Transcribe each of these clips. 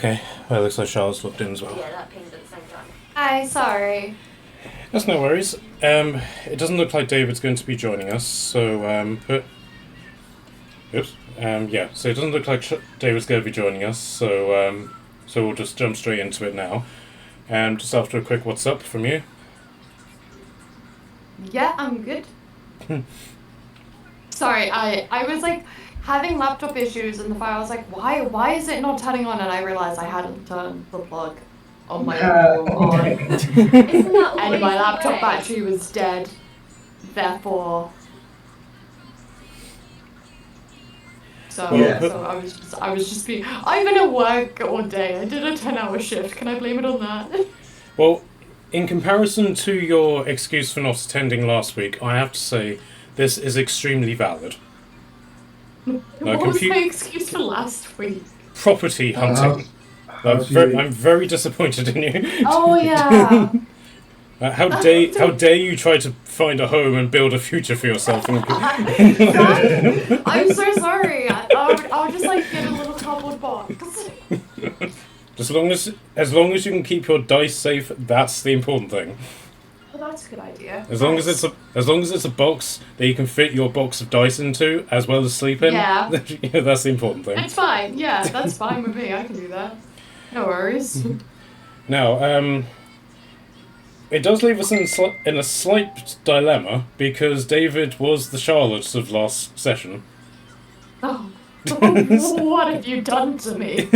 Okay, well, it looks like Charlotte's looked in as well. Yeah, that pinged at the same time. Hi, sorry. That's no worries. It doesn't look like David's going to be joining us, so, oops. Yeah, so it doesn't look like David's going to be joining us, so we'll just jump straight into it now. Just after a quick what's up from you. Yeah, I'm good. Sorry, I was like having laptop issues and the file was like, why is it not turning on? And I realized I hadn't turned the plug on my phone on. And my laptop battery was dead. Therefore. So I was just being, I'm gonna work all day. I did a 10-hour shift. Can I blame it on that? Well, in comparison to your excuse for not attending last week, I have to say this is extremely valid. What was my excuse for last week? Property hunting. I'm very disappointed in you. Oh yeah. How dare you try to find a home and build a future for yourself? I'm so sorry. I'll just like get a little cardboard box. As long as you can keep your dice safe, that's the important thing. Well, that's a good idea. As long as it's a box that you can fit your box of dice into, as well as sleep in. Yeah. That's the important thing. It's fine. Yeah, that's fine with me. I can do that. No worries. Now, it does leave us in a slight dilemma because David was the Charlotte of last session. Oh. What have you done to me?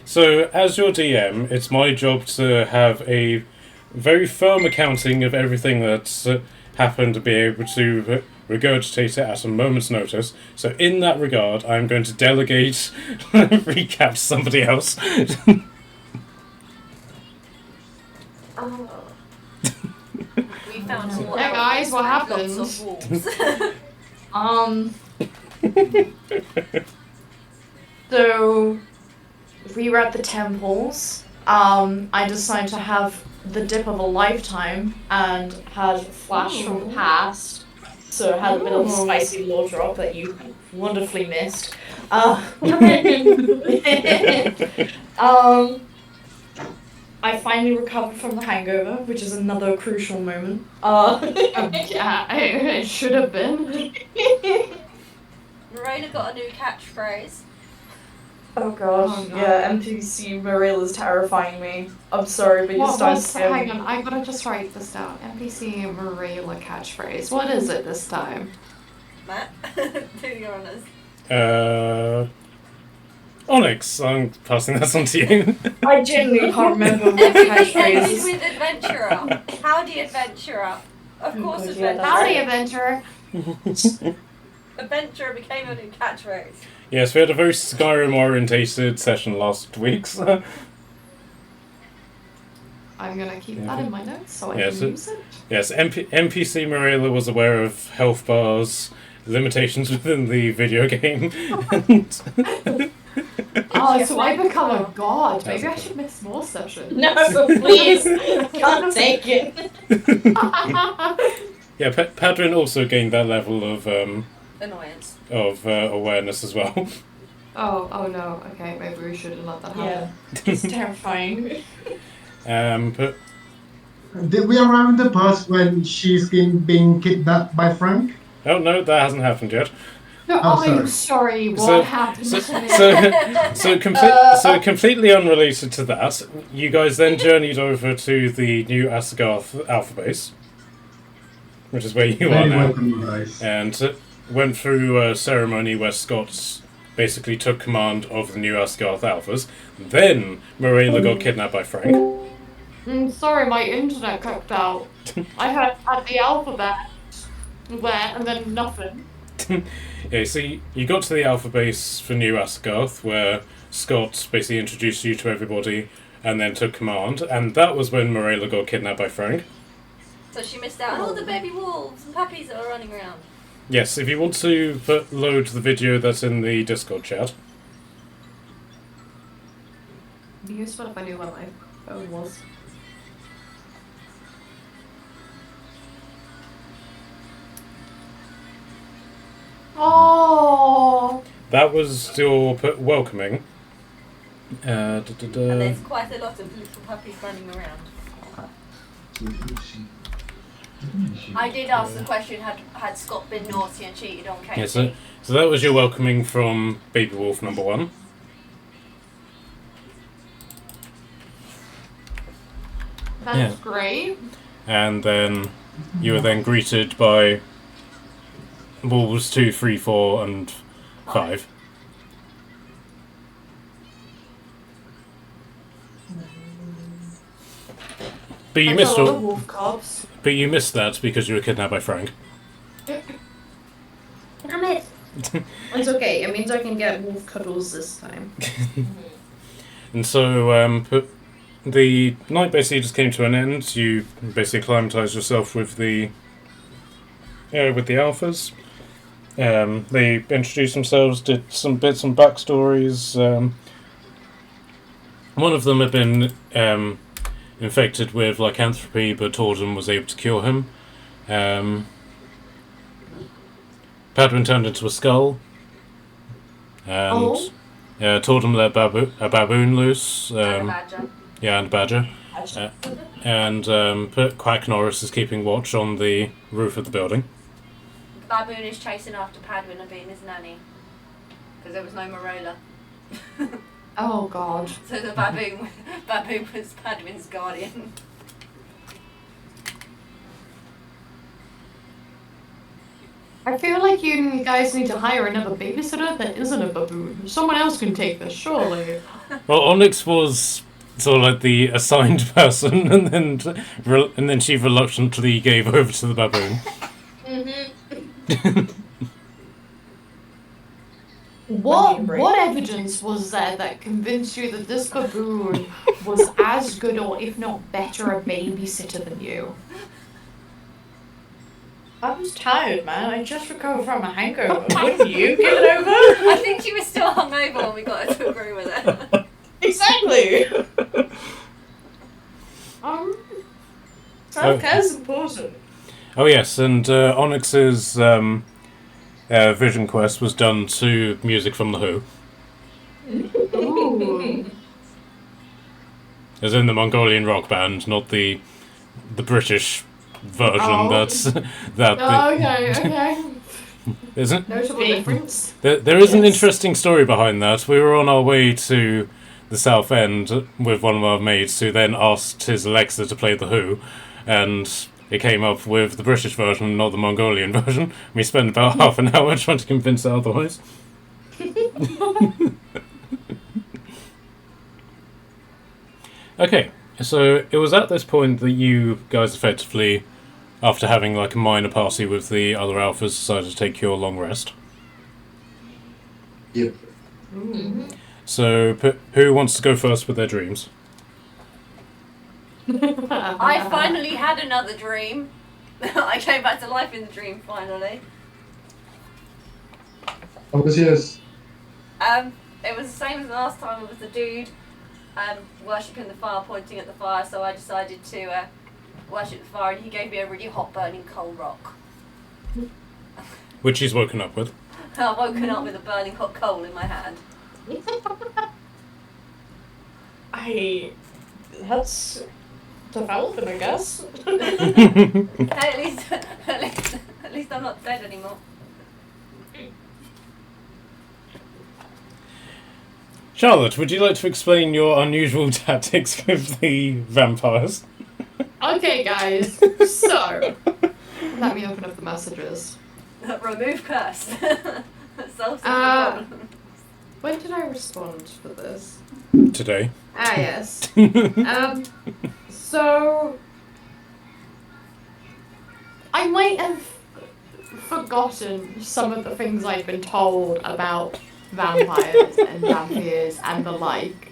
So, as your DM, it's my job to have a very firm accounting of everything that's happened to be able to regurgitate it at a moment's notice. So, in that regard, I'm going to delegate recap to somebody else. We found Hey guys, what happened? lots of wolves. So we were at the temples. I decided to have the dip of a lifetime and had a flash from the past. So I had a bit of a spicy lore drop that you wonderfully missed. I finally recovered from the hangover, which is another crucial moment. Yeah, it should have been. Marina got a new catchphrase. Oh gosh, Oh, no. yeah, NPC Marilla's terrifying me. I'm sorry, but you started Hang on, I gotta just write this down. NPC Marilla catchphrase. What is it this time? Matt, do your honours. Onyx, I'm passing that on to you. I genuinely can't remember what Everything catchphrase ends is. with adventurer. Howdy adventurer. Of course God, yeah, adventurer. that's Howdy, adventurer. Adventurer became a new catchphrase. Yes, we had a very Skyrim-orientated session last week. So. I'm gonna keep that in my notes so I Yes, can use it. Yes, NPC Marilla was aware of health bars, limitations within the video game. Oh, Yes, so I become a god. That's Maybe I okay. should make more sessions. No, please. I can't take it. Yeah, Padrin also gained that level of Annoyance. awareness as well. Oh no. Okay, maybe we shouldn't let that happen. Yeah, it's terrifying. But Did we arrive in the past when she's being kidnapped by Frank? oh no, that hasn't happened yet. No, Oh, I'm sorry. What So- happened to me? So completely unrelated to that, you guys then journeyed over to the new Asagarth Alpha Base, which is where you are Very now, welcome, you guys. and went through a ceremony where Scott basically took command of the new Asagarth Alphas. Then Marilla got kidnapped by Frank. Sorry, my internet cut out. I had the alphabet where and then nothing. Yeah, so you got to the Alpha Base for New Asgarth, where Scott basically introduced you to everybody and then took command, and that was when Marilla got kidnapped by Frank. So she missed out on all the baby wolves and puppies that were running around. Yes, if you want to load the video that's in the Discord chat. It'd be useful if I knew where my phone was. Oh. That was your welcoming. And there's quite a lot of little puppies running around. I did ask the question, had Scott been naughty and cheated on Katie? Yeah, so that was your welcoming from Baby Wolf number 1. That's great. And then you were then greeted by Wolves 2, 3, 4, and 5. But you missed all. Wolf cubs. But you missed that because you were kidnapped by Frank. Damn it! It's okay. It means I can get wolf cuddles this time. And so, the night basically just came to an end. You basically acclimatized yourself with the alphas. They introduced themselves, did some bits and backstories. One of them had been infected with lycanthropy, but Tordon was able to cure him. Padwin turned into a skull, and Tordon let a baboon loose. And a badger. Yeah, and a badger. And Quack Norris is keeping watch on the roof of the building. The baboon is chasing after Padwin and being his nanny. Because there was no Marola. Oh god. So the baboon was Padwin's guardian. I feel like you guys need to hire another babysitter that isn't a baboon. Someone else can take this, surely. Well, Onyx was sort of like the assigned person, and then she reluctantly gave over to the baboon. What evidence was there that convinced you that this baboon was as good or if not better a babysitter than you? I was tired, man. I just recovered from a hangover. Wouldn't you get it over? I think she was still hungover when we got her to agree with it. Exactly. Self-care's important. Oh yes, and Onyx's vision quest was done to music from The Who. Ooh. As in the Mongolian rock band, not the British version. Okay. Isn't Notable difference. there is an interesting story behind that. We were on our way to the South End with one of our mates who then asked his Alexa to play The Who, and it came up with the British version, not the Mongolian version. We spent about half an hour trying to convince her otherwise. Okay, so it was at this point that you guys effectively, after having like a minor party with the other alphas, decided to take your long rest. Yep. So, who wants to go first with their dreams? I finally had another dream. I came back to life in the dream finally. What was yours? It was the same as the last time. It was the dude worshipping the fire, pointing at the fire. So I decided to worship the fire, and he gave me a really hot, burning coal rock. Which he's woken up with. I've woken up with a burning hot coal in my hand. That's developing, I guess. Hey, at least I'm not dead anymore. Charlotte, would you like to explain your unusual tactics with the vampires? Okay, guys. So, let me open up the messages. Remove curse. Solve some problem. When did I respond for this? Today. Ah, yes. So I might have forgotten some of the things I've been told about vampires and vampires and the like.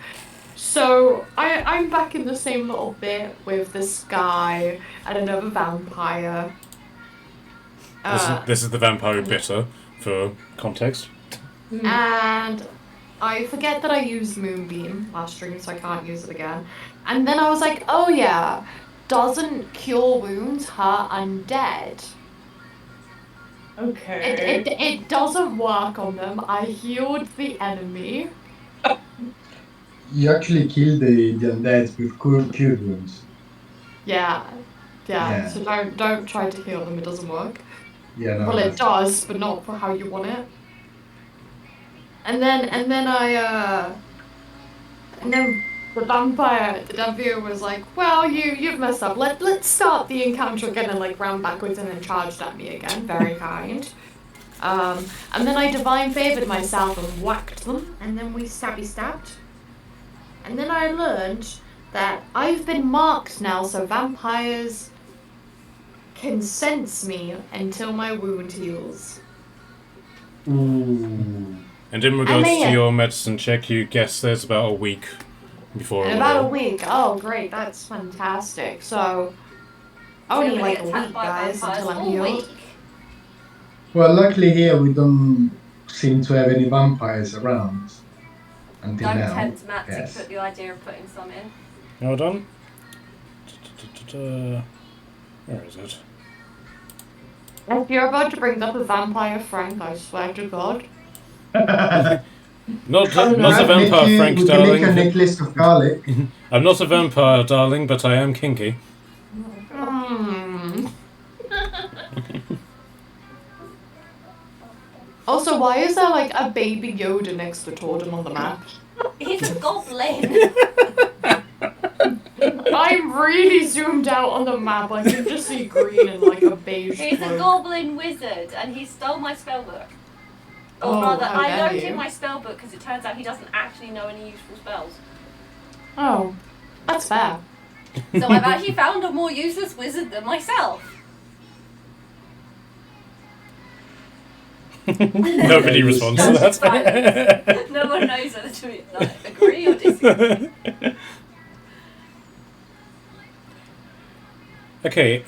So I'm back in the same little bit with this guy and another vampire. This is the vampire bitter, for context. And I forget that I used Moonbeam last stream, so I can't use it again. And then I was like, oh yeah, doesn't cure wounds hurt undead? Okay. It doesn't work on them. I healed the enemy. You actually kill the undead with cure wounds. Yeah. Yeah. So don't try to heal them. It doesn't work. Yeah, no. Well, it does, but not for how you want it. And then the vampire was like, well, you've messed up. Let's start the encounter again, and like ran backwards and then charged at me again. Very kind. And then I divine favored myself and whacked them, and then we stabbed. And then I learned that I've been marked now, so vampires can sense me until my wound heals. Ooh. And in regards to your medicine check, you guess there's about a week before. In about a week. Oh, great! That's fantastic. So only like a week, guys, until I'm healed. Well, luckily here we don't seem to have any vampires around until Don't now. tempt Matt Yes. to put the idea of putting some in. Hold on. Where is it? If you're about to bring up a vampire Frank, I swear to God. Not a vampire, Frank, we darling. can make a necklace of garlic. I'm not a vampire, darling, but I am kinky. Also, why is there like a baby Yoda next to Totem on the map? He's a goblin. I'm really zoomed out on the map. I can just see green and like a beige. He's a cloak. goblin wizard, and he stole my spellbook. Or Oh, rather, how I dare loaned you. him my spellbook because it turns out he doesn't actually know any useful spells. Oh, that's fair. So I've actually found a more useless wizard than myself. Nobody responds to that. Silence. No one knows whether to like, agree or disagree. Okay,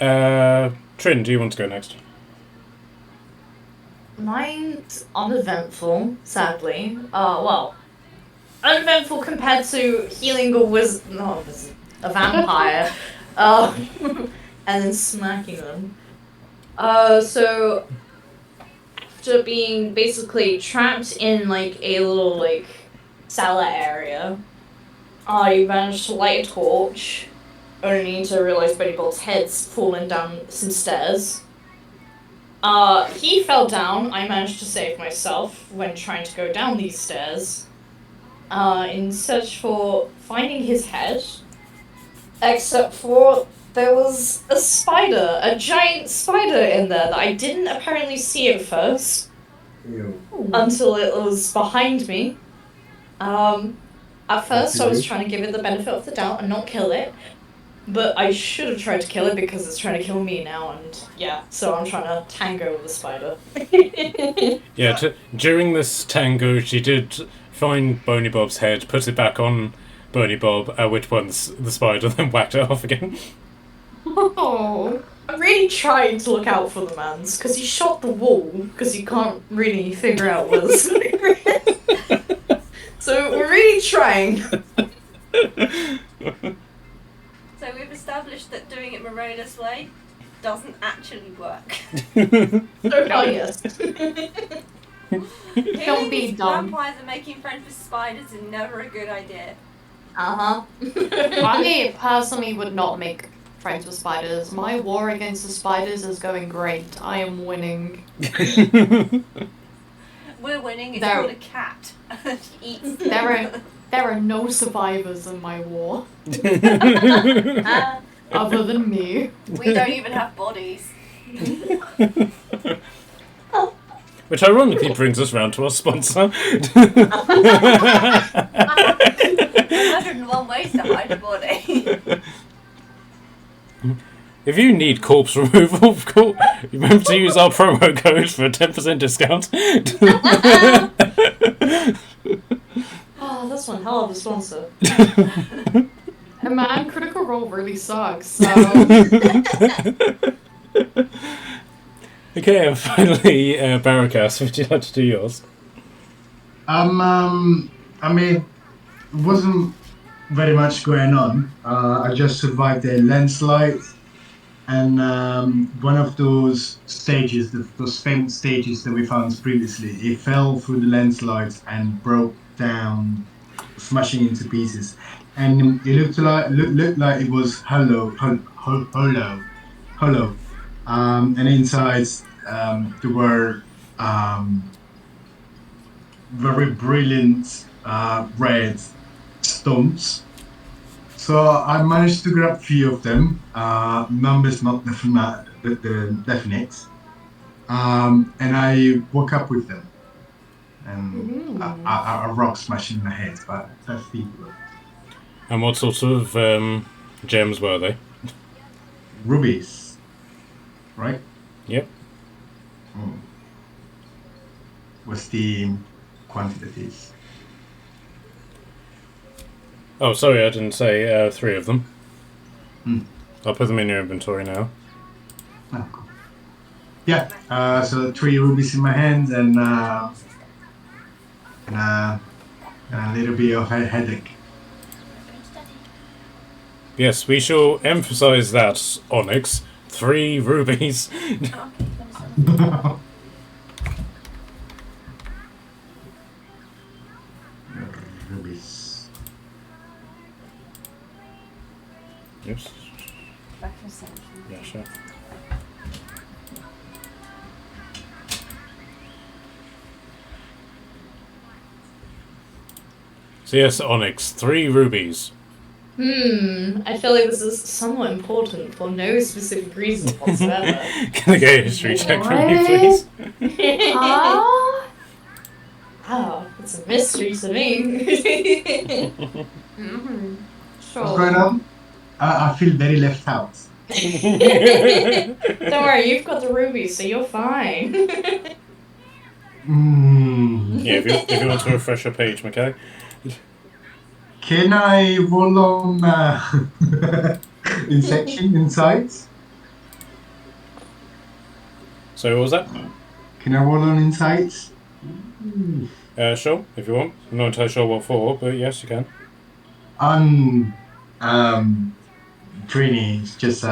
Trin, do you want to go next? Mine's uneventful, sadly. Well, uneventful compared to healing a vampire. And then smacking them. So after being basically trapped in like a little like cellar area, I managed to light a torch, only to realize Benny Bolt's head's fallen down some stairs. He fell down. I managed to save myself when trying to go down these stairs, in search for finding his head. Except for there was a spider, a giant spider in there that I didn't apparently see at first, Ew. until it was behind me. At first I was trying to give it the benefit of the doubt and not kill it. But I should have tried to kill it because it's trying to kill me now, and yeah, so I'm trying to tango with the spider. Yeah, during this tango, she did find Boney Bob's head, put it back on Boney Bob, at which point the spider then whacked it off again. Oh. I'm really trying to look out for the man's, because he shot the wall, because he can't really figure out where the spider is. So we're really trying. So we've established that doing it Morena's way doesn't actually work. Oh yes. Don't be dumb. Vampires and making friends with spiders is never a good idea. Uh-huh. I personally would not make friends with spiders. My war against the spiders is going great. I am winning. We're winning. It's There- called a cat. She eats. There are no survivors in my war, other than me. We don't even have bodies. Which ironically brings us round to our sponsor. 101 ways to hide a body. If you need corpse removal, remember to use our promo code for a 10% discount. Oh, that's one hell of a sponsor. And man, Critical Role really sucks, so... Okay, and finally, Barakas, would you like to do yours? I mean, it wasn't very much going on. I just survived a landslide, and one of those stages, those famous stages that we found previously, it fell through the landslides and broke down smashing into pieces, and it looked like it was hollow. And inside there were very brilliant red stones. So I managed to grab few of them. Numbers not definite. And I woke up with them, and a rock smashed in my head, but that's the And what sort of gems were they? rubies, right? Yep. What's the quantities? Oh, sorry, I didn't say 3 of them. Hmm. I'll put them in your inventory now. Oh, cool. Yeah. So 3 rubies in my hand, and a little bit of a headache. Yes, we shall emphasize that, Onyx. 3 rubies. Rubies. Yes. Back in a second. Yeah, sure. So yes, Onyx, 3 rubies. I feel like this is somewhat important for no specific reason whatsoever. Can I get a history check from you, please? Wow, it's a mystery to me. Sure. What's going on? I feel very left out. Don't worry, you've got the ruby, so you're fine. Yeah, if you want to refresh your page, McKay. Can I roll on insights? So what was that? Can I roll on insights? Sure, if you want. I'm not entirely sure what for, but yes, you can. Trini is just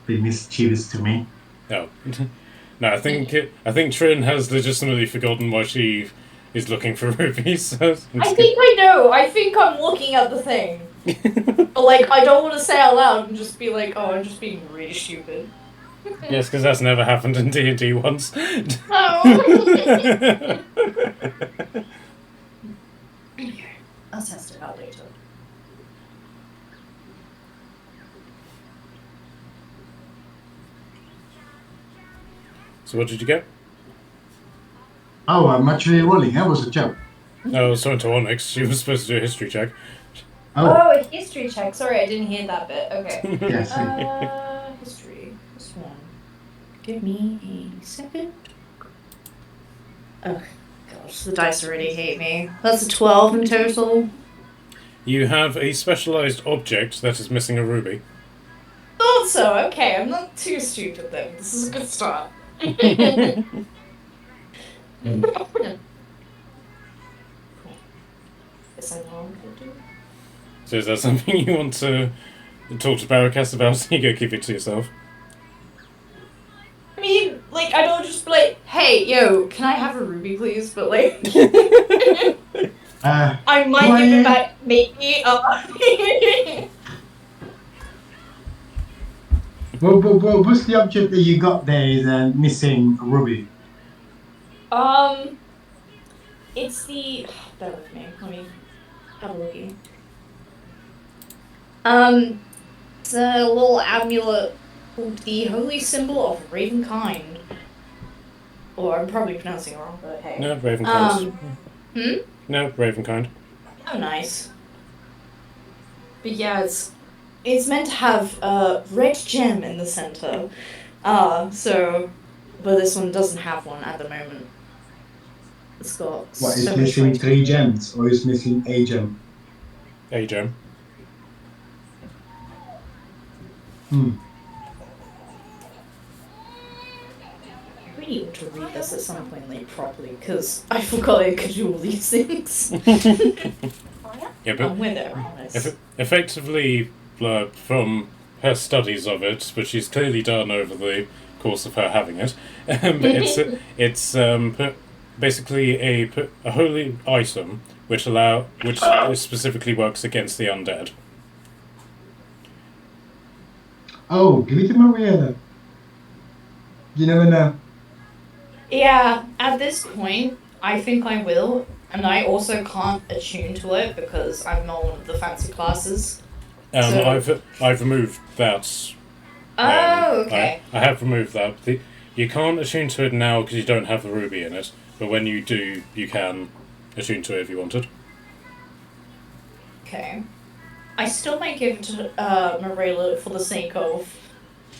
being mischievous to me. No. No, I think Trin has legitimately forgotten why she is looking for rubies. I think I know. I think I'm looking at the thing. But, like, I don't want to say out loud and just be like, oh, I'm just being really stupid. Yes, because that's never happened in D&D once. Oh. I'll test it out later. So what did you get? Oh, I'm actually rolling. That was a joke. Oh, I was talking to Onyx. She was supposed to do a history check. Oh, Oh, a history check. Sorry, I didn't hear that bit. Okay. yes. History. This one. Give me a second. Oh, gosh, the dice already hate me. That's a 12 in total. You have a specialized object that is missing a ruby. Thought so. Okay, I'm not too stupid then. This is a good start. Guess I know what I'm gonna do. So is that something you want to talk to Barakas about? So you go keep it to yourself. I mean, like, I don't just be like, hey, yo, can I have a ruby, please? But, like, I might give it back, maybe. What's the object that you got there is missing a ruby? It's the. Bear with me. Let me have a looky. It's a little amulet called the Holy Symbol of Ravenkind. Or I'm probably pronouncing it wrong, but hey. No, Ravenkind. No, Ravenkind. Oh, nice. But yeah, it's meant to have a red gem in the center. But this one doesn't have one at the moment. It's got. What, is so much missing red 3 gems, or is missing a gem? A gem. I really ought to read this at some point, like, properly, because I forgot I could do all these things. Yeah, but We're there, honest. effectively, from her studies of it, but she's clearly done over the course of her having it. But it's basically a holy item which specifically works against the undead. Oh, give it to Maria then. You never know. Yeah, at this point, I think I will, and I also can't attune to it because I'm not one of the fancy classes. So- I've removed that. Oh, okay. I have removed that. You can't attune to it now because you don't have the ruby in it, but when you do, you can attune to it if you wanted. Okay. I still might give it to Marilla for the sake of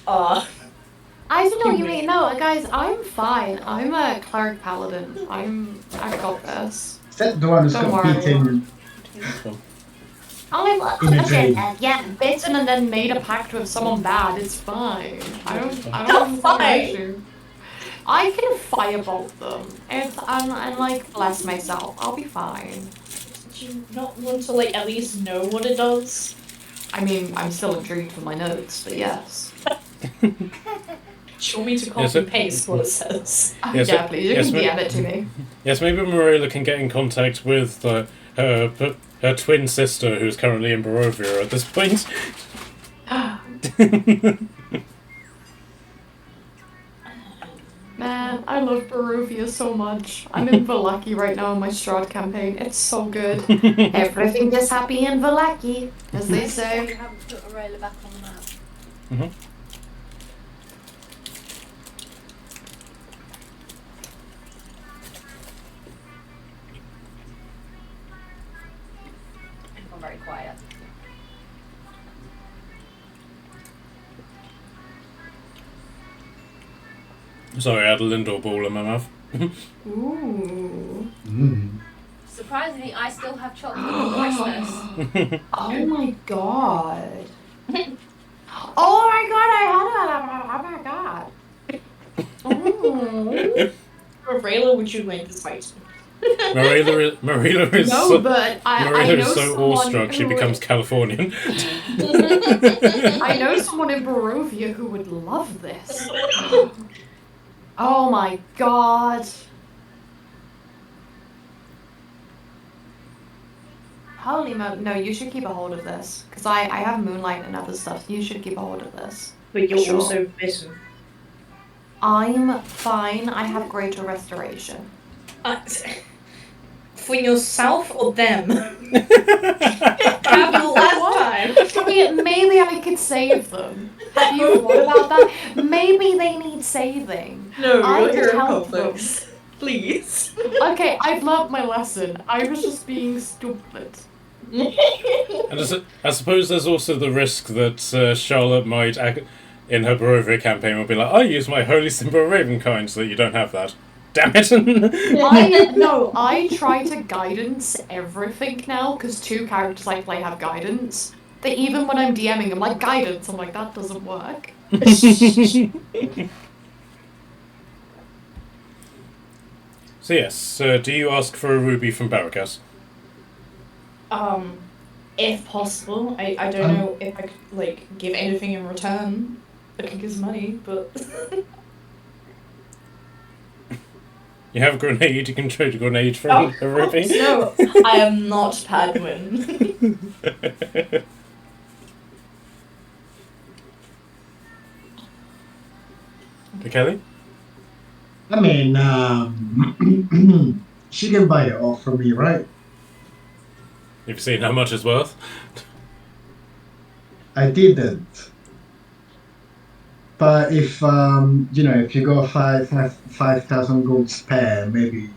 I don't know, you mean, no, guys, I'm fine. I'm a cleric paladin. I got this. Is that the one who's Don't worry. competing? I'm In a trade. bitten and then made a pact with someone bad. It's fine. I don't That's have an fine. issue. I can firebolt them. And like bless myself. I'll be fine. do you not want to like at least know what it does? I mean, I'm still intrigued for my notes, but yes. Do you want me to copy Yes, it- and paste what it says? Yes, Yeah, please, you yes, can ma- DM it to me. Yes, maybe Marilla can get in contact with her twin sister, who's currently in Barovia at this point. Man, I love Barovia so much. I'm in Valaki right now in my Strahd campaign. It's so good. Everything is happy in Valaki, as they You say. haven't put Aurelia back on the map. Mhm. I'm very quiet. Sorry, I had a Lindor ball in my mouth. Ooh. Surprisingly, I still have chocolate for Christmas. Oh my god. Oh my god, I had it. Oh my god. Oh. Aurelia, would you like this fight? Marilla is No, so, but I Marilla know is so someone awestruck she who becomes Californian. I know someone in Barovia who would love this. Oh my god. Holy no, you should keep a hold of this. Because I have Moonlight and other stuff. You should keep a hold of this. But you're Sure. also bitten. I'm fine. I have greater restoration. For yourself or them? Happened last time. I mean, maybe I could save them. Have you thought about that? Maybe they need saving. No, I you're can here help help them. Please. Okay, I've learned my lesson. I was just being stupid. And I suppose there's also the risk that Charlotte might, in her Barovia campaign, will be like, I use my Holy Symbol of Ravenkind so that you don't have that. Damn it! I try to guidance everything now because 2 characters I play have guidance. That even when I'm DMing, I'm like guidance. I'm like that doesn't work. So yes, do you ask for a ruby from Barakas? If possible. I don't know if I could like give anything in return. I could give money, but You have a grenade, you can trade a grenade for a ruby. no, I am not Padwin. Kelly? I mean, she can buy it off from me, right? Have you seen how much it's worth? I didn't. But if if you go 5,000 gold spare, maybe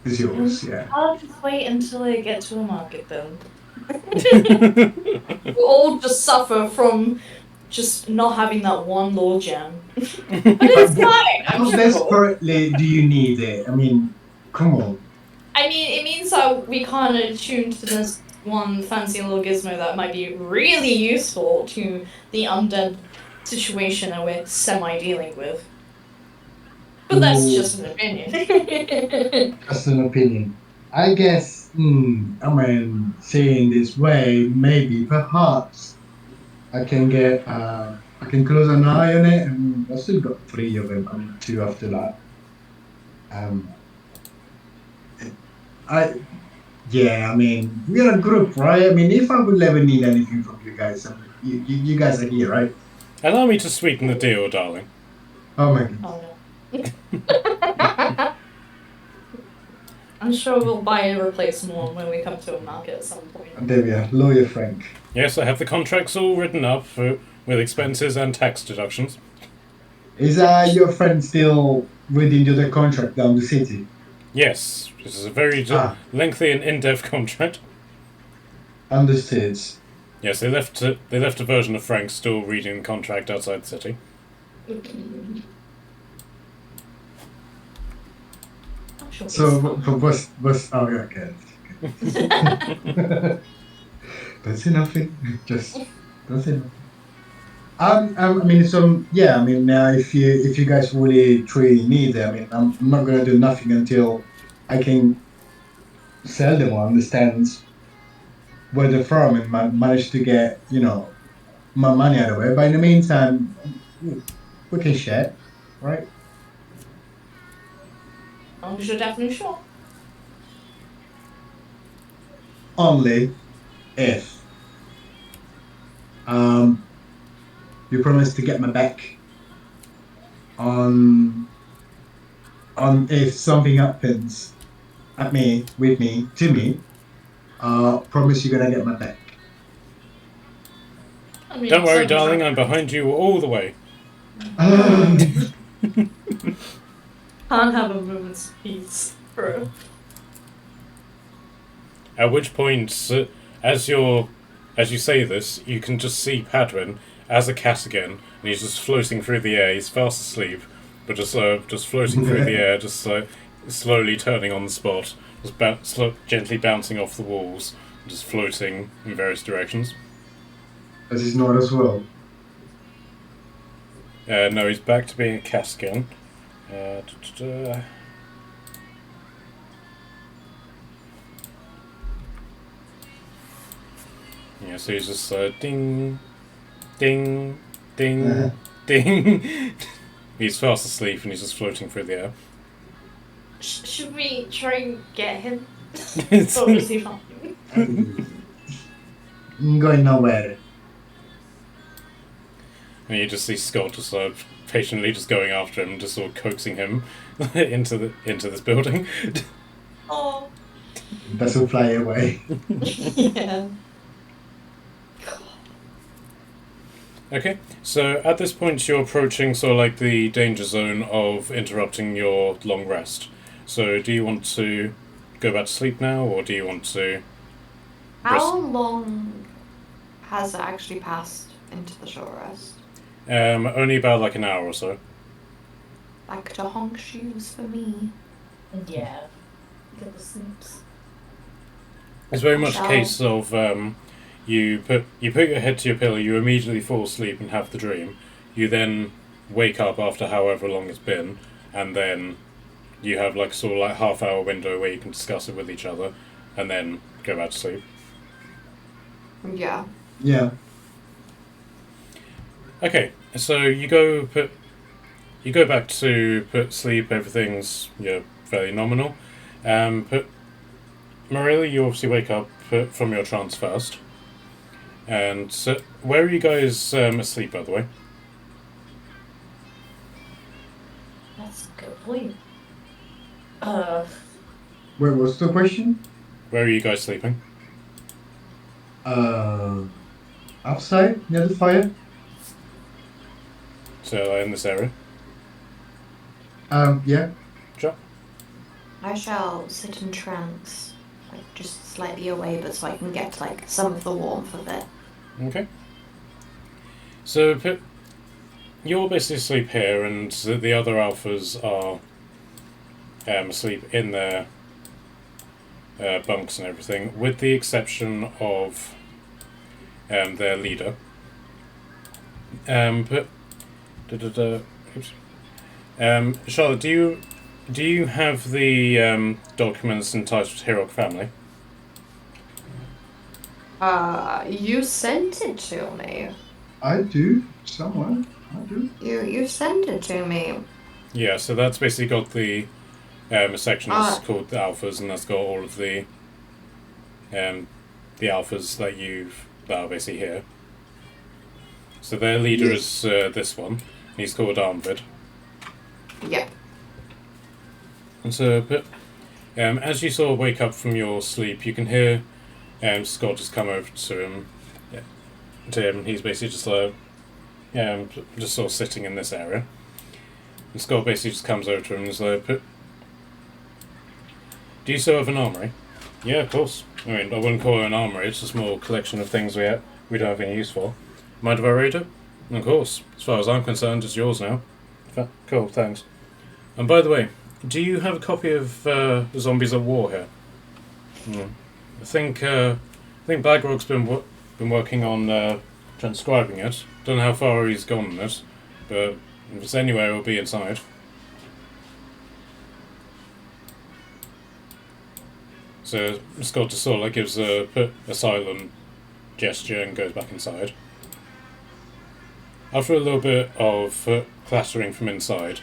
it's yours. Yeah. I'll just wait until I get to the market then. We'll all just suffer from just not having that one law gem. But it's fine. I'm How sure. desperately do you need it? I mean, come on. I mean, it means that we can't attune to this one fancy little gizmo that might be really useful to the undead situation that we're semi-dealing with. But that's Ooh. just an opinion. Just an opinion. I guess, saying this way, maybe, perhaps, I can get, I can close an eye on it, and I still got 3 of them, and 2 after that. Yeah, I mean, we're a group, right? I mean, if I would ever need anything from you guys, I mean, you guys are here, right? Allow me to sweeten the deal, darling. Oh my god. Oh no. I'm sure we'll buy a replacement one when we come to a market at some point. There we are, lawyer Frank. Yes, I have the contracts all written up with expenses and tax deductions. Is your friend still reading you the contract down the city? Yes, this is a very Ah, lengthy and in-depth contract. understood. Yes, they left a version of Frank still reading the contract outside the city. I'm sure So, it's for what's oh yeah, okay. That's enough. Just that's enough. I mean, so yeah, I mean, if you guys really truly need it, I mean, I'm not gonna do nothing until I can sell them or understand where they're from and manage to get my money out of it. But in the meantime, we can share, right? I'm sure, definitely sure. Only if you promise to get my back on if something happens at me, with me, to me. Promise you're gonna get my back. I mean, Don't worry, some- darling, I'm behind you all the way. Can't have a moment's peace, bro. At which point, as you say this, you can just see Padwin as a cat again, and he's just floating through the air. He's fast asleep, but just floating through the air, just slowly turning on the spot, just gently bouncing off the walls, just floating in various directions. As he's not as well. No, he's back to being a cat again. Yeah, so he's just ding, ding, ding, ding. He's fast asleep and he's just floating through the air. Should we try and get him? It's- Or is he fine? Going nowhere. And you just see Scott just patiently just going after him, just sort of coaxing him into this building. Oh. Doesn't fly away. Yeah. Okay, so at this point you're approaching sort of like the danger zone of interrupting your long rest. So do you want to go back to sleep now, or do you want to... How long has it actually passed into the short rest? Only about like an hour or so. Back to honk shoes for me. Yeah. Get the sleeps. It's very much a Shall- case of you put your head to your pillow, you immediately fall asleep and have the dream. You then wake up after however long it's been, and then you have like sort of like half-hour window where you can discuss it with each other, and then go back to sleep. Yeah. Yeah. Okay, so you go back to put sleep. Everything's fairly nominal. Marilla, you obviously wake up from your trance first. And so, where are you guys asleep, by the way? That's a good point. Wait, what's the question? Where are you guys sleeping? Outside near the fire. So in this area. Yeah. Sure. I shall sit in trance, like just slightly away, but so I can get like some of the warmth of it. Okay. So you're basically asleep here, and the other alphas are asleep in their bunks and everything, with the exception of their leader. Oops. Charlotte, do you have the documents entitled Heroic Family? You sent it to me. I do. Somewhere. I do. You sent it to me. Yeah, so that's basically got the a section that's called the Alphas, and that's got all of the Alphas that are basically here. So their leader is this one. He's called Armvid. Yep. And so, but as you sort of wake up from your sleep, you can hear Scott just come over to him. He's basically just just sort of sitting in this area. And Scott basically just comes over to him and is like, "Do you still have an armory?" "Yeah, of course. I mean, I wouldn't call it an armory. It's a small collection of things we don't have any use for. Mind if I read it?" "Of course. As far as I'm concerned, it's yours now." "Cool, thanks. And by the way, do you have a copy of Zombies at War here?" I think Blagrog's been working on transcribing it. Don't know how far he's gone on it, but if it's anywhere, it'll be inside." So Scott just sort of gives a silent gesture and goes back inside. After a little bit of clattering from inside,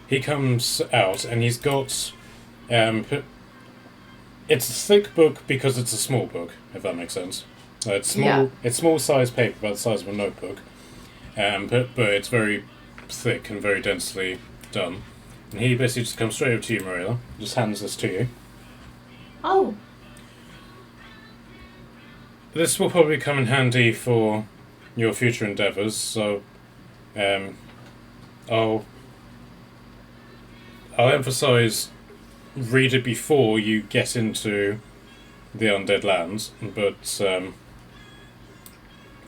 he comes out and he's got it's a thick book because it's a small book, if that makes sense. It's small. Yeah. It's small size paper, about the size of a notebook, but it's very thick and very densely done. And he basically just comes straight over to you, Marilla. Just hands this to you. Oh, This will probably come in handy for your future endeavours. So, I'll emphasise read it before you get into the Undead Lands, but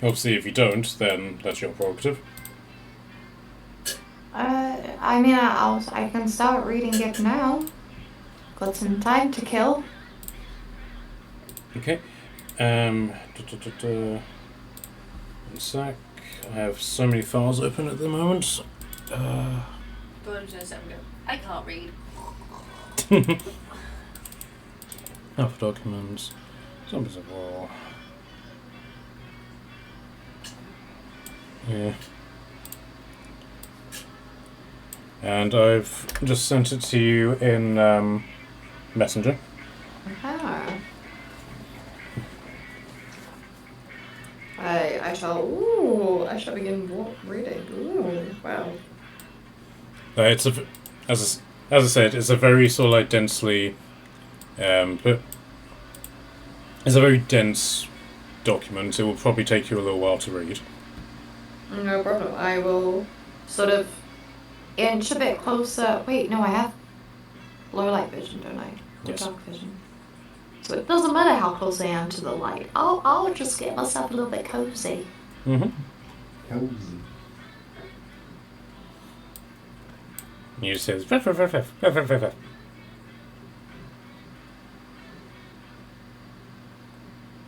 obviously if you don't, then that's your prerogative. I mean, I can start reading it now. Got some time to kill. Okay. One sec. I have so many files open at the moment. I can't read. Alpha documents. Zombies of War. Yeah. And I've just sent it to you in Messenger. Ah. I shall begin reading. Ooh, wow. It's as I said, it's a very sort of densely, but it's a very dense document. It will probably take you a little while to read. No problem. I will sort of inch a bit closer. Wait, no, I have low light vision, don't I? Or Yes. dark vision. So it doesn't matter how close I am to the light. I'll just get myself a little bit cozy. Mm-hmm. Cozy. You just say this.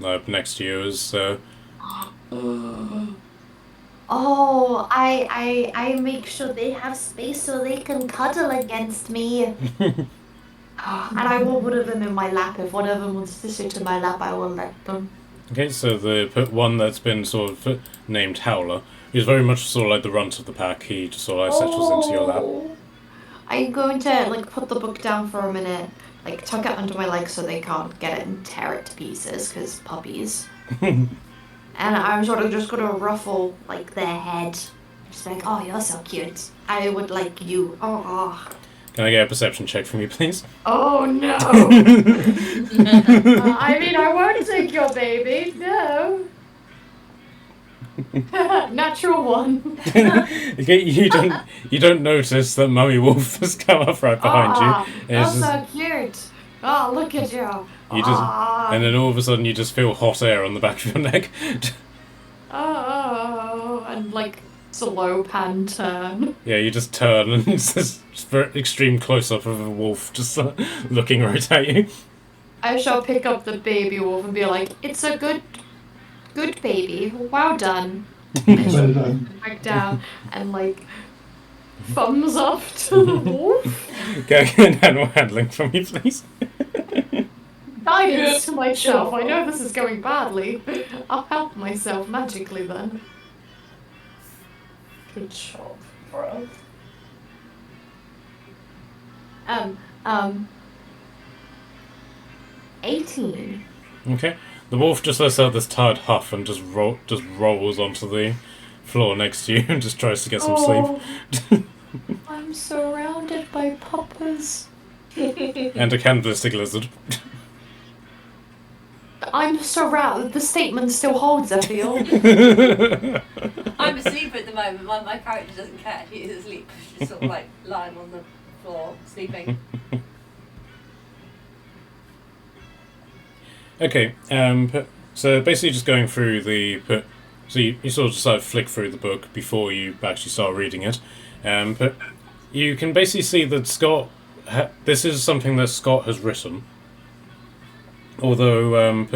Up next to you is Oh, I make sure they have space so they can cuddle against me. And I want one of them in my lap. If one of them wants to sit in my lap, I will let them. okay. So the one that's been sort of named Howler is very much sort of like the runt of the pack. He just sort of settles into your lap. I'm going to put the book down for a minute, tuck it under my leg so they can't get it and tear it to pieces, because puppies. And I'm sort of just going to ruffle their head. Just like, oh, you're so cute. I would like you. Oh. Can I get a perception check from you, please? Oh no! I mean, I won't take your baby. No. Natural one. Okay, you don't notice that Mummy Wolf has come up right behind you. And That's it's so cute. Oh, look at you. and then all of a sudden you just feel hot air on the back of your neck. Oh, and slow pan turn. Yeah, you just turn and it's this very extreme close up of a wolf just looking right at you. I shall pick up the baby wolf and be like, it's a good baby. Well done. I shall Well done. back down and thumbs up to the wolf. Get an animal handling from you, please. Guidance to myself. I know this is going badly. I'll help myself magically then. Good job, bro. Um, 18. Okay. The wolf just lets out this tired huff and just rolls onto the floor next to you and just tries to get some sleep. I'm surrounded by puppers. And a cannibalistic lizard. I'm surrounded. The statement still holds, I feel. I'm asleep at the moment. My character doesn't care. He is asleep. She's sort of like lying on the floor, sleeping. Okay, so basically just going through so you sort of just like flick through the book before you actually start reading it. But you can basically see that Scott, this is something that Scott has written. Although,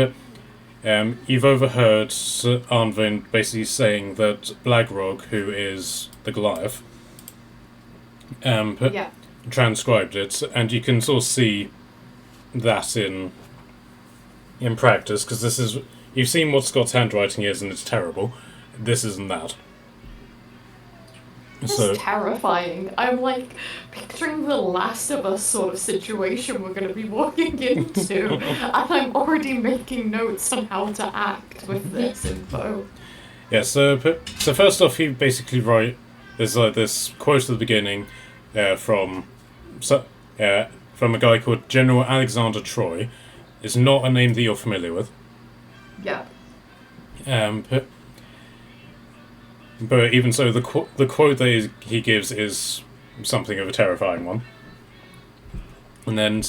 you've overheard Arnvin basically saying that Blagrog, who is the Goliath, Yeah. transcribed it, and you can sort of see that in practice, because this is, you've seen what Scott's handwriting is, and it's terrible. This isn't that. It's terrifying. I'm like picturing the Last of Us sort of situation we're going to be walking into, and I'm already making notes on how to act with this info. Yeah, so first off, you basically write, there's like this quote at the beginning from a guy called General Alexander Troy. It's not a name that you're familiar with. Yeah. But even so, the quote that he gives is something of a terrifying one. And then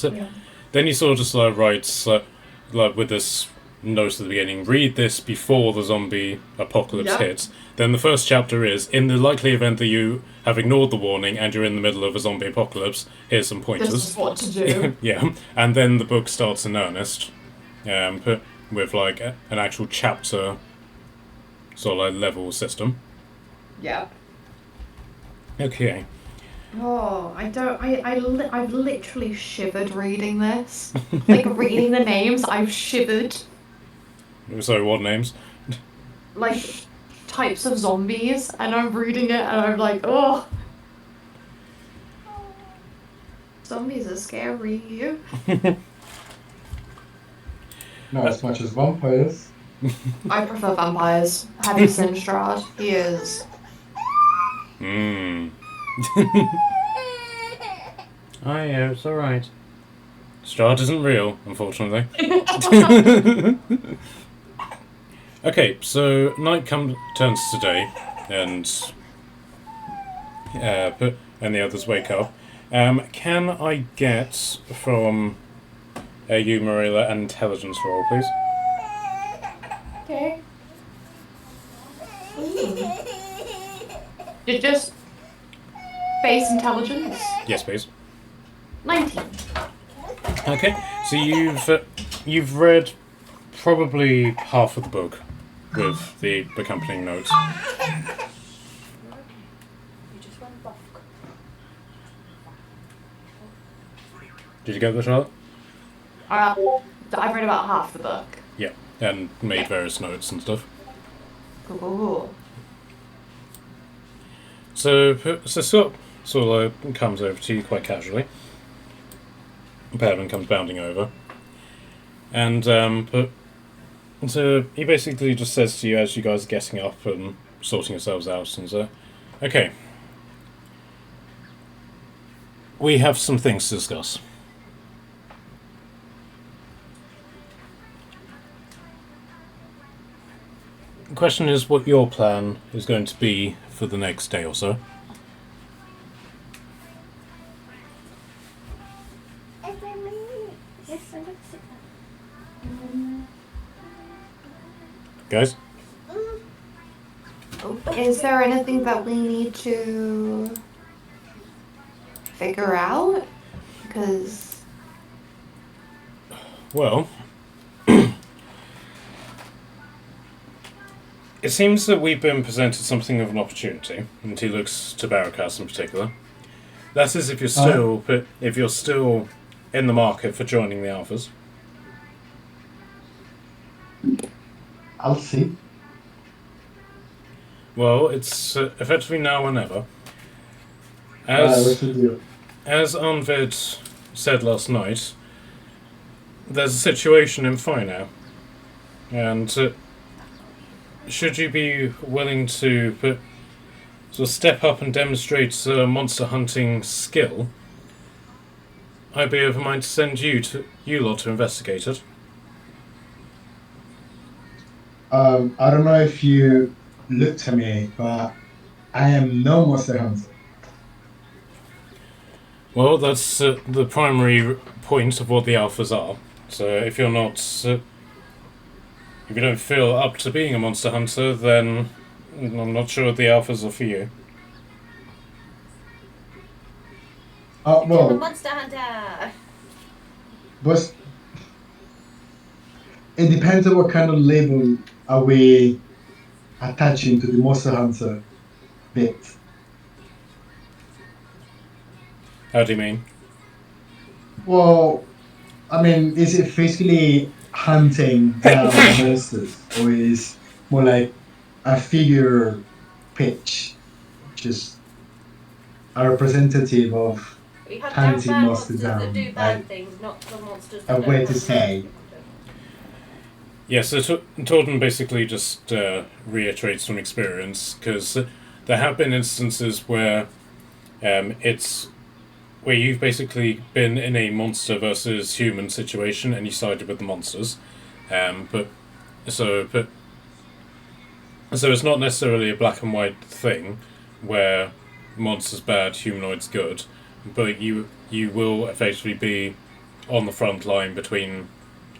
then he sort of just writes like with this note at the beginning, read this before the zombie apocalypse hits. Then the first chapter is, in the likely event that you have ignored the warning and you're in the middle of a zombie apocalypse, here's some pointers. This is what to do. Yeah, and then the book starts in earnest, with like an actual chapter sort of like level system. Yeah. Okay. Oh, I've literally shivered reading this. Like, reading the names, I've shivered. So what names? Like, types of zombies, and I'm reading it, and I'm like, oh. Zombies are scary. Not as much as vampires. I prefer vampires. Have you seen Strahd? He is. Oh yeah, it's alright. Strahd isn't real, unfortunately. Okay, so night turns to day, and the others wake up. Can I get from you, Marilla, an intelligence roll, please? Okay. You just base intelligence. Yes, please. 19. Okay, so you've read probably half of the book with the accompanying notes. You just went buff. Did you get the Charlotte? I've read about half the book. Yeah, and made various notes and stuff. Cool. So Scott sort of comes over to you quite casually. Padman comes bounding over. And so he basically just says to you as you guys are getting up and sorting yourselves out, and so, okay. We have some things to discuss. The question is what your plan is going to be for the next day or so. Guys? Is there anything that we need to figure out? Because... Well... It seems that we've been presented something of an opportunity, and he looks to Barakas in particular. That is if you're still in the market for joining the Alphas. I'll see. Well, it's effectively now or never. What's the deal? As Arnvid said last night, there's a situation in Fineheir, and should you be willing to sort of step up and demonstrate monster hunting skill, I'd be of a mind to send you lot to investigate it. I don't know if you looked at me, but I am no monster hunter. Well, that's the primary point of what the alphas are. So if you're not, if you don't feel up to being a monster hunter, then I'm not sure the alphas are for you. I'm a Well, monster hunter. but it depends on what kind of label are we attaching to the monster hunter bit. How do you mean? Well, I mean, is it physically hunting down monsters, or is more like a figure pitch, just a representative of We hunt hunting down bad monsters monsters that down, do bad like things, not the monsters a that way don't to hunt say. people. Yes, so Torton basically just reiterates from experience, because there have been instances where it's where you've basically been in a monster versus human situation and you sided with the monsters, but so it's not necessarily a black and white thing where monsters bad, humanoids good, but you will effectively be on the front line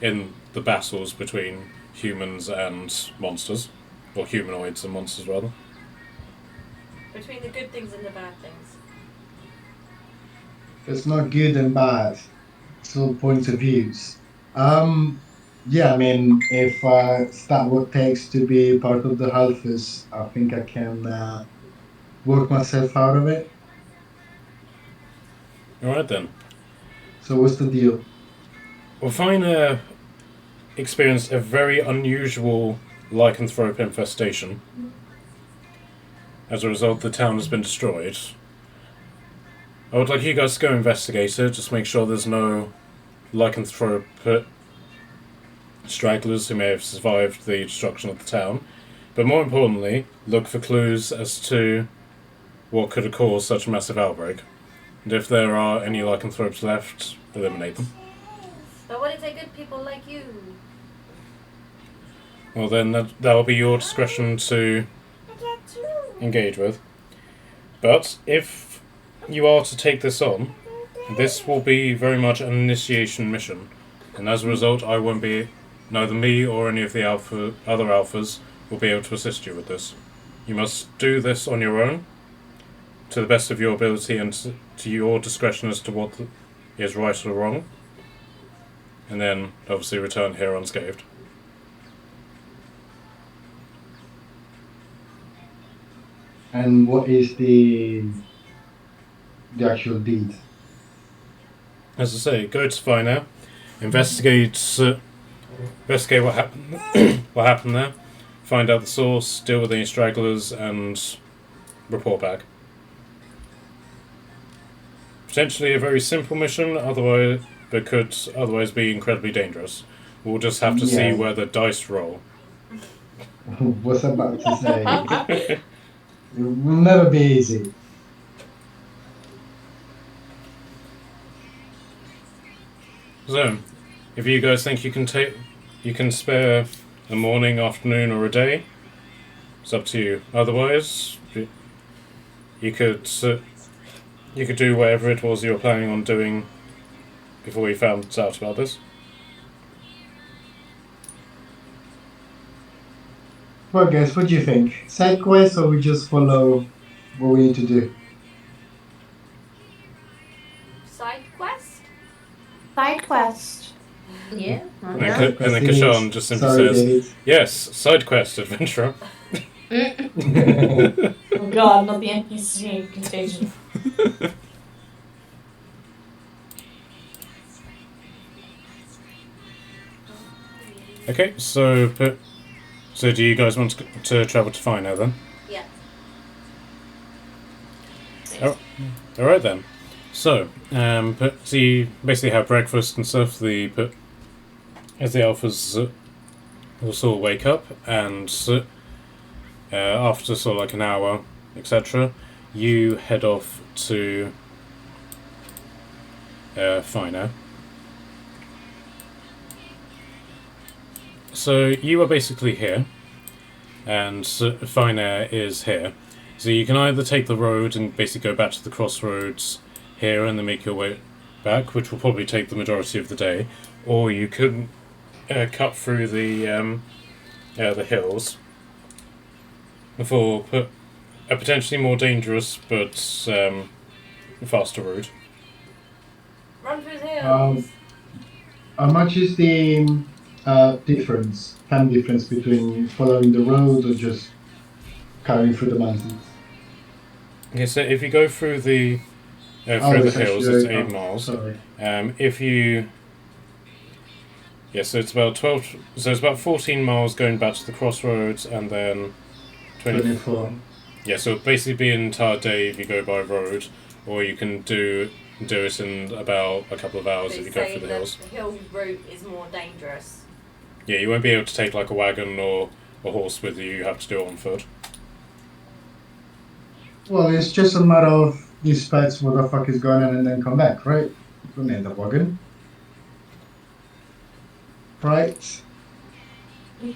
in the battles between humans and monsters, or humanoids and monsters rather. Between the good things and the bad things. It's not good and bad. It's all points of views. Yeah, I mean, if that what it takes to be part of the Halfus, I think I can work myself out of it. Alright then. So what's the deal? Well, Fine experienced a very unusual lycanthrope infestation. As a result, the town has been destroyed. I would like you guys to go investigate it, just make sure there's no lycanthrope stragglers who may have survived the destruction of the town. But more importantly, look for clues as to what could have caused such a massive outbreak. And if there are any lycanthropes left, eliminate them. But what if they're good people like you? Well then, that'll be your discretion to engage with. But if you are to take this on, this will be very much an initiation mission. And as a result, I won't be, neither me or any of the other alphas will be able to assist you with this. You must do this on your own, to the best of your ability and to your discretion as to what is right or wrong. And then, obviously, return here unscathed. And what is the actual deed? As I say, go to Fineheir, investigate what happened, what happened there, find out the source, deal with any stragglers, and report back. Potentially a very simple mission, but could otherwise be incredibly dangerous. We'll just have to see Yeah. where the dice roll. What's I about to say? It will never be easy. So, if you guys think you can spare a morning, afternoon, or a day, it's up to you. Otherwise, you could do whatever it was you were planning on doing before you found out about this. Well, guys, what do you think? Side quest, or we just follow what we need to do? Side quest? Side quest. Yeah. And then Kashan just simply Sorry, says, David. "Yes, side quest, adventurer." Oh god, not the NPC contagion. Okay, so do you guys want to travel to Fineheir then? Yeah. All right then. So, so you basically have breakfast and stuff. As the alphas will sort of wake up, and after sort of like an hour, etc., you head off to Fineheir. So you are basically here, and Fineheir is here. So you can either take the road and basically go back to the crossroads here and then make your way back, which will probably take the majority of the day, or you could cut through the hills for a potentially more dangerous but faster route. Run through the hills. How much is the time difference between following the road or just carrying through the mountains? Okay, so if you go through the It's hills, actually it's 8 miles. Sorry. If you so it's about 12. So it's about 14 miles going back to the crossroads, and then 24. Yeah, so it'll basically be an entire day if you go by road, or you can do it in about a couple of hours if you go through the hills. The hill route is more dangerous. Yeah, you won't be able to take like a wagon or a horse with you. You have to do it on foot. Well, it's just a matter of dispatch what the fuck is going on and then come back, right? Don't need the wagon. Right? Yeah,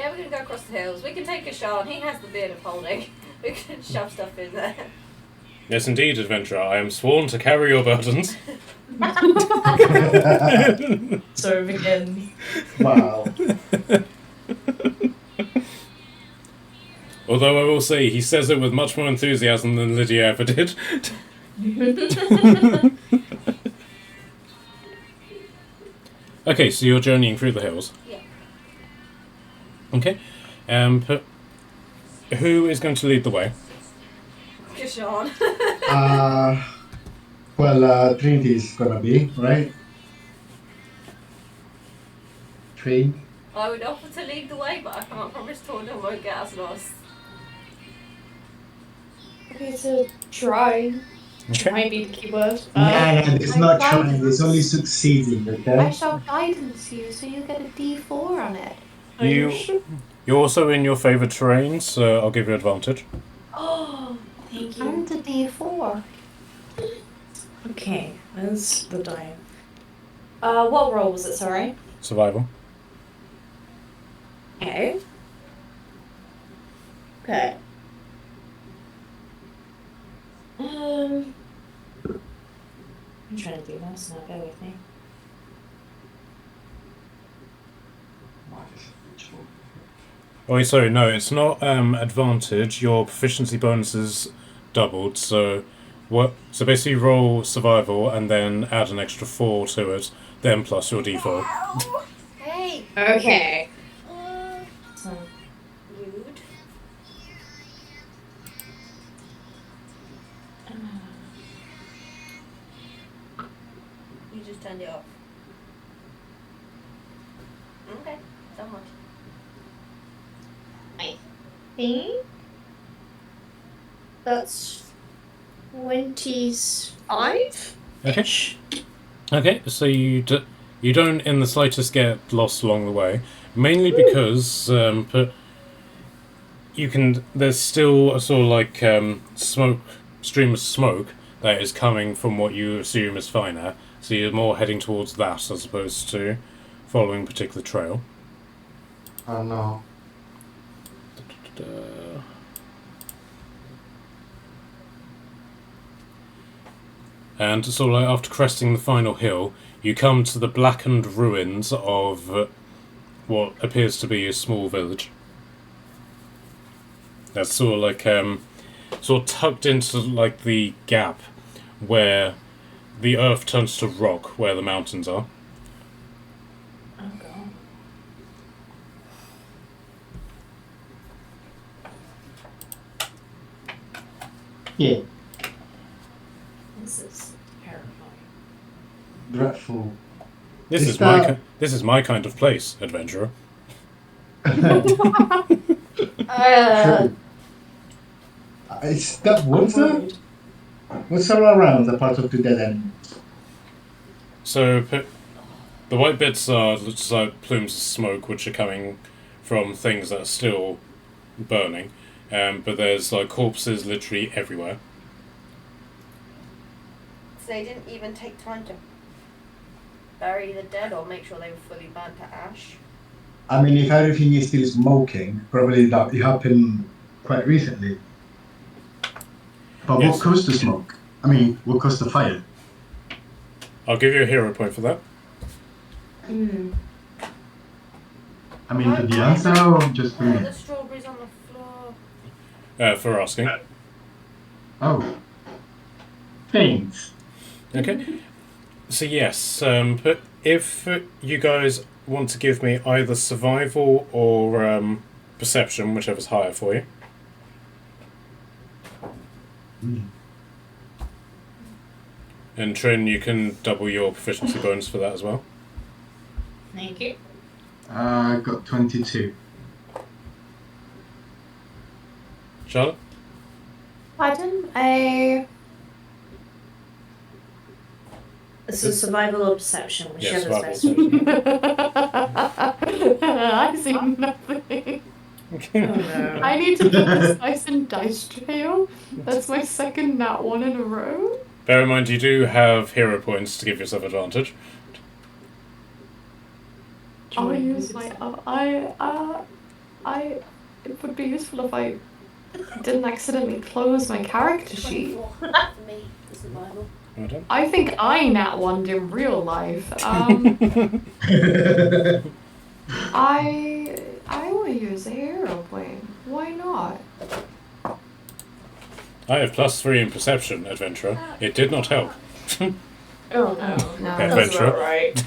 we're gonna go across the hills. We can take a Sean. He has the beard of holding. We can shove stuff in there. Yes, indeed, adventurer. I am sworn to carry your burdens. So it begins. Wow. Although I will say, he says it with much more enthusiasm than Lydia ever did. Okay, so you're journeying through the hills. Yeah. Okay. Who is going to lead the way? Sean. Trinity's gonna be, right? Trini? I would offer to lead the way, but I can't promise Torna won't get us lost. Okay, so try. Okay. Might be the keyword. It's not trying, it's only succeeding, I okay? shall guidance you, so you get a D4 on it. You're also in your favoured terrain, so I'll give you advantage. Oh, thank you. And a D4. Okay, where's the die? What roll was it, sorry? Survival. Okay. Okay. I'm trying to do this now, bear with me. Oh, sorry, no, it's not advantage. Your proficiency bonus is doubled, so So basically, roll survival and then add an extra 4 to it, then plus your d4. Hey. Okay. So, Rude. You just turned it off. Okay. So much. I think that's 25. Okay. Okay, so you don't in the slightest get lost along the way, mainly because there's still a sort of like stream of smoke that is coming from what you assume is Fineheir, so you're more heading towards that as opposed to following a particular trail. Oh no. And sort of like after cresting the final hill, you come to the blackened ruins of what appears to be a small village. That's sort of like sort of tucked into like the gap where the earth turns to rock where the mountains are. Oh god. Yeah, This is terrifying. dreadful. This Is is my that- this is my kind of place, adventurer. Is that water? What's all around the part of the dead end? So the white bits are just like plumes of smoke which are coming from things that are still burning, but there's like corpses literally everywhere. So they didn't even take time to bury the dead or make sure they were fully burnt to ash. I mean, if everything is still smoking, probably that it happened quite recently. But Yes. what caused the smoke? I mean, what caused the fire? I'll give you a hero point for that. Mm. I mean, to the answer or just for Oh, me? the strawberries on the floor. For asking. Oh. Thanks. Okay. So yes, but if you guys want to give me either survival or perception, whichever's higher for you. And Trin, you can double your proficiency bonus for that as well. Thank you. I got 22. Charlotte? Pardon? This is survival or perception, Yes, whichever's survival best. perception. I see nothing. Oh no. I need to put this dice in dice jail. That's my second nat one in a row. Bear in mind, you do have hero points to give yourself advantage. I'll use my. It would be useful if I didn't accidentally close my character sheet. For me, for survival. Well done. I think I nat one in real life. I will use a hero point. Why not? I have +3 in perception, adventurer. It did not help. Oh no. No. That's Adventure. about right.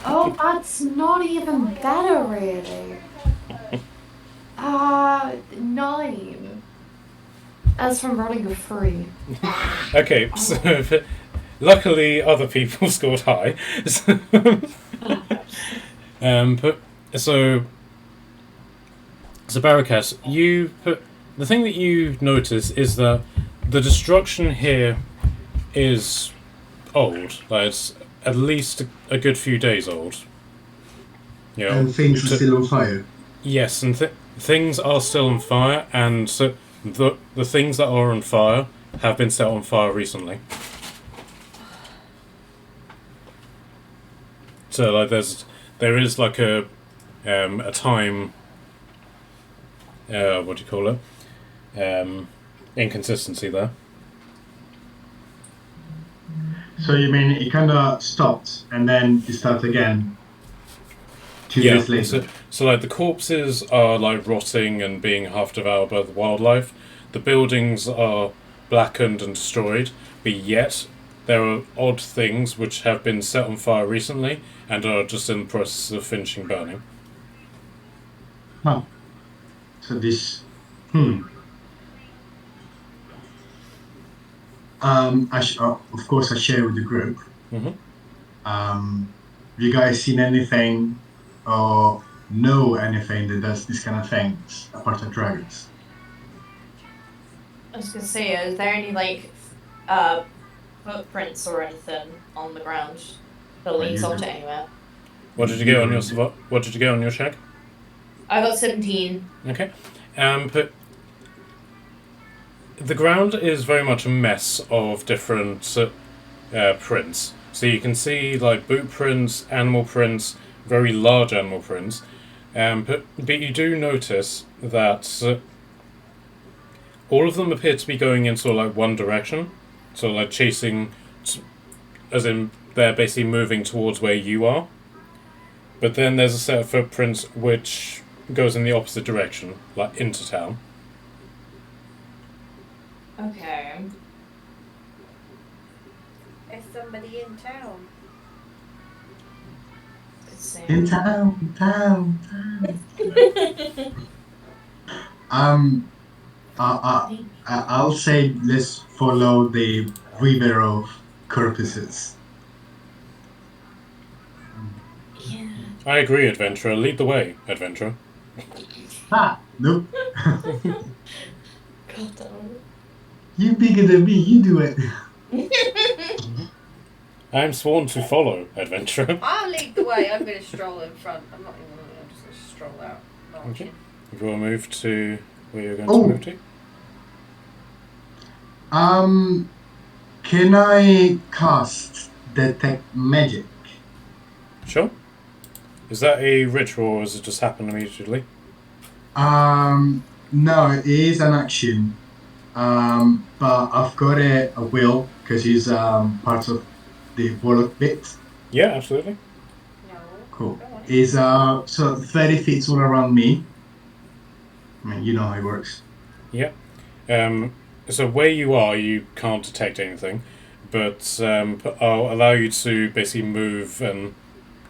Oh, that's not even better, really. 9. As from rolling a 3. Okay, so luckily other people scored high. So Barakas, the thing that you notice is that the destruction here is old. Like it's at least a good few days old. You know, And things are still on fire. yes, and things are still on fire, and so the things that are on fire have been set on fire recently. So like there is like a time what do you call it? Inconsistency there. So you mean it kind of stopped and then it started again 2 days later? So like the corpses are like rotting and being half devoured by the wildlife. The buildings are blackened and destroyed, but yet there are odd things which have been set on fire recently and are just in the process of finishing burning. Huh. So this, of course, I share with the group. Mhm. Have you guys seen anything or know anything that does this kind of things apart from dragons? I was gonna say, is there any like footprints or anything on the ground that leads onto anywhere? What did you get on your What did you get on your check? I got 17. Okay. But the ground is very much a mess of different prints. So you can see like boot prints, animal prints, very large animal prints. But you do notice that all of them appear to be going in sort of like one direction. So like chasing, as in they're basically moving towards where you are. But then there's a set of footprints which goes in the opposite direction, like into town. Okay. Is somebody in town? Let's see. In town. I'll say let's follow the river of corpses. Yeah. I agree, adventurer. Lead the way, adventurer. Nope. God damn it. You bigger than me. You do it. I am sworn to follow, adventurer. I'll lead the way. I'm going to stroll in front. I'm not even. I'm just going to stroll out. Okay. If you will move to where you're going Oh. to move to. Can I cast detect magic? Sure. Is that a ritual or does it just happen immediately? No, it is an action. But I've got a will because he's part of the warlock bit. Yeah, absolutely. No. Cool. Go on. Is so 30 feet all around me. I mean, you know how it works. Yeah. So where you are, you can't detect anything, but I'll allow you to basically move and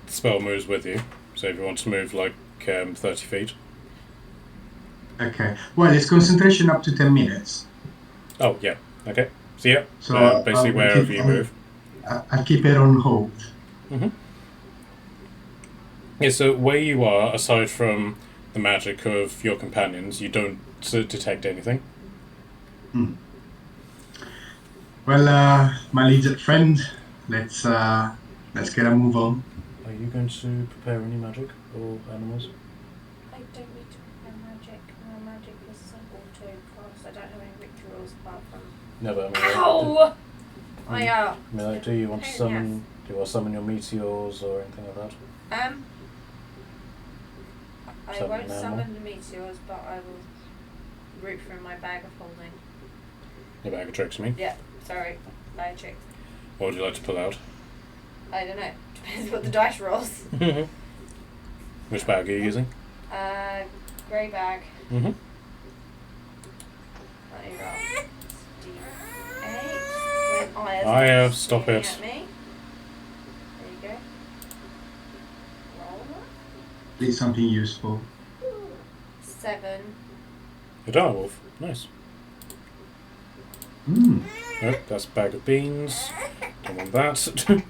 the spell moves with you. So if you want to move like 30 feet. Okay. Well, it's concentration up to 10 minutes. Oh, yeah. Okay. So yeah, So basically wherever you move. I'll keep it on hold. Yeah, so where you are, aside from the magic of your companions, you don't detect anything. Well, my legion friend, let's get a move on. Are you going to prepare any magic or animals? I don't need to prepare magic. My magic is simple to cast. I don't have any rituals apart from. No, but I mean, Ow! I mean, like, do you want to Pain in the summon? Do you want to summon your meteors or anything like that? I Summon won't an animal? summon the meteors, but I will root through my bag of holding. Your bag of tricks, you mean? Yeah, sorry, bag of tricks. What would you like to pull out? I don't know. Depends what the dice rolls. Which bag are you using? Grey bag. Mm-hmm. Let me roll. D8. When Aya, stop it. At me. There you go. Roll It's something useful. 7. A direwolf. Nice. Nope, that's a bag of beans. Don't want that.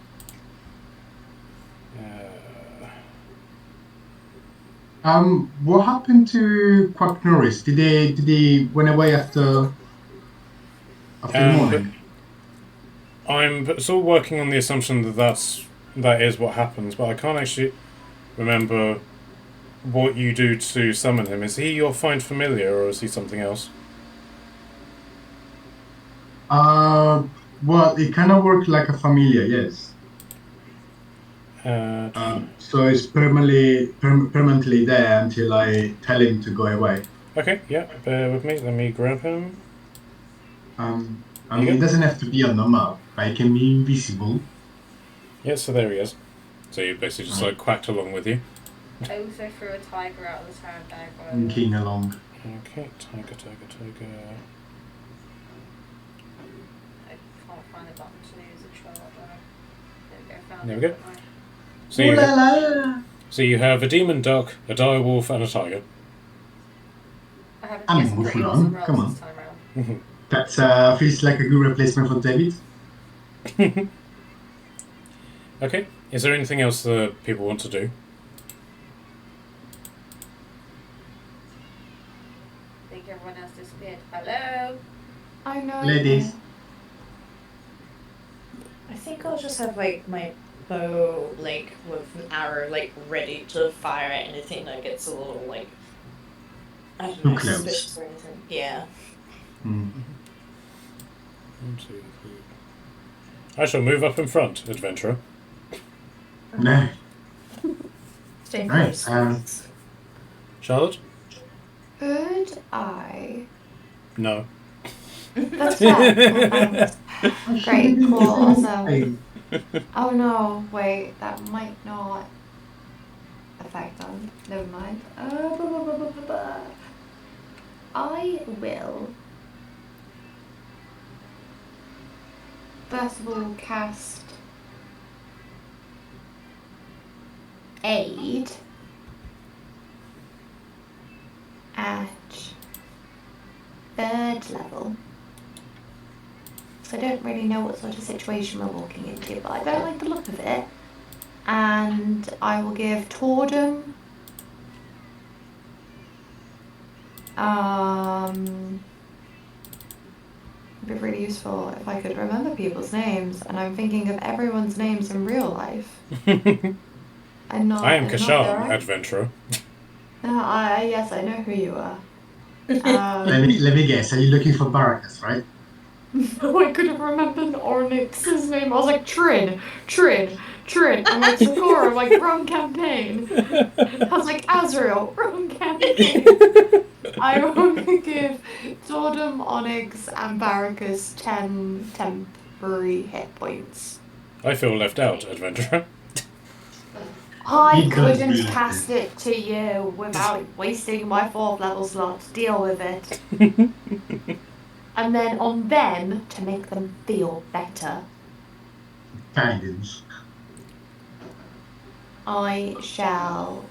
What happened to Quack Norris? Did they went away after the morning? I'm still working on the assumption that is what happens, but I can't actually remember what you do to summon him. Is he your find familiar or is he something else? Well, it kind of worked like a familiar, yes. So it's permanently there until I tell him to go away. Okay, yeah, bear with me. Let me grab him. I mean, it doesn't have to be on the map, but it can be invisible. Yeah, so there he is. So you basically just like quacked along with you. I also threw a tiger out of the sandbag. Winking along. Okay, tiger. I can't find the button to use a charge. There we go. Found There it. we go. So Ooh you, la la! so you have a demon duck, a direwolf, and a tiger. I haven't I'm guessed pretty moving awesome on. rolls Come on. this time around. That feels like a good replacement for David. Okay, is there anything else that people want to do? I think everyone else disappeared. Hello? I know. Ladies. I think I'll just have like my bow like with an arrow like ready to fire at anything that gets a little like I don't know, Too close. suspicious or anything. Yeah. 1, 2, 3. I shall move up in front, adventurer. No. Stay Right. close. Charlotte? Could I? No. That's fair. Great, cool, awesome. Oh no, wait, that might not affect them. Never mind. I will first of all cast Aid at 3rd level. So I don't really know what sort of situation we're walking into, but I don't like the look of it. And I will give Tordum It'd be really useful if I could remember people's names, and I'm thinking of everyone's names in real life. And not, I am and not Kashan, their own. adventurer. Yes, I know who you are. Let me guess. Are you looking for Barakas, right? No, I could have remembered Ornix's name. I was like, Trin. I'm like, Sakura. I'm like, wrong campaign. I was like, Azrael, wrong campaign. I want to give Totem, Onyx, and Barakas 10 temporary hit points. I feel left out, adventurer. I He does couldn't really cast do. it to you without wasting my 4th level slot. Deal with it. And then on them, to make them feel better, Guidance. I shall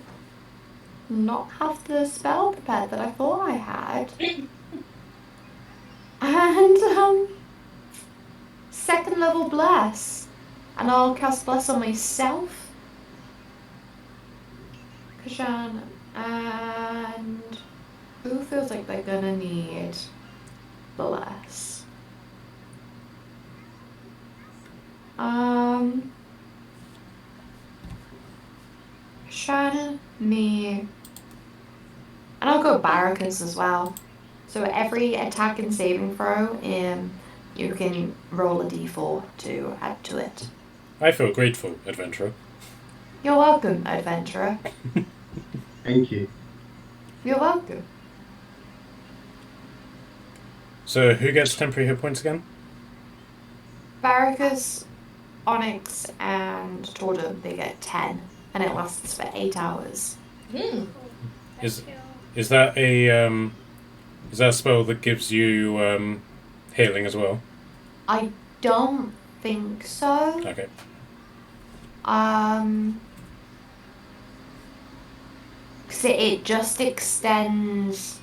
not have the spell prepared that I thought I had. And, 2nd level bless. And I'll cast bless on myself. Kashan, and who feels like they're gonna need bless? Shannon, me, and I'll go Barakas as well. So every attack and saving throw, you can roll a d4 to add to it. I feel grateful, adventurer. You're welcome, adventurer. Thank you. You're welcome. So, who gets temporary hit points again? Barakas, Onyx, and Tordum, they get 10, and it lasts for 8 hours. Is that a spell that gives you healing as well? I don't think so. Okay. Because it just extends.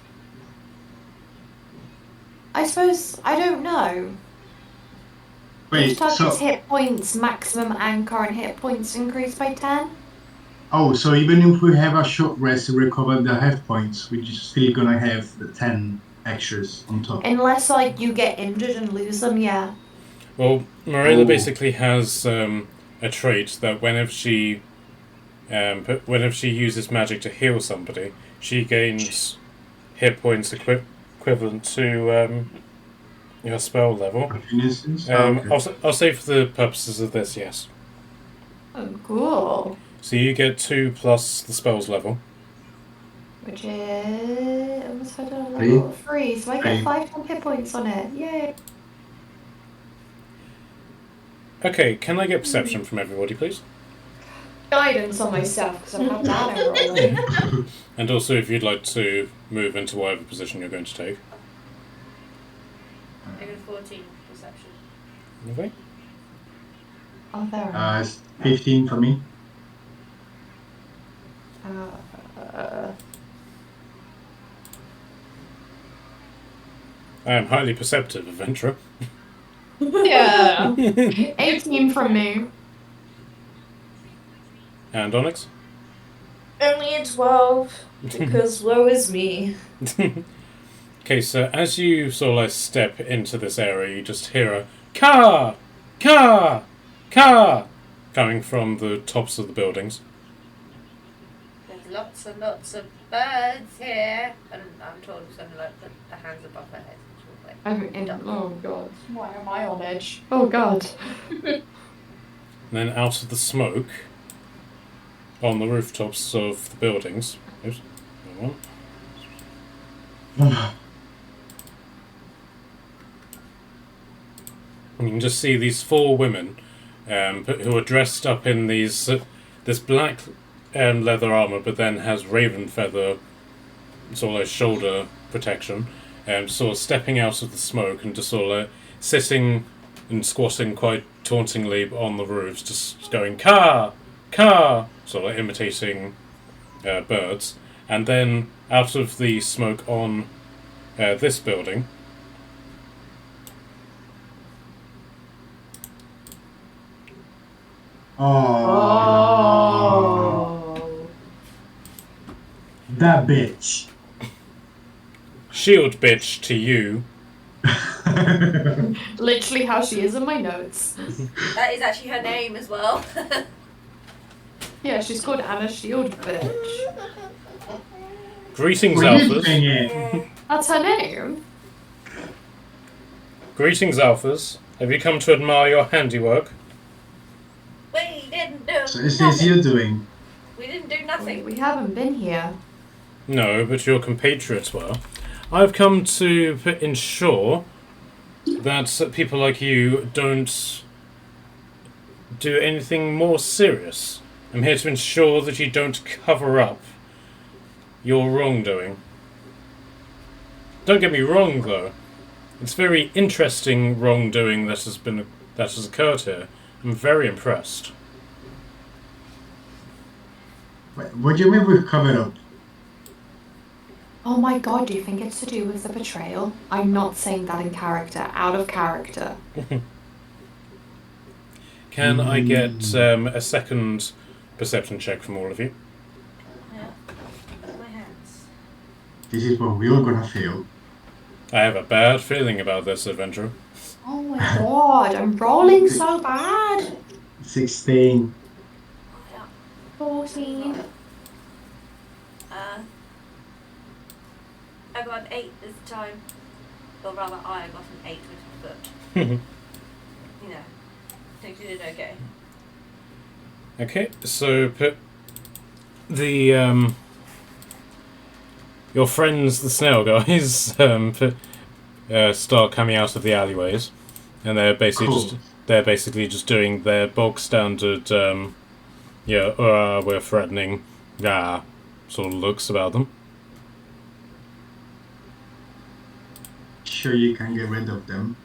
I suppose, I don't know. Wait, Each target's so hit points, maximum and current hit points increase by 10. so even if we have a short rest to recover the health points, we're just still gonna have the 10 extras on top. Unless, like, you get injured and lose them, yeah. Well, Morella Oh. basically has a trait that whenever she uses magic to heal somebody, she gains hit points equivalent to your spell level. Instance? Okay. I'll say for the purposes of this, yes. Oh, cool. So you get 2 plus the spell's level. Which is level 3, so I get Three. 5 hit points on it. Yay! Okay, can I get perception from everybody, please? Guidance on myself because I'm not bad at rolling. And also, if you'd like to move into whatever position you're going to take. I got a 14 perception. Okay. Oh, there. It's 15 for me. I am highly perceptive, adventurer. Yeah. 18 from me. And Onyx? Only a 12, because woe is me. Okay, so as you sort of like step into this area, you just hear a car, car, car coming from the tops of the buildings. There's lots and lots of birds here. And I'm told it's going to like put the hands above their heads. Oh god. Why am I on edge? Oh god. And then out of the smoke, on the rooftops of the buildings. Oops, wrong one. You can just see these 4 women who are dressed up in these this black leather armor, but then has raven feather sort of like shoulder protection, sort of stepping out of the smoke and just sort of like sitting and squatting quite tauntingly on the roofs, just going car, car, sort of like imitating birds. And then out of the smoke on this building, Oh. That bitch. shield bitch to you. Literally how she is in my notes. That is actually her name as well. Yeah, she's called Anna Shield, bitch. Greetings, What are you Alphas. doing here? That's her name. Greetings, Alphas. Have you come to admire your handiwork? We didn't do So is this nothing. you doing? We didn't do nothing. We haven't been here. No, but your compatriots were. I've come to ensure that people like you don't do anything more serious. I'm here to ensure that you don't cover up your wrongdoing. Don't get me wrong, though. It's very interesting wrongdoing that has occurred here. I'm very impressed. Wait, what do you mean we've covered up? Oh my god, do you think it's to do with the betrayal? I'm not saying that in character, out of character. Can I get a second perception check from all of you? Yeah. My hands. This is what we're gonna feel. I have a bad feeling about this adventure. Oh my god, I'm rolling so bad. 16. 14. I got an 8 this time. Or rather, I got an 8 with my foot. You know. Think you did okay. Okay, so put the your friends, the snail guys, start coming out of the alleyways, and they're basically just doing their bog standard, we're threatening, sort of looks about them. Sure you can get rid of them.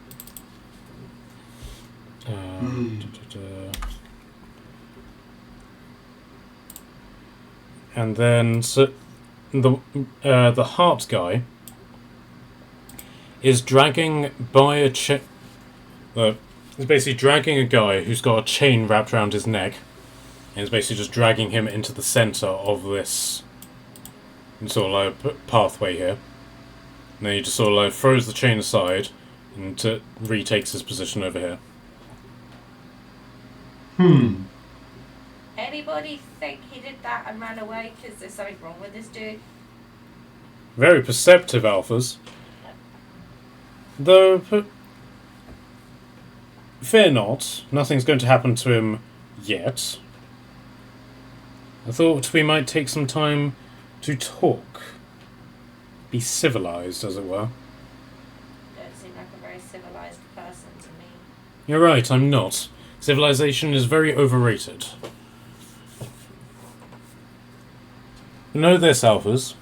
And then the heart guy is dragging by a chain. He's basically dragging a guy who's got a chain wrapped around his neck, and is basically just dragging him into the center of this sort of like pathway here. And then he just sort of like throws the chain aside and retakes his position over here. Anybody think he did that and ran away because there's something wrong with this dude? Very perceptive, Alphas. Though, fear not, nothing's going to happen to him yet. I thought we might take some time to talk. Be civilized, as it were. Don't seem like a very civilized person to me. You're right, I'm not. Civilization is very overrated. Know this, Alphas.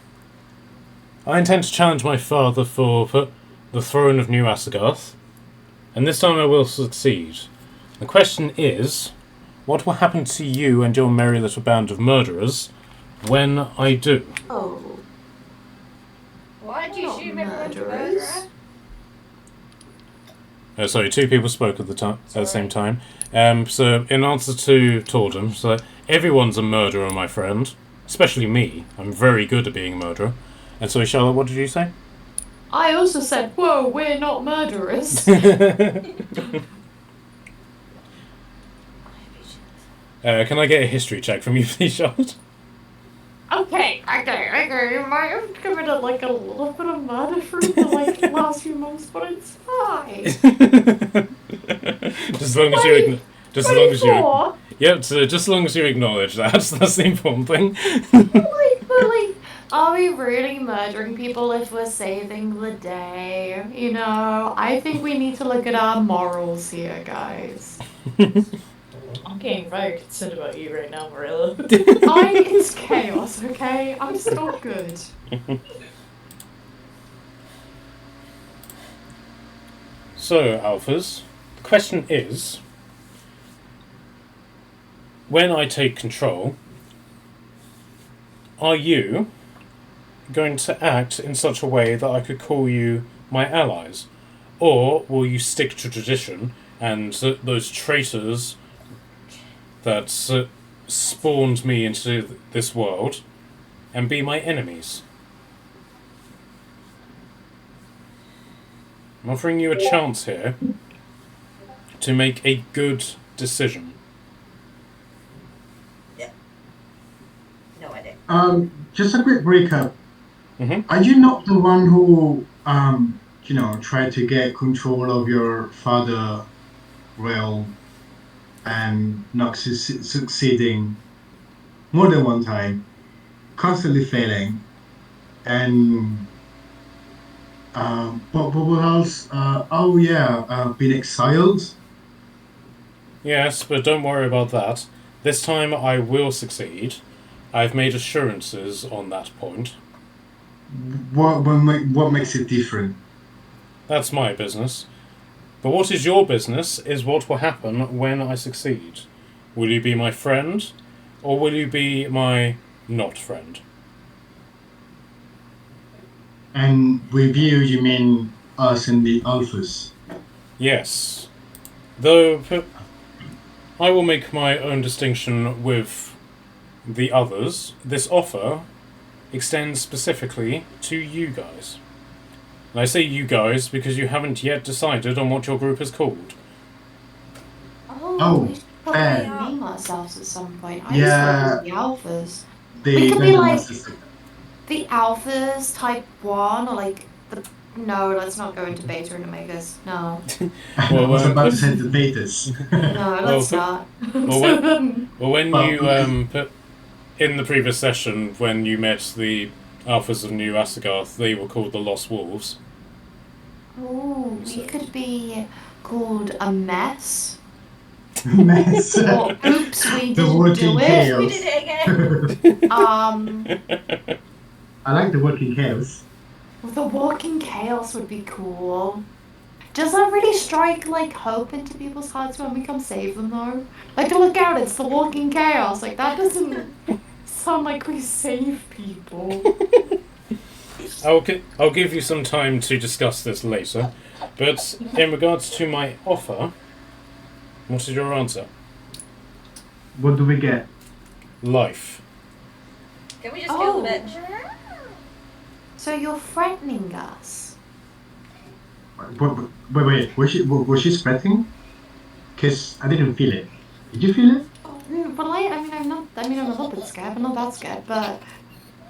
I intend to challenge my father for the throne of New Asagarth, and this time I will succeed. The question is, what will happen to you and your merry little band of murderers when I do? Oh. Why did you Not shoot everyone's murderers. murderer? Sorry, two people spoke at the same time. So, in answer to Tordum, so everyone's a murderer, my friend. Especially me. I'm very good at being a murderer. And so, Charlotte, what did you say? I also said, whoa, we're not murderers. Can I get a history check from you, please, Charlotte? Okay. You might have committed like a little bit of murder through the last few months, but it's fine. Just as long as you just as long as you 24? Yep, so just as long as you acknowledge that, that's the important thing. But are we really murdering people if we're saving the day? You know, I think we need to look at our morals here, guys. I'm getting very concerned about you right now, Marilla. It's chaos, okay? I'm still good. So, Alphas, the question is, when I take control, are you going to act in such a way that I could call you my allies? Or will you stick to tradition and those traitors that spawned me into this world and be my enemies? I'm offering you a chance here to make a good decision. No idea. Just a quick recap. Mm-hmm. Are you not the one who, tried to get control of your father realm and not succeeding more than one time, constantly failing, and what else? Oh yeah, been exiled. Yes, but don't worry about that. This time I will succeed. I've made assurances on that point. What makes it different? That's my business. But what is your business is what will happen when I succeed. Will you be my friend, or will you be my not friend? And with you mean us and the alphas? Yes. Though I will make my own distinction with the others. This offer extends specifically to you guys. And I say you guys because you haven't yet decided on what your group is called. Oh, We should probably fair. name ourselves at some point. I Yeah. just like the Alphas. The We could be Dungeon like- Master System. The Alphas Type 1, or like the... No, let's not go into Beta and Omegas. No. I was about to say the betas. No, let's Well, not. Well, when Well, you put in the previous session, when you met the Alphas of New Asagarth, they were called the Lost Wolves. Ooh, we could be called a mess. Mess. Or oops, we The didn't working do it. chaos. We did it again. I like the working chaos. The walking chaos would be cool. Does that really strike like hope into people's hearts when we come save them though? Like, to look out, it's the walking chaos. Like, that doesn't sound like we save people. I'll give you some time to discuss this later, but in regards to my offer, what is your answer? What do we get? Life. Can we just kill the bitch? So you're threatening us? Wait. Was she spreading? Cause I didn't feel it. Did you feel it? Well, I'm a little bit scared, but not that scared. But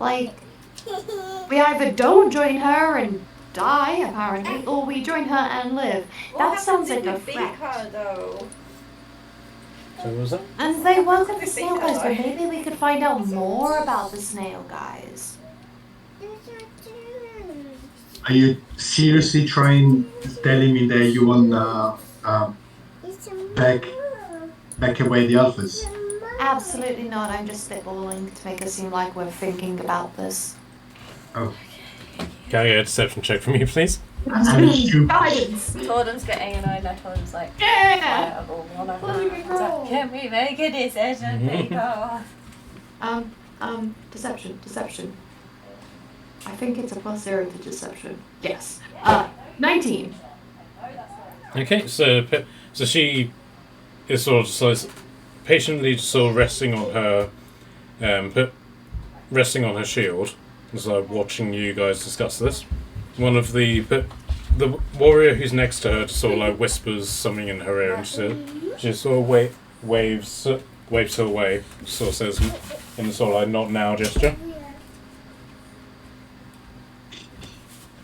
like, we either don't join her and die apparently, or we join her and live. That sounds like a threat. Her, though? So what was that? And they work with the I think snail guys, I- but maybe we could find out more about the snail guys. Are you seriously telling me that you want back away the alphas? Absolutely not. I'm just spitballing to make it seem like we're thinking about this. Oh, Can I get a deception check from you, please? and you. Guidance. Torden's getting annoyed now. Torden's like, Yeah. can we make a decision, people? Deception. I think it's a +0 to deception. Yes. 19. Okay, so she is sort of just like patiently just sort of resting on her shield, as like watching you guys discuss this. One of the warrior who's next to her just sort of like whispers something in her ear, and she sort of waves her away. Sort of says in the sort of like not now gesture.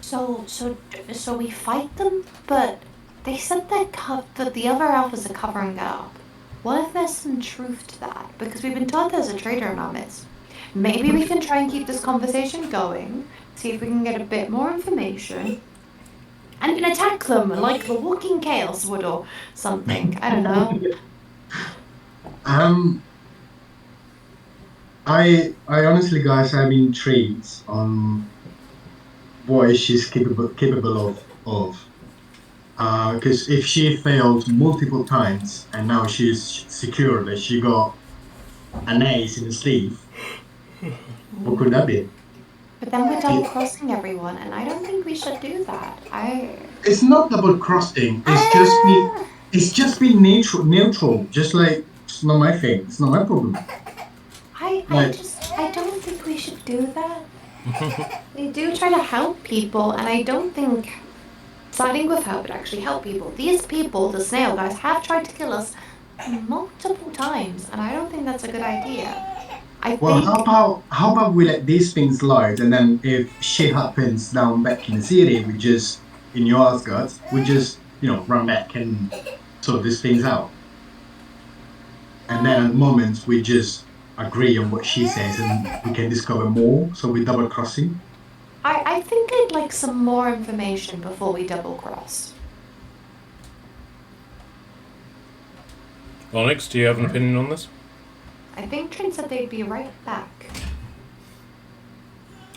So we fight them, but they said that the other alphas are covering it up. What if there's some truth to that? Because we've been told there's a traitor in our midst. Maybe we can try and keep this conversation going, see if we can get a bit more information, and attack them like the Walking Chaos would or something. I don't know. I honestly, guys, I'm intrigued on what is she's capable of. Because if she failed multiple times and now she's secure that she got an ace in the sleeve, what could that be? But then we're double crossing everyone, and I don't think we should do that. It's not double crossing. It's just been neutral. Just like it's not my thing. It's not my problem. I don't think we should do that. We do try to help people, and I don't think siding with her would actually help people. These people, the snail guys, have tried to kill us multiple times, and I don't think that's a good idea. Well, how about we let these things slide, and then if shit happens down back in the city, we just in your Asgard, we just run back and sort these things out. And then at the moment we just agree on what she says, and we can discover more. So we double crossing. I think I'd like some more information before we double cross. Onyx, do you have an opinion on this? I think Trin said they'd be right back.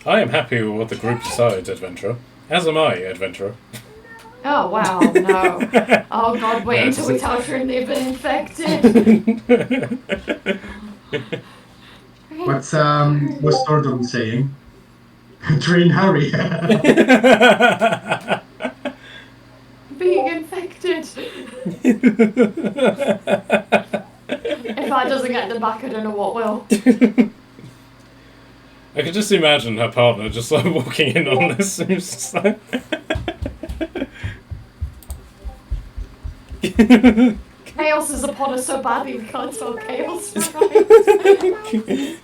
I am happy with what the group decides, adventurer. As am I, adventurer. Oh wow, no. Oh god, wait until we tell Trin they've been infected. What's Stordom saying? Train Harry. Being infected. If that doesn't get the back, I don't know what will. I could just imagine her partner just like walking in on this. And just like Chaos is upon us so badly we can't spell chaos right.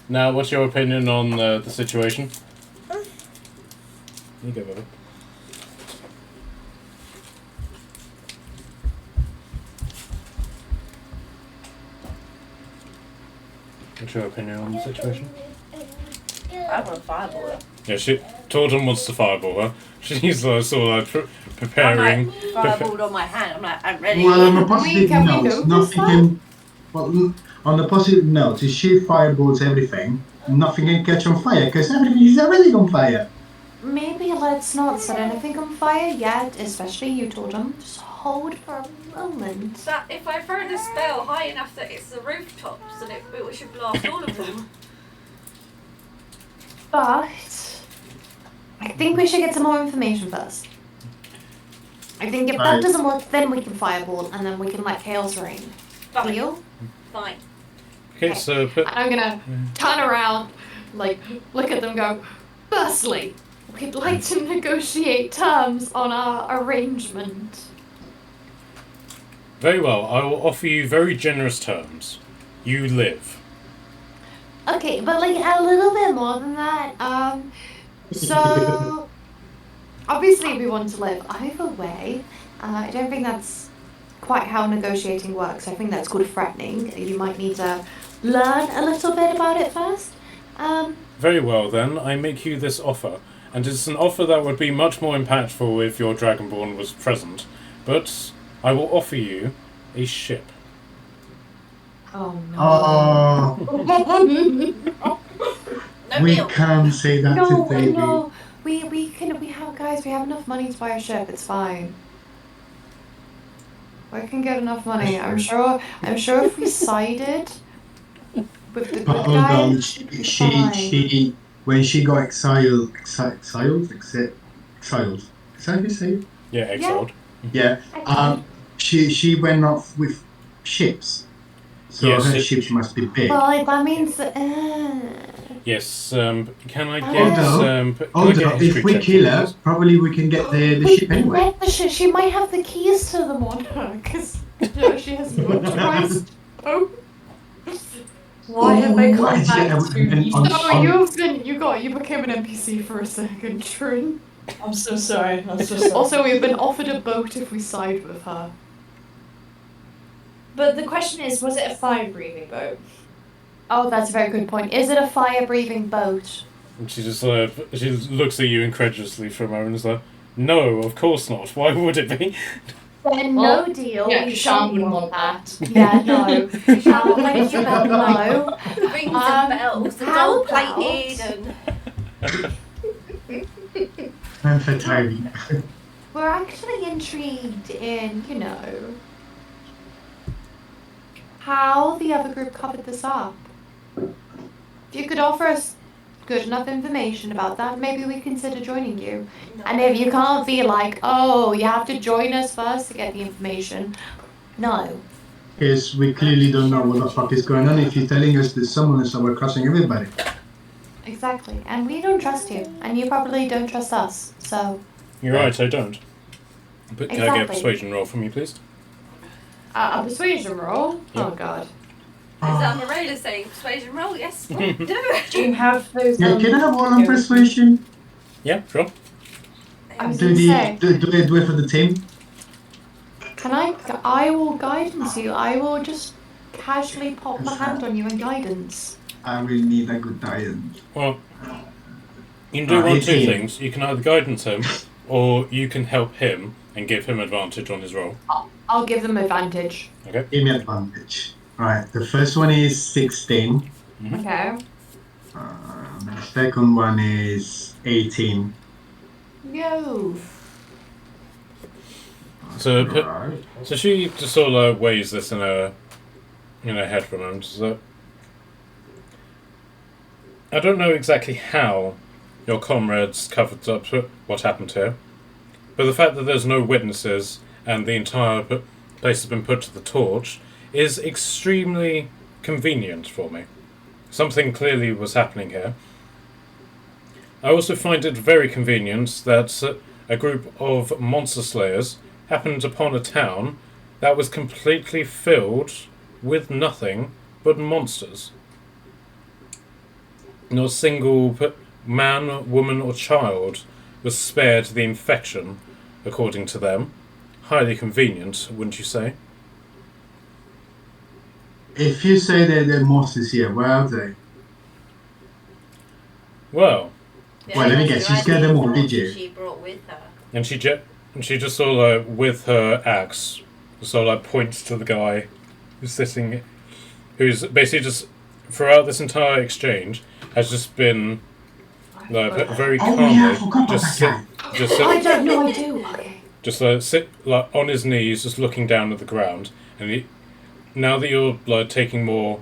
Now, what's your opinion on the situation? You go, baby. What's your opinion on the situation? I want to fireball her. Yeah, Torton wants to fireball her. She's sort of like preparing. I'm like fireballed on my hand. I'm like, I'm ready. Well, on a positive Can we note, notice nothing that? can. Well, on the positive note, if she fireballs everything, nothing can catch on fire because everything is already on fire. Maybe let's not set anything on fire yet, especially you told them. Just hold for a moment. That if I throw the spell high enough that it's the rooftops, then it should blast all of them. But I think we should get some more information first. I think if that doesn't work, then we can fireball and then we can let chaos reign. Fine. Deal? Fine. Okay, so put. I'm gonna turn around, like, look at them go, firstly, we'd like to negotiate terms on our arrangement. Very well, I will offer you very generous terms. You live. Okay, but like a little bit more than that. So obviously we want to live either way. I don't think that's quite how negotiating works. I think that's called threatening. You might need to learn a little bit about it first. Very well then, I make you this offer. And it's an offer that would be much more impactful if your Dragonborn was present. But I will offer you a ship. Oh no. Oh, No we deal. can't say that to baby. No. We have enough money to buy a ship. It's fine. We can get enough money. I'm sure if we sided with the good But hold on, guys, she when she got exiled. Is that how you say it? Yeah, exiled. Yeah. She went off with ships. So Yes, her ships must be big. well, like, that means that. Yes, can I Although- get can I Although, get a history if we check, kill her, please? probably we can get the we ship can anyway. get the ship. She might have the keys to them on her, because she has motorized. Oh. Why have they come Oh, back yeah, to and me? on- No, you became an NPC for a second, Trin. I'm so sorry. I'm so sorry. Also, we've been offered a boat if we side with her. But the question is, was it a fire-breathing boat? Oh, that's a very good point. Is it a fire-breathing boat? And she just she looks at you incredulously for a moment and is like, no, of course not. Why would it be? Then Well, no deal. Yeah, we Sean don't wouldn't want that. Yeah, no. Shall we let you know? No. Rings and bells, and how gold plated, about- and And for Tiny. We're actually intrigued in, how the other group covered this up. If you could offer us good enough information about that, maybe we consider joining you. And if you can't be like, oh, you have to join us first to get the information. No. Because we clearly don't know what the fuck is going on if you're telling us that someone is overcrossing everybody. Exactly. And we don't trust you. And you probably don't trust us. So, You're right, I don't. But can I get a Exactly. persuasion roll from you, please? A persuasion roll? Yeah. Oh god. Is that Miranda saying persuasion roll? Yes, do it. do you have those? Yeah, can I have one on persuasion? Yeah, sure. I was Do gonna say, they do it for the team? I will guidance you. I will just casually pop my hand on you and guidance. I will need a good guidance. Well, you can do one of two 18. things. You can either guidance him, or you can help him and give him advantage on his roll. I'll give them advantage. Okay. Give me advantage. Right, the first one is 16. Okay. The second one is 18. Yo. So, Right. so she just sort of weighs this in her head for a moment. So, I don't know exactly how your comrades covered up what happened here, but the fact that there's no witnesses and the entire place has been put to the torch is extremely convenient for me. Something clearly was happening here. I also find it very convenient that a group of monster slayers happened upon a town that was completely filled with nothing but monsters. Not a single man, woman, or child was spared the infection, according to them. Highly convenient, wouldn't you say? If you say that the monsters here, where are they? Well, Well, let me guess, you scared them all, did you? She brought with her. and she just sort of with her axe, sort of points to the guy who's sitting, who's basically just throughout this entire exchange has just been very Oh calmly yeah, I forgot about just that sit, guy. I don't know. I do. Okay. just sit on his knees, just looking down at the ground. And now that you're taking more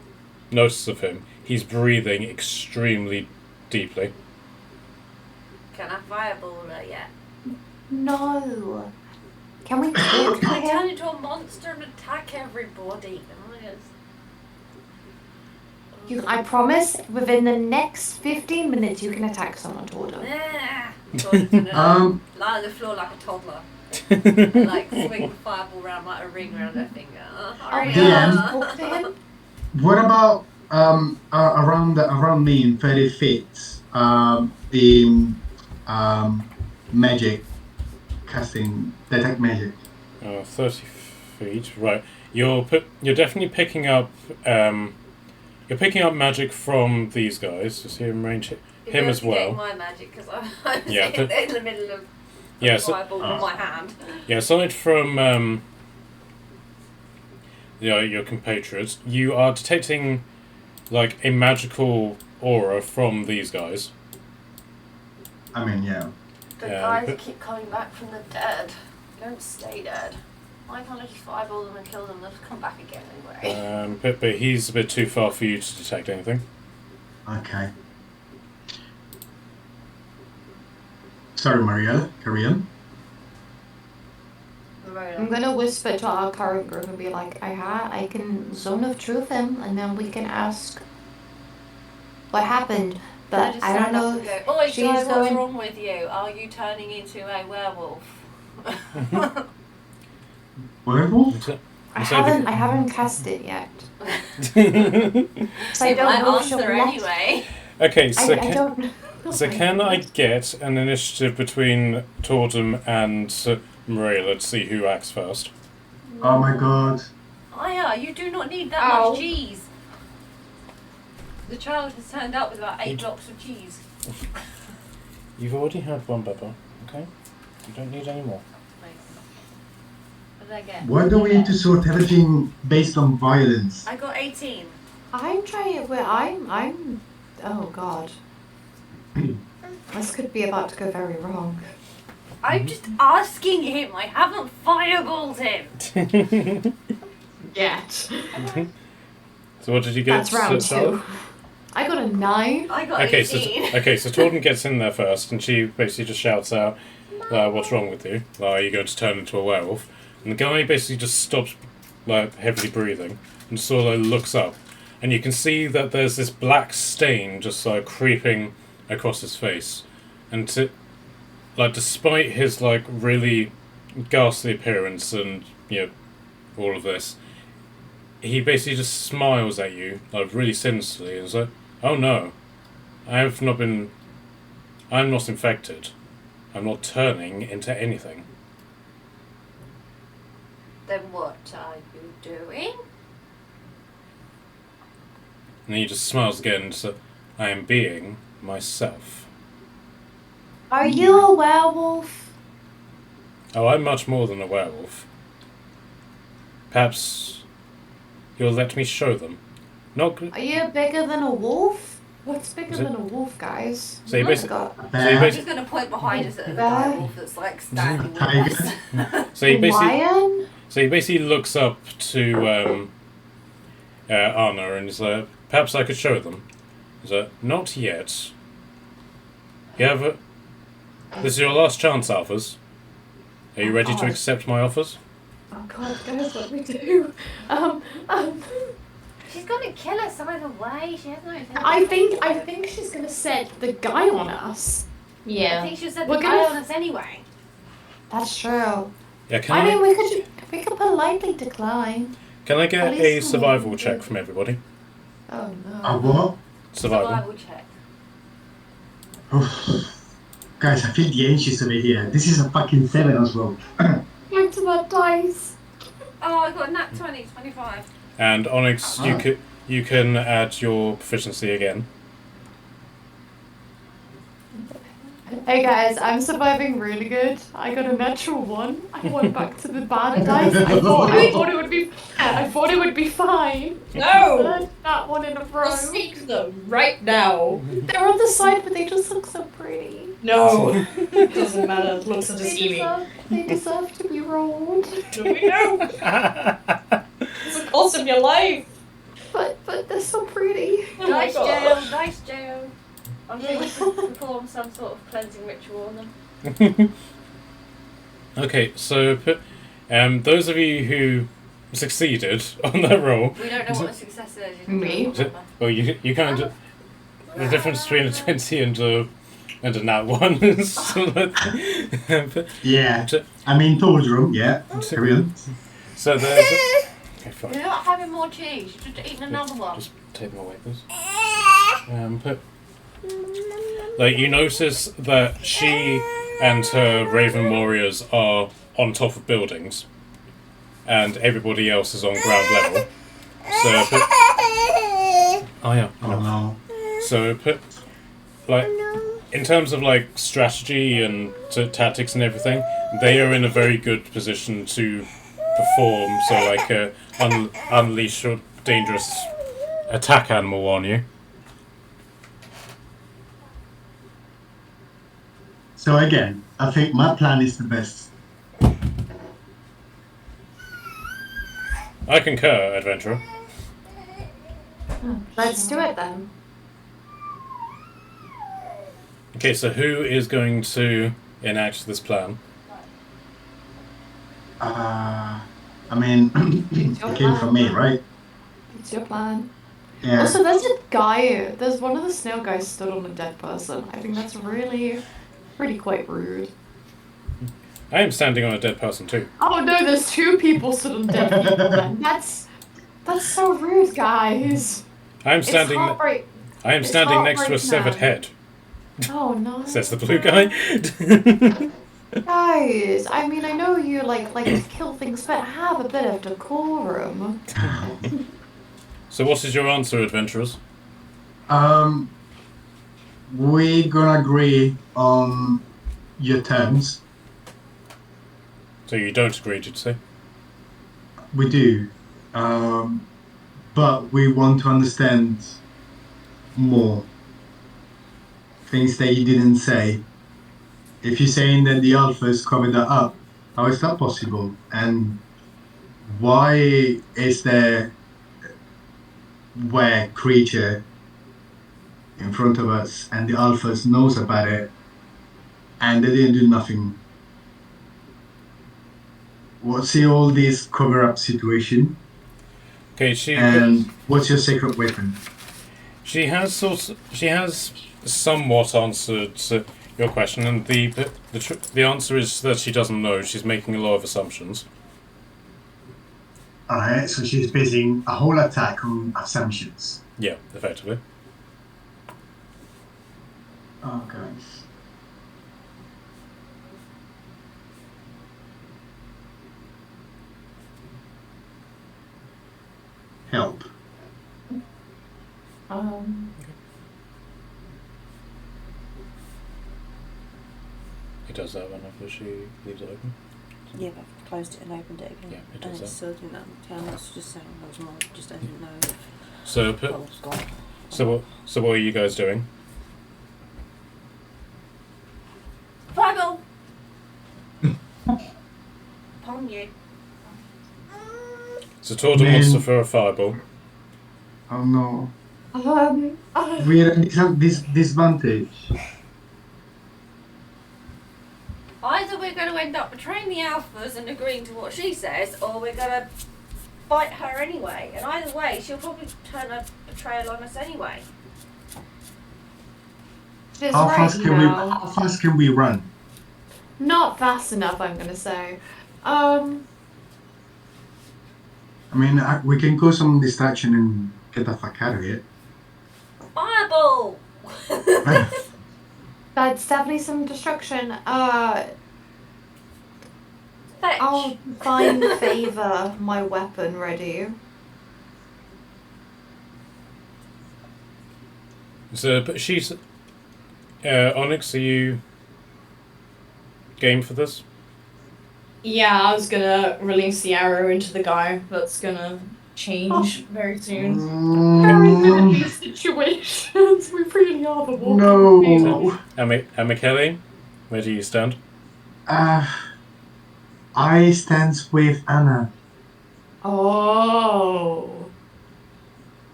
notice of him, he's breathing extremely deeply. Can I fireball her yet? No. Can we talk to I turn him? into a monster and attack everybody. I promise, within the next 15 minutes, you can attack someone, Tordo. Lie on the floor like a toddler. And, swing the fireball around like a ring around her finger. DM. Talk to him. What about around me in 30 feet? The magic casting detect magic. 30 feet, right? You're definitely picking up. You're picking up magic from these guys. Just here in range him as well. My magic because I'm Yeah, sitting in the middle of Yeah, a so fireball in my hand. yeah, aside from your compatriots, you are detecting a magical aura from these guys. I mean, yeah. The Yeah, guys but- keep coming back from the dead. Don't stay dead. Why can't I just fireball them and kill them? They'll come back again anyway. But he's a bit too far for you to detect anything. Okay. Sorry, Marielle. Carry on. I'm gonna whisper to our current group and be like, I can zone of truth him, and then we can ask what happened. But I don't know Go, if Oi, she's guys, what's going. wrong with you? Are you turning into a werewolf? Werewolf? I So the- haven't cast it yet. Okay, So I They don't might know if she'll answer let. anyway. so I don't. so can I get an initiative between Tordum and Maria? Let's see who acts first. Oh my god. Aya, you do not need that Ow. much cheese. The child has turned up with about 8 blocks of cheese. You've already had one, Bubba. Okay, you don't need any more. Nice. What did I get? Why do we need to sort everything based on violence? I got 18. I'm trying. Well, I'm. Oh God. This could be about to go very wrong. I'm just asking him. I haven't fireballed him. Yet. So what did you get? That's round Charlotte? 2. I got a 9. I got Okay, 18. so Tordum gets in there first, and she basically just shouts out, "What's wrong with you? Are you going to turn into a werewolf?" And the guy basically just stops, heavily breathing, and sort of looks up, and you can see that there's this black stain just like creeping across his face, and despite his like really ghastly appearance and all of this, he basically just smiles at you like really sinisterly and is like, "Oh no, I'm not infected. I'm not turning into anything." Then what are you doing? And he just smiles again and says, "I am being myself." Are you a werewolf? Oh, I'm much more than a werewolf. Perhaps you'll let me show them. Not. Are you bigger than a wolf? What's bigger Is it- than a wolf, guys? So you Oh my basically, God. so you Bear. I'm basically, just going to point behind us at the Bear. werewolf that's like standing with Tiger. us. so you basically, Lion? so he basically looks up to Anna and is like, "Perhaps I could show them." He's like, "Not yet. You have a... This is your last chance, Alphas. Are you ready to accept my offers?" Oh god, guys, what do we do? She's going to kill us either way. She has no intention. I think she's gonna set the guy on us. I Yeah, think she'll set We're the gonna guy f- on us anyway. that's true. Yeah, I mean, we could politely decline. can I get at a least survival we- check from everybody? Oh A no. what? Survival. check. Guys, I feel the anxious over here. This is a fucking 7 as well. Back to my dice. Oh, I got a nat 20, 25. And Onyx, you can add your proficiency again. Hey guys, I'm surviving really good. I got a natural 1. I went back to the bad dice. I thought it would be fine. No! That one in a row. Speak to them right now. They're on the side, but they just look so pretty. No, it doesn't matter. Looks are They deceiving. deserve to be rolled. We know. It's the cost of your life. But they're so pretty. Oh my Dice God. jail, dice jail. I'm going to perform some sort of cleansing ritual on them. Okay, so those of you who succeeded on that roll, We don't know what a success is. Me? well, you kind of the difference between a 20 and a nat 1 is Yeah. I'm in Thor's room, yeah. Carry on. so there's okay, fine. You're not having more cheese. You've just eaten another one. Just take them away, please. Like you notice that she and her Raven warriors are on top of buildings, and everybody else is on ground level. So, oh yeah, I Oh know. no. So, like, in terms of like strategy and tactics and everything, they are in a very good position to perform. So, like, unleash a dangerous attack animal on you. So again, I think my plan is the best. I concur, adventurer. Let's do it then. Okay, so who is going to enact this plan? I mean, it came from me, right? It's your plan. Yeah. Also, there's one of the snail guys stood on a dead person. I think that's really quite rude. I am standing on a dead person too. Oh no, there's 2 people stood on dead people then. That's so rude, guys. I am It's standing. heartbreak. I am it's standing next to a heartbreak severed now. head. Oh no. Says the blue guy. Guys, I mean, I know you like to kill things, but have a bit of decorum. So, what is your answer, adventurers? We're gonna agree on your terms. So you don't agree, did you say? We do. But we want to understand more things that you didn't say. If you're saying that the alphas covered that up, how is that possible? And why is there were creature in front of us and the alphas knows about it and they didn't do nothing? What's in all this cover up situation? Okay, And what's your secret weapon? she has somewhat answered your question, and the answer is that she doesn't know. She's making a lot of assumptions. Alright, so she's basing a whole attack on assumptions. Yeah, effectively. Okay. Help. It does that whenever she leaves it open. Yeah, but I've closed it and opened it again. Yeah, it and does it's that. still doing that. Yeah, that's just saying that was more. Just I didn't know. So, Well, it's gone. so what are you guys doing? Fireball! Upon you. So Tordon wants to throw a fireball. Oh no. Um, We're at disadvantage. Either we're going to end up betraying the alphas and agreeing to what she says, or we're going to fight her anyway. And either way, she'll probably turn a betrayal on us anyway. It's How right fast can now. how fast can we run? Not fast enough, I'm gonna say. I mean, we can cause some distraction and get the fuck out of here. Fireball! That's definitely some destruction. Fetch. I'll find favor my weapon ready. So, but she's Onyx. Are you game for this? Yeah, I was gonna release the arrow into the guy that's gonna change very soon. Very good at Mm, these situations. We really are the walking no. And Kelly, where do you stand? I stand with Anna. Oh.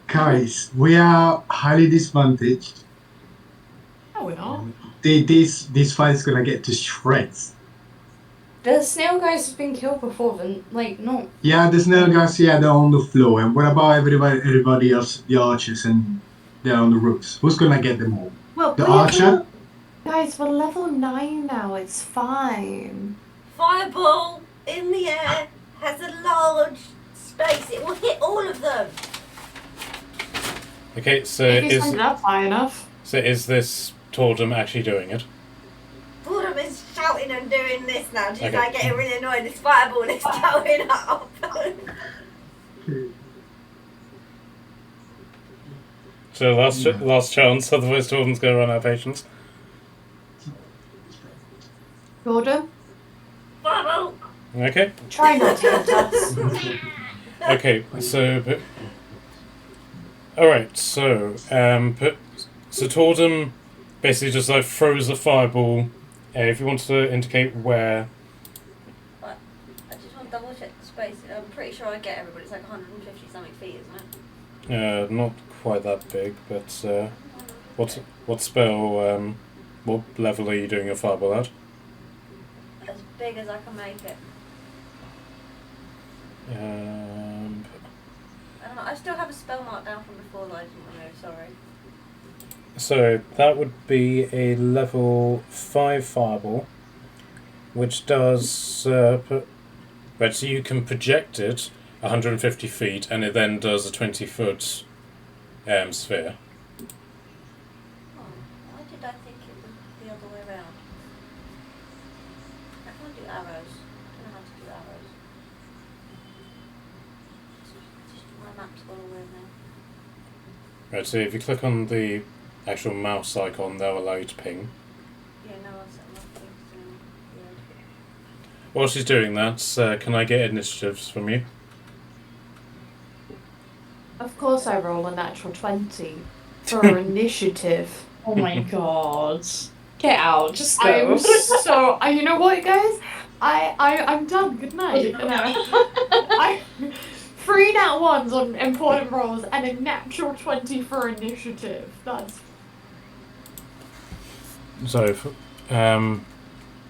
Guys, we are highly disadvantaged. No, we're not. This fight is gonna get to shreds. The snail guys have been killed before, then, like, no. Yeah, the snail guys, yeah, they're on the floor. And what about everybody else, the archers, and they're on the roofs? Who's gonna get them all? Well, The archer? Guys, we're level 9 now, it's fine. Fireball in the air has a large space. It will hit all of them. Okay, so If he's is landed up high enough. this Tordum actually doing it? Boredom is shouting and doing this now. She's Okay. like getting really annoyed. This fireball is going up. So last chance, otherwise Tordum's going to run out of patience. Gordon, Fireball. Okay. try not to hit us. Okay, so alright, so so Tordum basically just like throws a fireball. If you want to indicate where. I just want to double check the space. I'm pretty sure I get everybody. It's like 150 something feet, isn't it? Not quite that big, but what spell? What level are you doing your fireball at? As big as I can make it. Um, I don't know. I still have a spell mark down from before that I didn't remove. Sorry. so that would be a level 5 fireball, which does right. So you can project it 150 feet, and it then does a 20-foot sphere. Oh, why did I think it was the other way around? I can't do arrows. I don't know how to do arrows. Just my map's gone away now. Right. So if you click on the actual mouse icon, they'll allow you to ping. Yeah, no, I'll set my things down. Yeah. While she's doing that, can I get initiatives from you? Of course I roll a natural 20 for initiative. Oh my god. Get out, just go. I'm so. You know what, guys? I'm done. Good night. You know? I 3 nat 1s on important rolls and a natural 20 for initiative. That's So,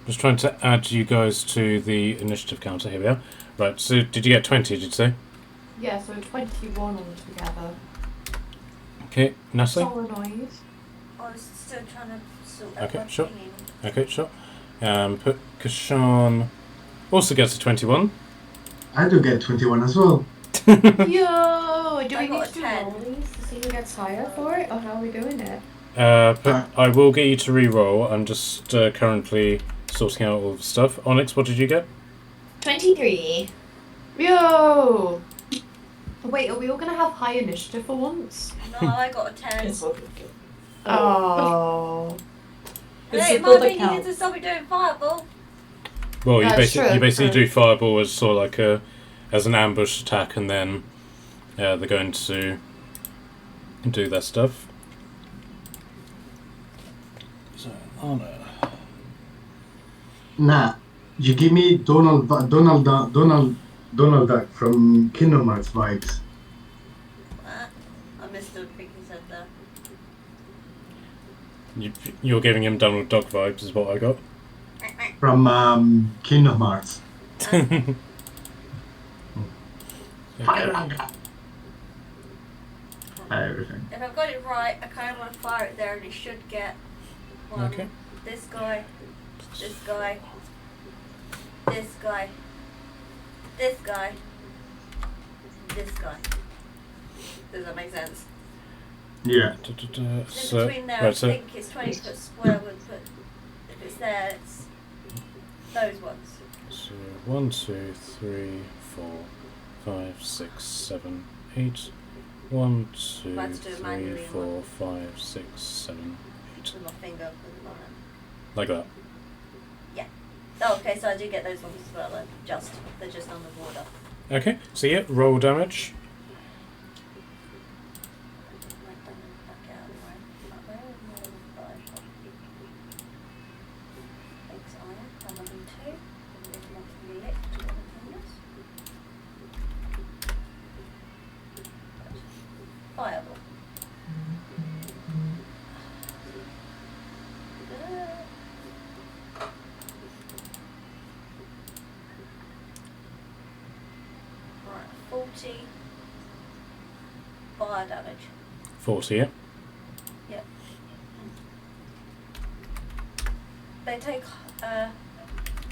just trying to add you guys to the initiative counter. Here we are. Right. So, did you get 20? Did you say? Yeah, so 21 altogether. Okay, Natalie? Solenoid. I was still trying to sort out Okay, my sure. thingy. Okay, sure. Put Kashan also gets a 21. I do get 21 as well. Yo, do I we need got to a do 10. rollies to see who gets higher for it, or how are we doing it? I will get you to re-roll. I'm just currently sorting out all the stuff. Onyx, what did you get? 23. Yo! Wait, are we all gonna have high initiative for once? No, I got a 10. Oh. It's Hey, the Mum, that you need counts. to stop me doing fireball. Well, you That's basically true. do fireball as sort of like as an ambush attack, and then they're going to do their stuff. So Anna. Nah, you give me Donald Duck from Kingdom Hearts vibes. I missed the thing you said there. You're giving him Donald Duck vibes, is what I got. From Kingdom Hearts. Okay. Everything. If I've got it right, I kind of want to fire it there, and it should get one. Okay. This guy, this guy, this guy, this guy, this guy. Does that make sense? Yeah. In So, between there, I right, so think it's 20 foot square would put. If it's there, it's those ones. So 1, 2, 3, 4, 5, 6, 7, 8. 1, 2, Might have to do it 3, manually, 4, 5, 6, 7, 8. With my finger, with it on it. Like that. Oh, okay, so I do get those ones as well. They're just on the border. Okay, so yeah, roll damage. Fireball. Right, 40 fire damage. 40, yeah. They take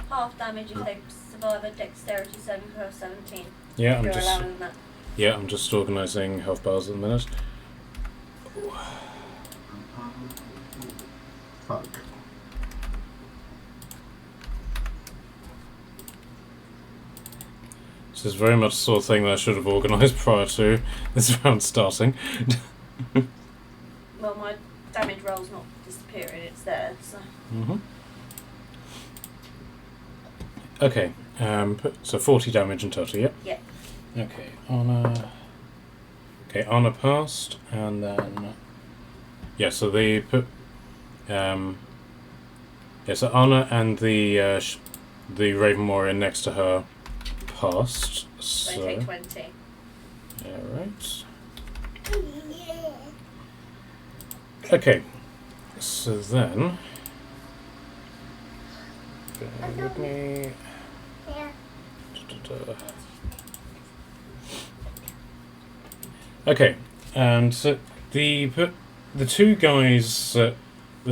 half damage if they survive a dexterity saving throw of 17. Yeah, You're allowing that. I'm just organising health bars at the minute. Fuck. This is very much the sort of thing that I should have organised prior to this round starting. Well, my damage roll's not disappearing, it's there, so. Mm-hmm. Okay, so 40 damage in total, yeah? Yeah. Okay, Anna. Okay, Anna passed, and then. Yeah, so they put. Yeah, so Anna and the Raven Warrior next to her passed. So. They take 20. Alright. Okay, so then. Bear with me. Okay, and so the two guys, the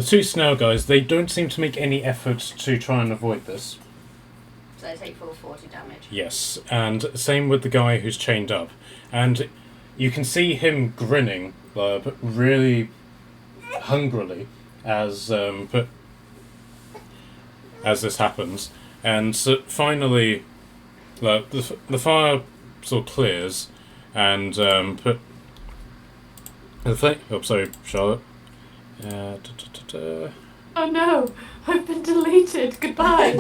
two snail guys, they don't seem to make any effort to try and avoid this. So they take full 40 damage. Yes, and same with the guy who's chained up, and you can see him grinning, but really hungrily as this happens, and so finally, the fire sort of clears, and the thing. Oh, sorry, Charlotte. Oh no, I've been deleted. Goodbye.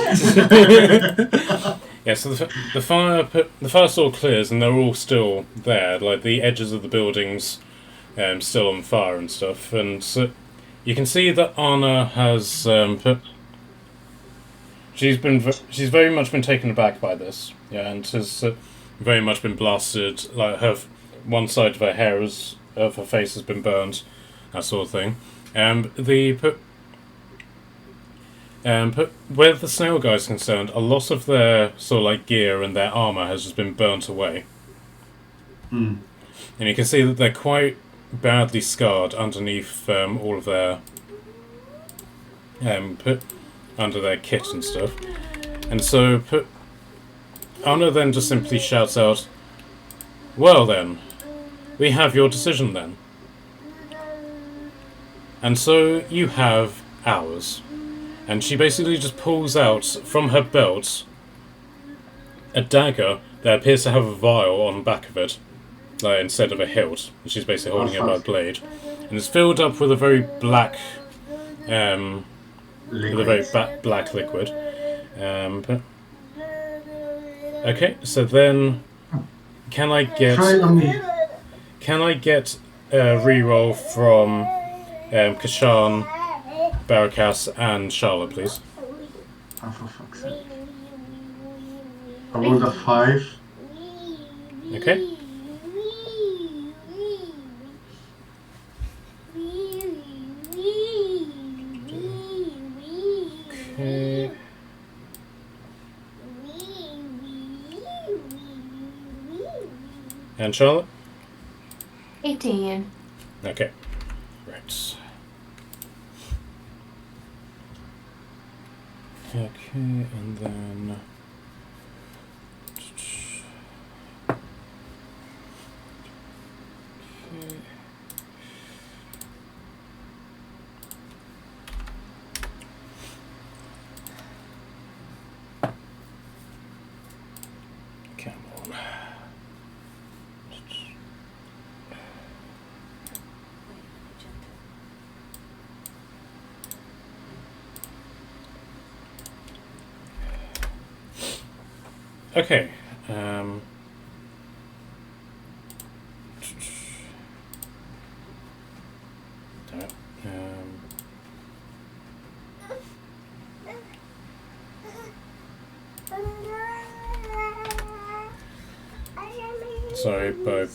Yeah, so the fire sort of clears, and they're all still there. Like the edges of the buildings, still on fire and stuff, and so you can see that Anna has she's very much been taken aback by this, yeah, and has very much been blasted. Like one side of her hair of her face has been burned, that sort of thing. Where the snail guy's concerned, a lot of their sort of like gear and their armor has just been burnt away. Hmm. And you can see that they're quite badly scarred underneath all of their put under their kit and stuff. And so Anna then just simply shouts out, "Well then, we have your decision then. And so you have ours." And she basically just pulls out from her belt a dagger that appears to have a vial on the back of it, like instead of a hilt. She's basically holding it by a blade, and it's filled up with a very black, black liquid. Okay, so then, can I get Try it on me. A reroll from Kashan, Barakas, and Charlotte, please? Oh, for fuck's sake. I rolled a 5. Okay. Okay. And Charlotte? 18. Okay. Right. Okay, and then... Okay. Come on. Okay. Damn it. Sorry, but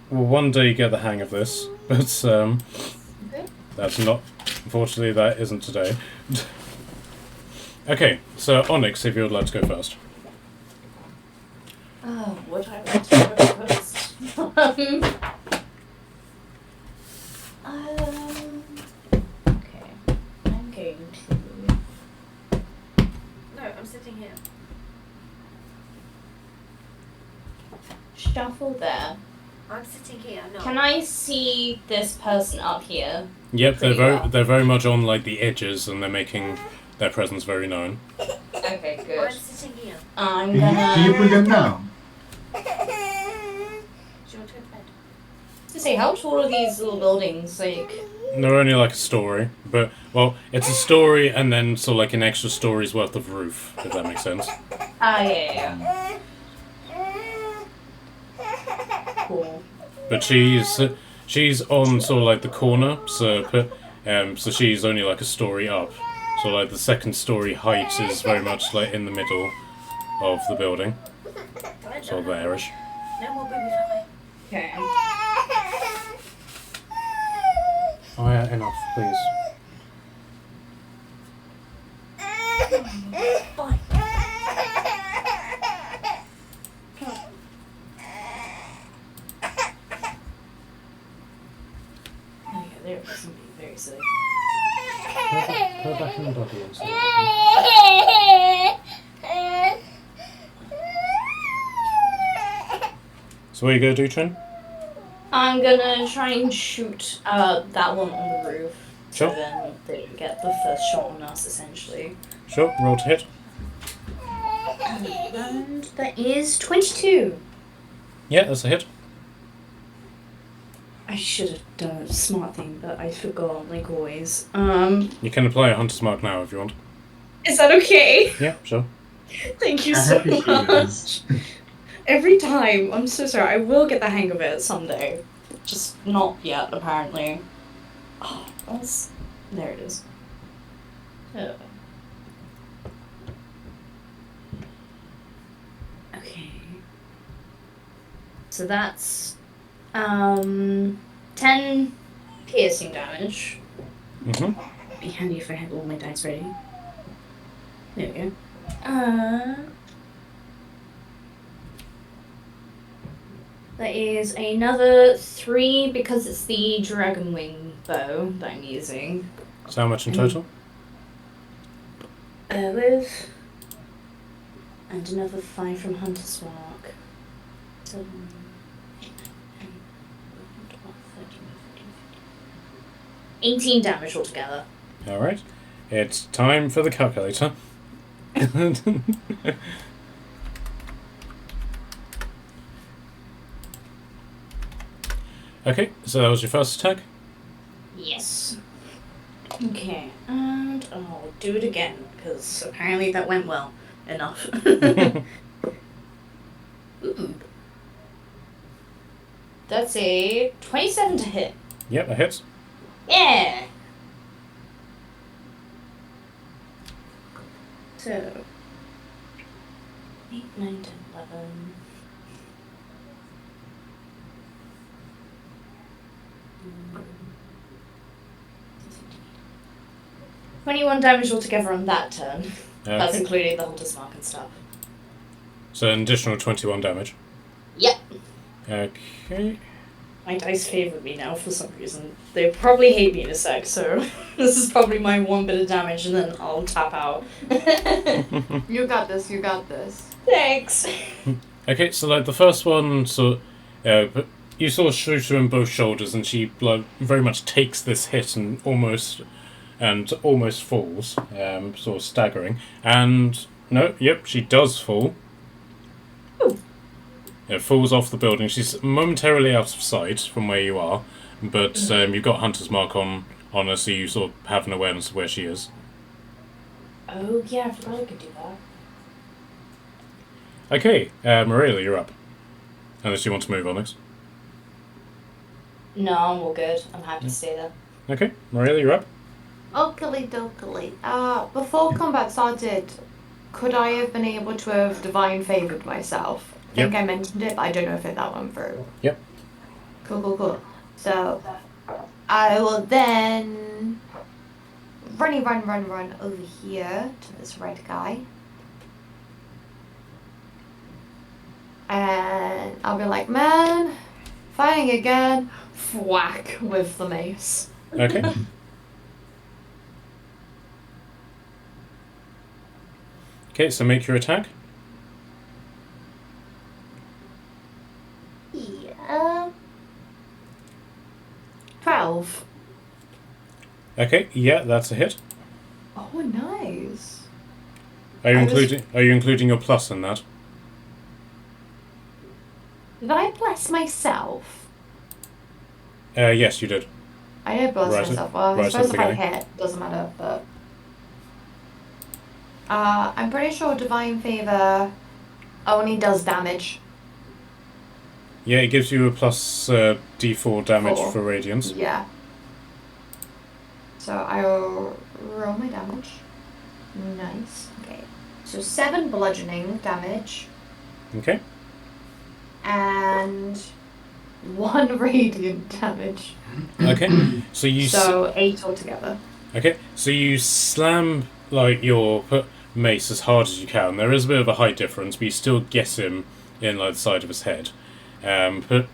well, one day you get the hang of this, but that's not. Unfortunately, that isn't today. Okay, so Onyx, if you would like to go first. Oh, would I like to go first? Okay. I'm going to. No, I'm sitting here. Shuffle there. I'm sitting here. No. Can I see this person up here? Yep, Pretty well. they're very much on like the edges, and they're making their presence very known. Okay, I'm good. sitting here. I'm Can you put gonna. them down? Do you want to go to bed? To say, how tall are these little buildings? Like, They're only like a story, but well, it's a story and then sort of like an extra story's worth of roof, if that makes sense. yeah. Cool. But she's on sort of like the corner, so so she's only like a story up. So like the second story height is very much like in the middle of the building, sort of there-ish. No more booby fly. Okay. Oh yeah, enough, please. Bye. Oh yeah, there it is. I'm being very silly. Put back in the body and stuff. So what are you gonna do, Trin? I'm gonna try and shoot that one on the roof. Sure. So then they get the first shot on us, essentially. Sure, roll to hit. And that is 22. Yeah, that's a hit. I should have done a smart thing, but I forgot, like always. You can apply a Hunter's Mark now if you want. Is that okay? Yeah, sure. Thank you I'm so happy she much. is. Every time. I'm so sorry. I will get the hang of it someday. Just not yet, apparently. Oh, there it is. Oh. Okay. So that's 10 piercing damage. Mm-hmm. Be handy if I had all my dice ready. There we go. That is another 3 because it's the dragon wing bow that I'm using. So how much in total? With and another 5 from Hunter's Mark. 7, 8, 9, 10, 12, 13, 14, 15. 18 damage altogether. Alright. It's time for the calculator. Okay, so that was your first attack. Yes. Okay, and I'll do it again, because apparently that went well enough. Ooh. That's a 27 to hit. Yep, that hits. Yeah! So, 8, 9, 10, 11. 21 damage altogether on that turn. That's Okay. including the Hunter's Mark and stuff. So an additional 21 damage. Yep. Okay. My dice favour me now for some reason. They probably hate me in a sec, so this is probably my 1 bit of damage and then I'll tap out. You got this, you got this. Thanks. Okay, so like the first one, so but you sort of shoot her in both shoulders, and she like very much takes this hit and almost falls, sort of staggering. And no, yep, she does fall. Ooh. It falls off the building. She's momentarily out of sight from where you are, but you've got Hunter's Mark on her, so you sort of have an awareness of where she is. Oh yeah, I forgot I could do that. Okay, Marilla, you're up. Unless you want to move, Onyx. No, I'm all good. I'm happy to stay there. Okay, Marilla, you're up. Oakley dokley. Before combat started, could I have been able to have divine favored myself? I think I mentioned it, but I don't know if that went through. Yep. Cool. So, I will then run over here to this red guy. And I'll be like, man, fighting again. Whack with the mace. Okay. Okay, so make your attack. Yeah. 12. Okay, yeah, that's a hit. Oh, nice. Are you including your plus in that? Did I bless myself? Yes, you did. I did bless Right at- myself. Well, right I at suppose the if I beginning. hit, doesn't matter, but... I'm pretty sure Divine Favor only does damage. Yeah, it gives you a plus D4 damage 4. for radiance. Yeah. So I'll roll my damage. Nice. Okay. So 7 bludgeoning damage Okay. and 1 radiant damage. Okay. So you So 8 altogether. okay. So you slam like your mace as hard as you can. There is a bit of a height difference, but you still get him in like the side of his head. But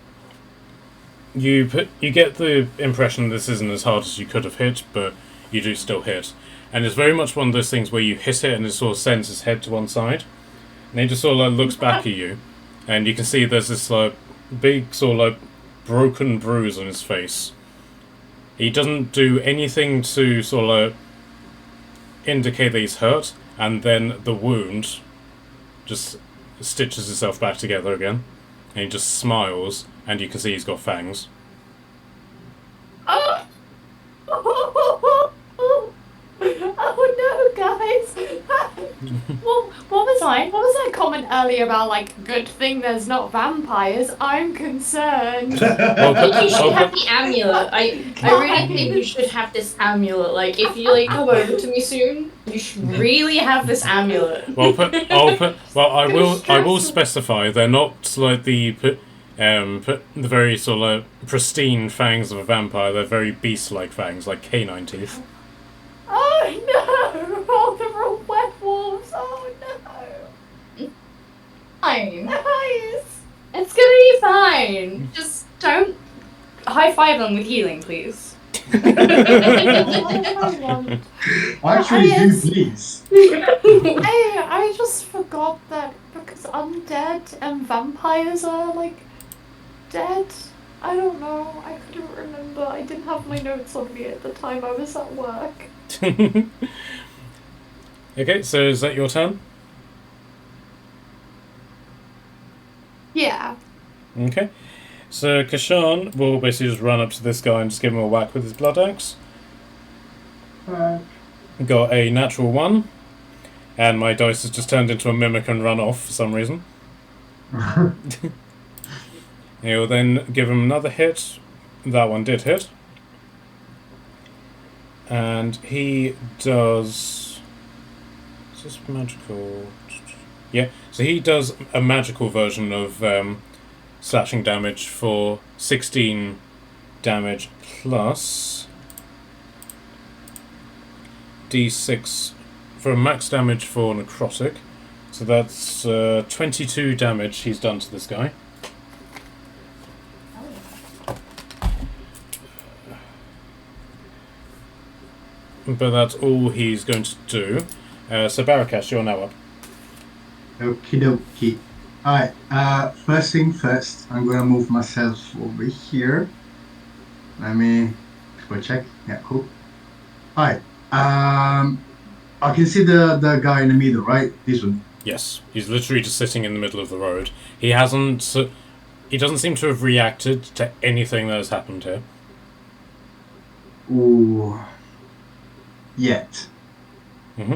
you get the impression this isn't as hard as you could have hit, but you do still hit. And it's very much one of those things where you hit it and it sort of sends his head to one side. And he just sort of like looks back at you, and you can see there's this like big sort of like broken bruise on his face. He doesn't do anything to sort of like indicate that he's hurt, and then the wound just stitches itself back together again. And he just smiles, and you can see he's got fangs. Oh! Oh no, guys! What was that comment earlier about, like, good thing there's not vampires? I'm concerned. I think you should have the amulet. I really think you should have this amulet. Like, if you like come over to me soon, you should really have this amulet. I will specify they're not like the very sort of pristine fangs of a vampire. They're very beast-like fangs, like canine teeth. Oh no! Oh, they're all werewolves! Oh no! Fine. Guys! It's gonna be fine. Just don't high five them with healing, please. Actually, do it's- please. I just forgot that because undead and vampires are like dead. I don't know. I couldn't remember. I didn't have my notes on me at the time. I was at work. Okay, so is that your turn? Yeah. Okay. So Kashan will basically just run up to this guy and just give him a whack with his blood axe. Got a natural 1. And my dice has just turned into a mimic and run off for some reason. He'll then give him another hit. That one did hit. And he does... Is this magical? Yeah, so he does a magical version of slashing damage for 16 damage plus d6 for a max damage for necrotic. So that's 22 damage he's done to this guy. But that's all he's going to do. So Barakas, you're now up. Okie dokie. Alright, first thing first, I'm gonna move myself over here. Let me go check. Yeah, cool. Alright, I can see the guy in the middle, right? This one. Yes, he's literally just sitting in the middle of the road. He hasn't... He doesn't seem to have reacted to anything that has happened here. Ooh. Yet. Mm-hmm.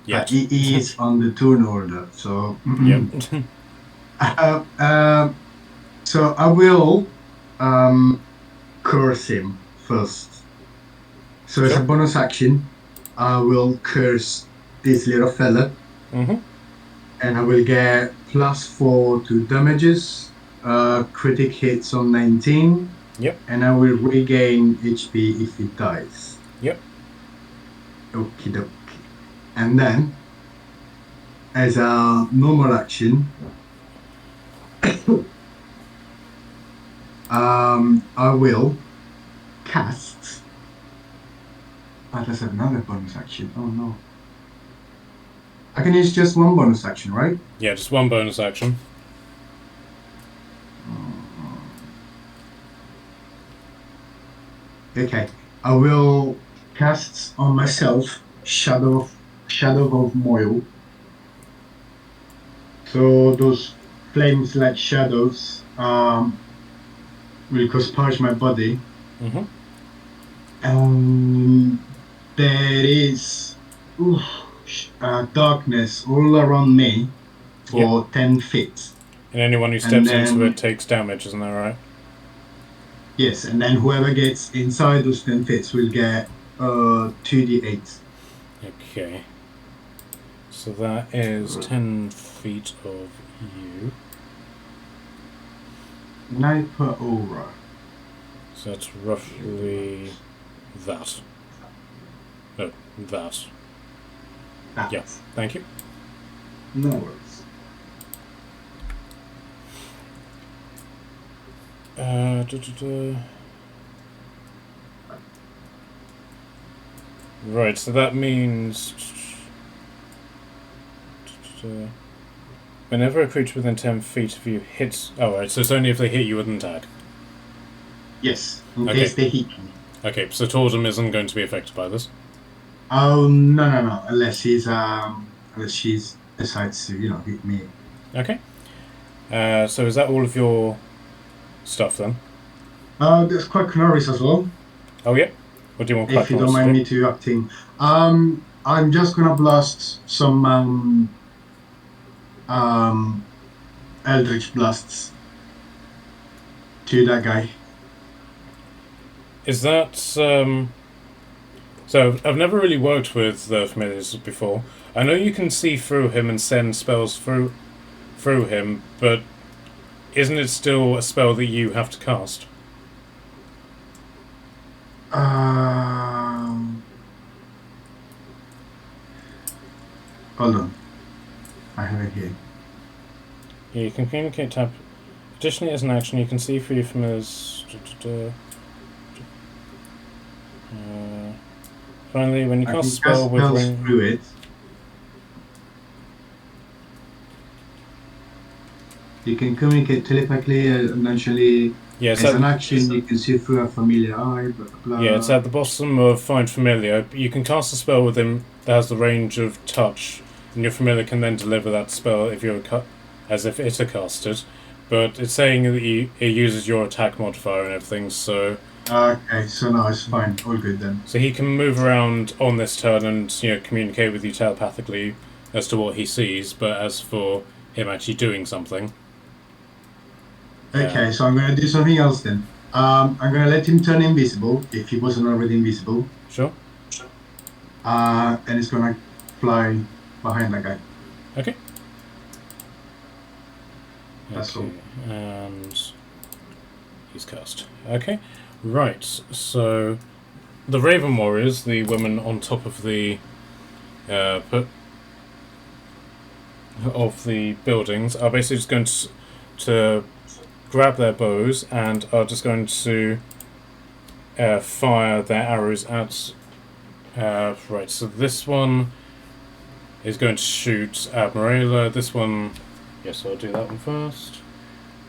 Yet. He is on the turn order, so... Yep. So I will curse him first. So as a Sure. bonus action, I will curse this little fella, Mm-hmm. and I will get +4 to damages, critic hits on 19. Yep. And I will regain HP if he dies. Yep. Okie dokie. And then, as a normal action, I will cast. Oh, there's another bonus action. Oh no. I can use just one bonus action, right? Yeah, just one bonus action. Okay. I will cast on myself Shadow of Moil. So those flames like shadows will purge my body. Mm-hmm. There is darkness all around me for 10 feet. And anyone who And steps into then- it takes damage, isn't that right? Yes, and then whoever gets inside those 10 feet will get 2d8. Okay. So that is 10 feet of you. Sniper aura. So that's roughly that. Oh, that. That. Yeah, thank you. No worries. Right, so that means... Whenever a creature within 10 feet of you hits... Oh, right, so it's only if they hit you with an attack. Yes, in Okay. case they hit me. Okay, so Tordum isn't going to be affected by this. Oh no! Unless she decides to hit me. Okay. So is that all of your stuff then? There's quite canaries as well. Oh, yeah? What do you want If you don't mind me to acting. I'm just gonna blast some eldritch blasts to that guy. Is that... So, I've never really worked with the familiars before. I know you can see through him and send spells through him, but isn't it still a spell that you have to cast? Hold on. I have it here. Yeah, you can communicate Additionally, as an action, you can see through your familiars. Finally, when you I cast a can spell cast with spells ring. through it. You can communicate telepathically, eventually. Yeah, As an action, you can see through a familiar eye, blah blah blah. yeah, it's at the bottom of Find Familiar. You can cast a spell with him that has the range of touch, and your familiar can then deliver that spell if you're as if it casted. But it's saying that it uses your attack modifier and everything, so Okay, so no, it's fine. All good then. he can move around on this turn and communicate with you telepathically as to what he sees. But as for him actually doing something, Okay, so I'm gonna do something else then. I'm gonna let him turn invisible if he wasn't already invisible. sure, And it's gonna fly behind that guy. okay. That's Okay, and he's cast. Okay, right. So the Raven Warriors, the women on top of the buildings, are basically just going to grab their bows and are just going to fire their arrows at. Right. So this one is going to shoot at Morella. This one. Yes, I'll do that one first.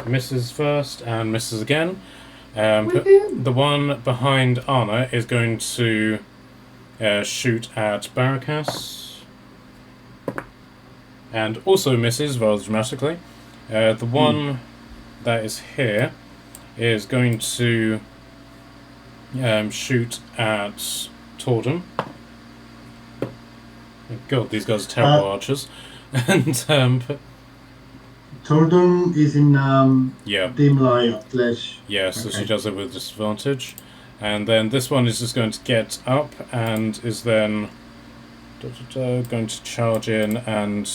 Misses first and misses again. The one behind Anna is going to shoot at Barakas. And also misses rather dramatically. The one that is here is going to shoot at Tordon. God, these guys are terrible archers. And Tordon is in yeah. dim light flesh. Yeah, so Okay. she does it with disadvantage. And then this one is just going to get up and is then going to charge in and...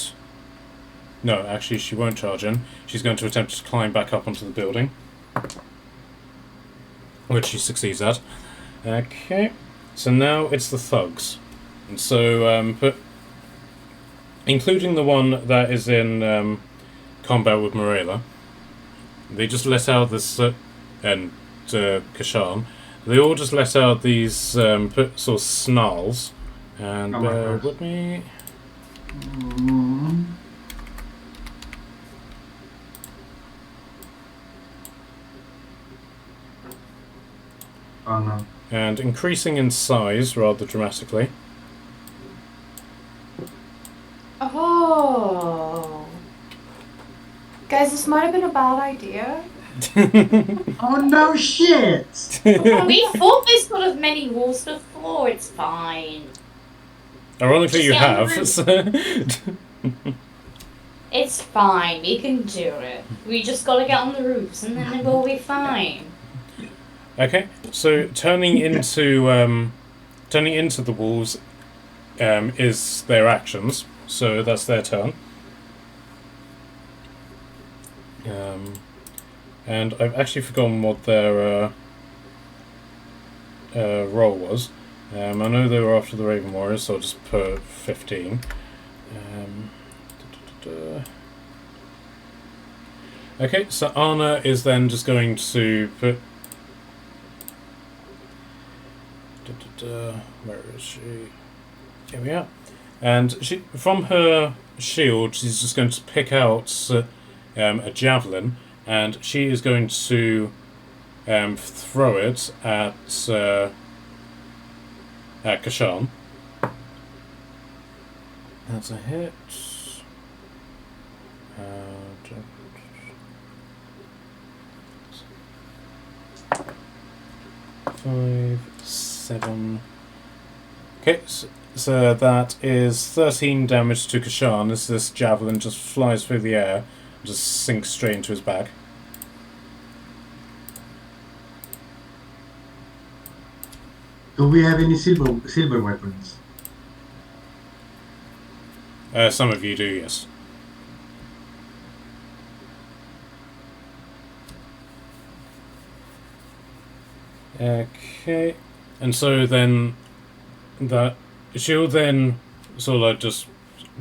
No, actually she won't charge in. She's going to attempt to climb back up onto the building. Which she succeeds at. Okay, so now it's the thugs. And so, including the one that is in combat with Morella, they just let out this, and Kashan, they all just let out these sort of snarls. And Oh my bear gosh. with me. Oh no. And increasing in size rather dramatically. Oh. Guys, this might have been a bad idea. Oh no shit! We fought this sort of many wolves before, it's fine. Ironically, you Just get on have. the So It's fine, we can do it. We just gotta get on the roofs and then we'll be fine. okay, so turning into the wolves is their actions. So that's their turn. And I've actually forgotten what their role was. I know they were after the Raven Warriors, so I'll just put 15. Okay, so Anna is then just going to put... Where is she? Here we are. And she, from her shield, she's just going to pick out a javelin, and she is going to throw it at Kashan. That's a hit. 5, 7. Okay, so that is 13 damage to Kashan as this javelin just flies through the air and just sinks straight into his back. Do we have any silver weapons? Some of you do, yes. Okay, and so then that she'll then sort of like just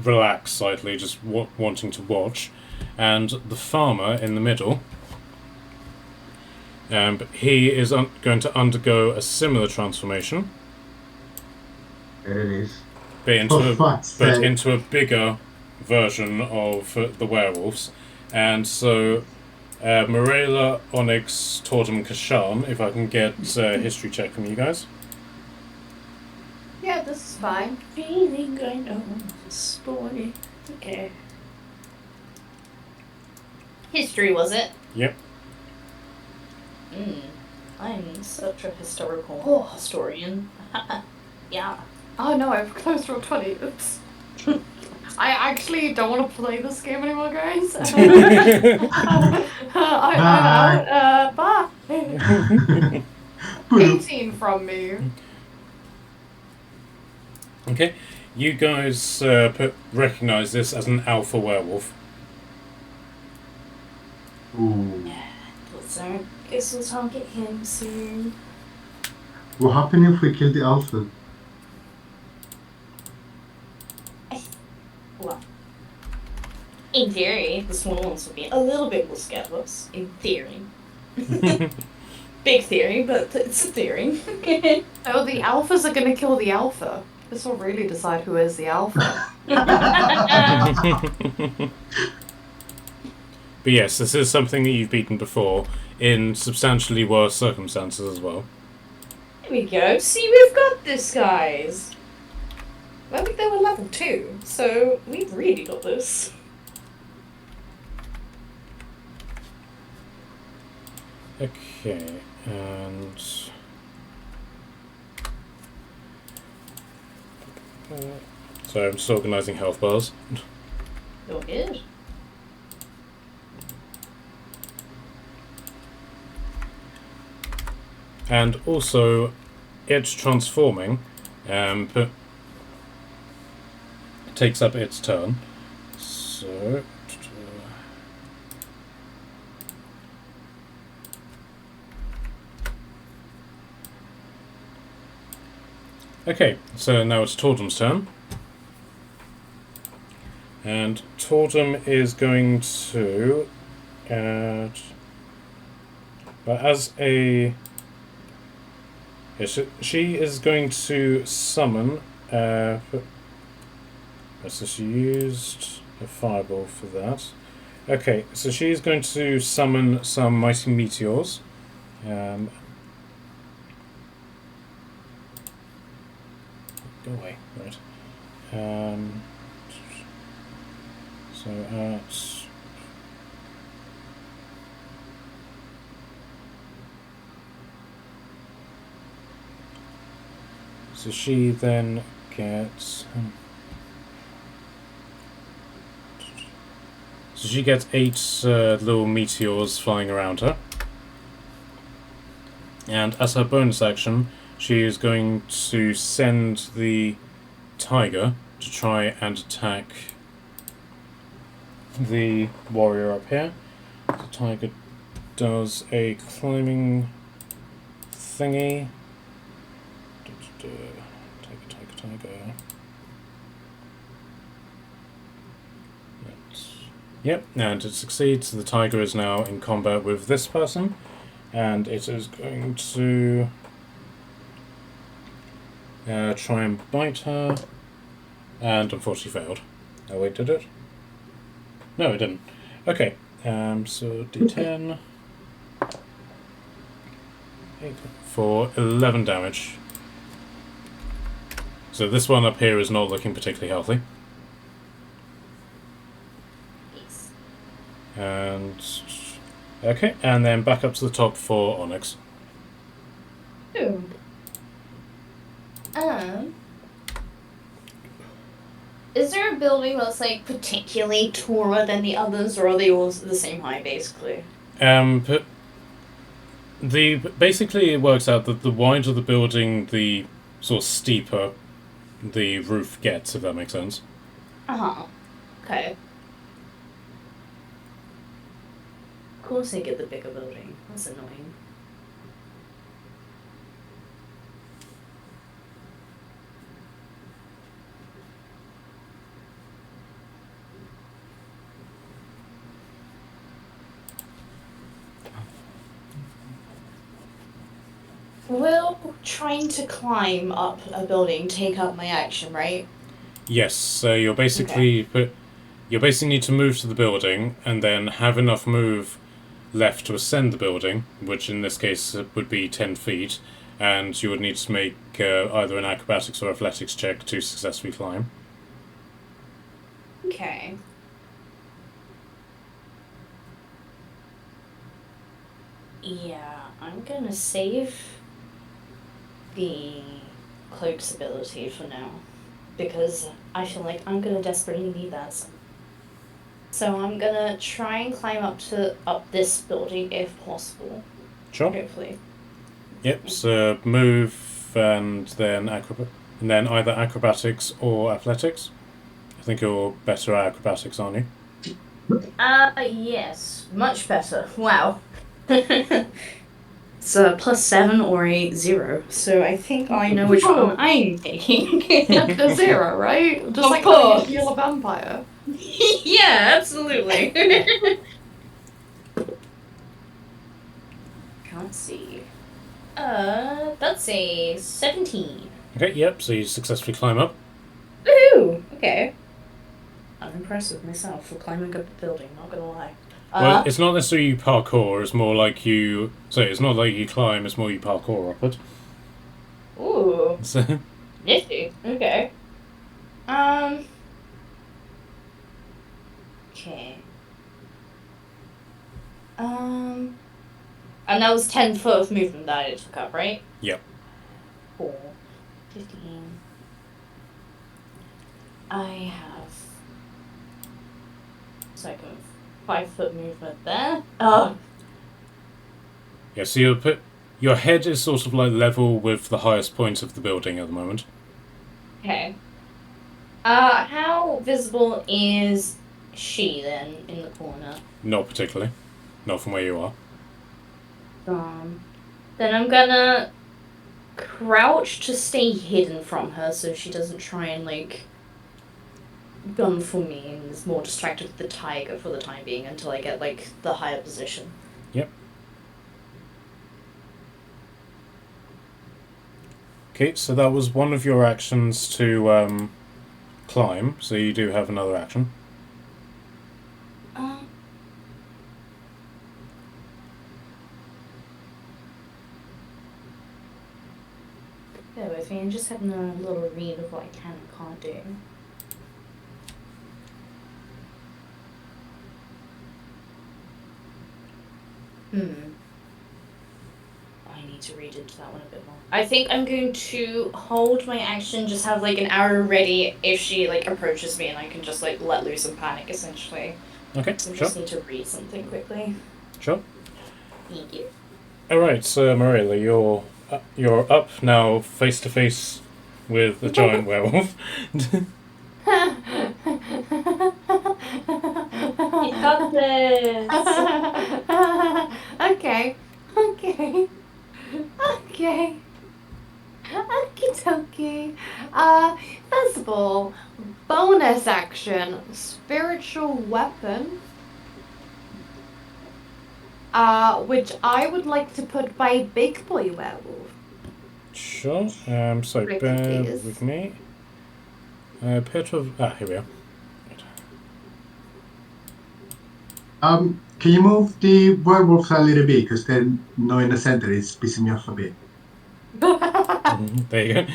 relax slightly, just wanting to watch, and the farmer in the middle But he is going to undergo a similar transformation, There it is. but For fuck's sake. into a bigger version of the werewolves. And so, Morela, Onyx, Tortum, Kashan, if I can get a history check from you guys. Yeah, this is fine. Feeling I know this boy. Okay. History, was it? Yep. I'm such a historical historian. Yeah. Oh no, I've closed roll 20. Oops. I actually don't want to play this game anymore, guys. I'm out. Bye. 18 from me. Okay. You guys recognize this as an alpha werewolf. Ooh. So, guess we'll target him soon. What happened if we kill the alpha? Well, in theory, the small ones would be a little bit more scared of us. In theory. Big theory, but it's a theory. Oh, the alphas are gonna kill the alpha. This will really decide who is the alpha. But yes, this is something that you've beaten before in substantially worse circumstances as well. There we go. See, we've got this, guys. I think they were level 2, so we've really got this. Okay, and... so I'm just organising health bars. You're good. And also, it's transforming, but it takes up its turn. So... okay, so now it's Tortum's turn. And Tortum is going to... but as a... yes, she is going to summon... so she used a fireball for that. Okay, so she's going to summon some mighty meteors. Go away, right. So so she then gets... so she gets 8 little meteors flying around her. And as her bonus action, she is going to send the tiger to try and attack the warrior up here. The tiger does a climbing thingy. Tiger. Yep, and it succeeds. The tiger is now in combat with this person, and it is going to try and bite her, and unfortunately failed. Oh wait, did it? No, it didn't. Okay, so D10 for 11 damage. So this one up here is not looking particularly healthy. And okay, and then back up to the top for Onyx. Ooh. Is there a building that's like particularly taller than the others, or are they all the same height basically? But basically it works out that the wider the building, the sort of steeper the roof gets, if that makes sense. Okay. Of course they get the bigger building. That's annoying. Will trying to climb up a building take up my action, right? Yes, so you're basically you basically need to move to the building and then have enough move left to ascend the building, which in this case would be 10 feet, and you would need to make either an acrobatics or athletics check to successfully climb. Okay. Yeah, I'm gonna save the cloak's ability for now, because I feel like I'm gonna desperately need that. So I'm gonna try and climb up this building if possible. Sure. Hopefully. Yep, so move and then either acrobatics or athletics. I think you're better at acrobatics, aren't you? Yes, much better. Wow. It's a +7 or a 0, so I think I know which one I'm taking. A 0, right? Just Of like how you course. heal a vampire. Yeah, absolutely. Can't see. That's a 17. Okay, yep, so you successfully climb up. Woohoo! Okay. I'm impressed with myself for climbing up a building, not gonna lie. Well, it's not necessarily you parkour, it's more like you... So it's not like you climb, it's more you parkour up it. Ooh, So, nifty. Okay. Okay. And that was 10 foot of movement that it took up, right? Yep. 4, 15. I have second 5 foot movement there. Oh, yeah, so your head is sort of like level with the highest point of the building at the moment. okay. How visible is she then in the corner? Not particularly. Not from where you are. Then I'm gonna crouch to stay hidden from her so she doesn't try and like gun for me and is more distracted with the tiger for the time being until I get like the higher position. Yep. Okay, so that was one of your actions to climb, so you do have another action. Bear with me, I'm just having a little read of what I can and can't do. I need to read into that one a bit more. I think I'm going to hold my action, just have like an arrow ready if she like approaches me and I can just like let loose and panic essentially. Okay, So I sure. just need to read something quickly. Sure. Thank you. Alright, so Marilla, you're up now face to face with the giant werewolf. You got this! Okay. Okie dokie. First of all, bonus action, spiritual weapon. Which I would like to put by Big Boy Werewolf. Sure. So Ricky, bear please. with me. Pit of... here we are. Can you move the werewolves a little bit? Because they're not in the center. It's pissing me off a bit. There you go.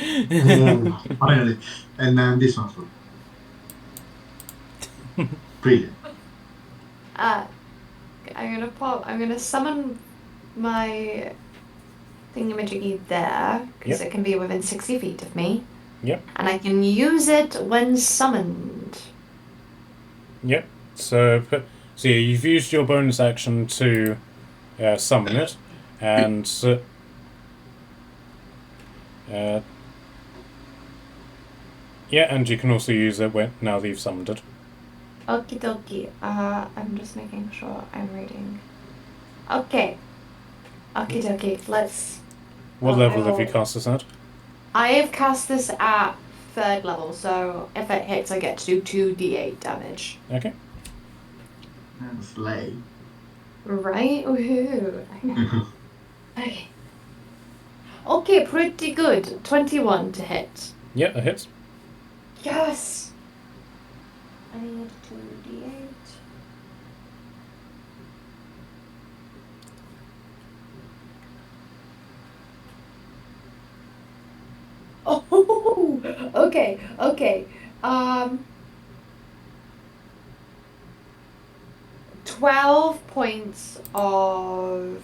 Finally. And then this one's for brilliant. I'm gonna summon my thingamajiggy there, because Yep. it can be within 60 feet of me. Yep. And I can use it when summoned. Yep. So yeah, you've used your bonus action to summon it, and yeah, and you can also use it now that you've summoned it. Okie dokie. I'm just making sure I'm reading. Okay. Okie dokie. Let's. What level have you cast this at? I have cast this at 3rd level, so if it hits, I get to do 2d8 damage. Okay. And slay. Right? Woohoo. Okay. Okay, pretty good. 21 to hit. Yeah, that hits. Yes! I need 2d8. Oh, okay, okay. 12 points of...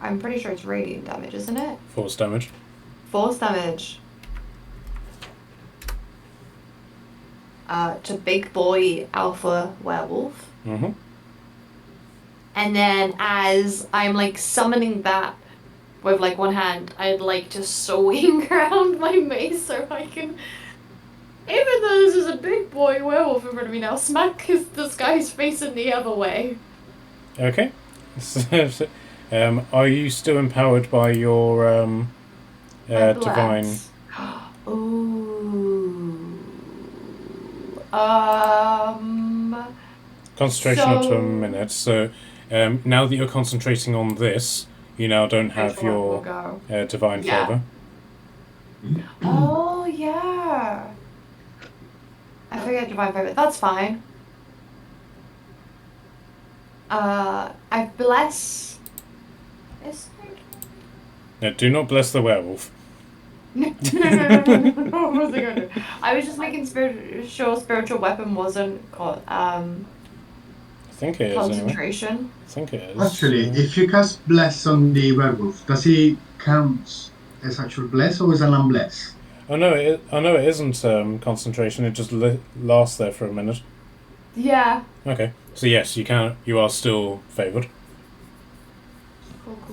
I'm pretty sure it's radiant damage, isn't it? Force damage. Force damage. To big boy alpha werewolf. Mm-hmm. And then as I'm like summoning that with like one hand, I'd like to swing around my mace so I can, even though this is a big boy werewolf in front of me now, smack this guy's face in the other way. Okay. Are you still empowered by your divine? Ooh. Concentration up to a So- minute. So now that you're concentrating on this, you now don't have Which one will your go? divine Yeah. favour. Oh yeah. I forget divine favor. That's fine. I bless. Is Now, do not bless the werewolf. no. What was I gonna do? I was just making sure spiritual weapon wasn't called I think it is. Anyway. concentration. I think it is. Actually, if you cast Bless on the werewolf, does he count as actual Bless or is it unbless? Oh no! It isn't concentration. It just lasts there for a minute. Yeah. Okay. So yes, you can. You are still favoured.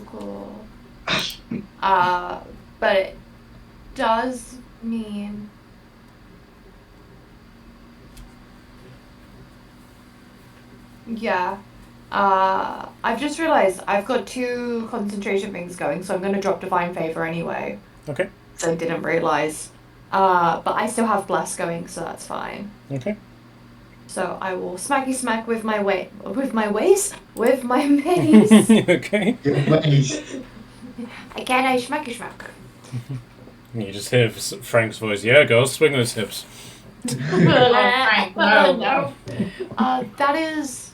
Cool. But it does mean. Yeah. I've just realized I've got 2 concentration things going, so I'm gonna drop divine favor anyway. Okay. So I didn't realize. But I still have bless going, so that's fine. Okay. So I will smacky smack with my mace. With my mace. Okay. Again, I smacky smack. You just hear Frank's voice. Yeah, girls, swing those hips. Frank, no. No. That is.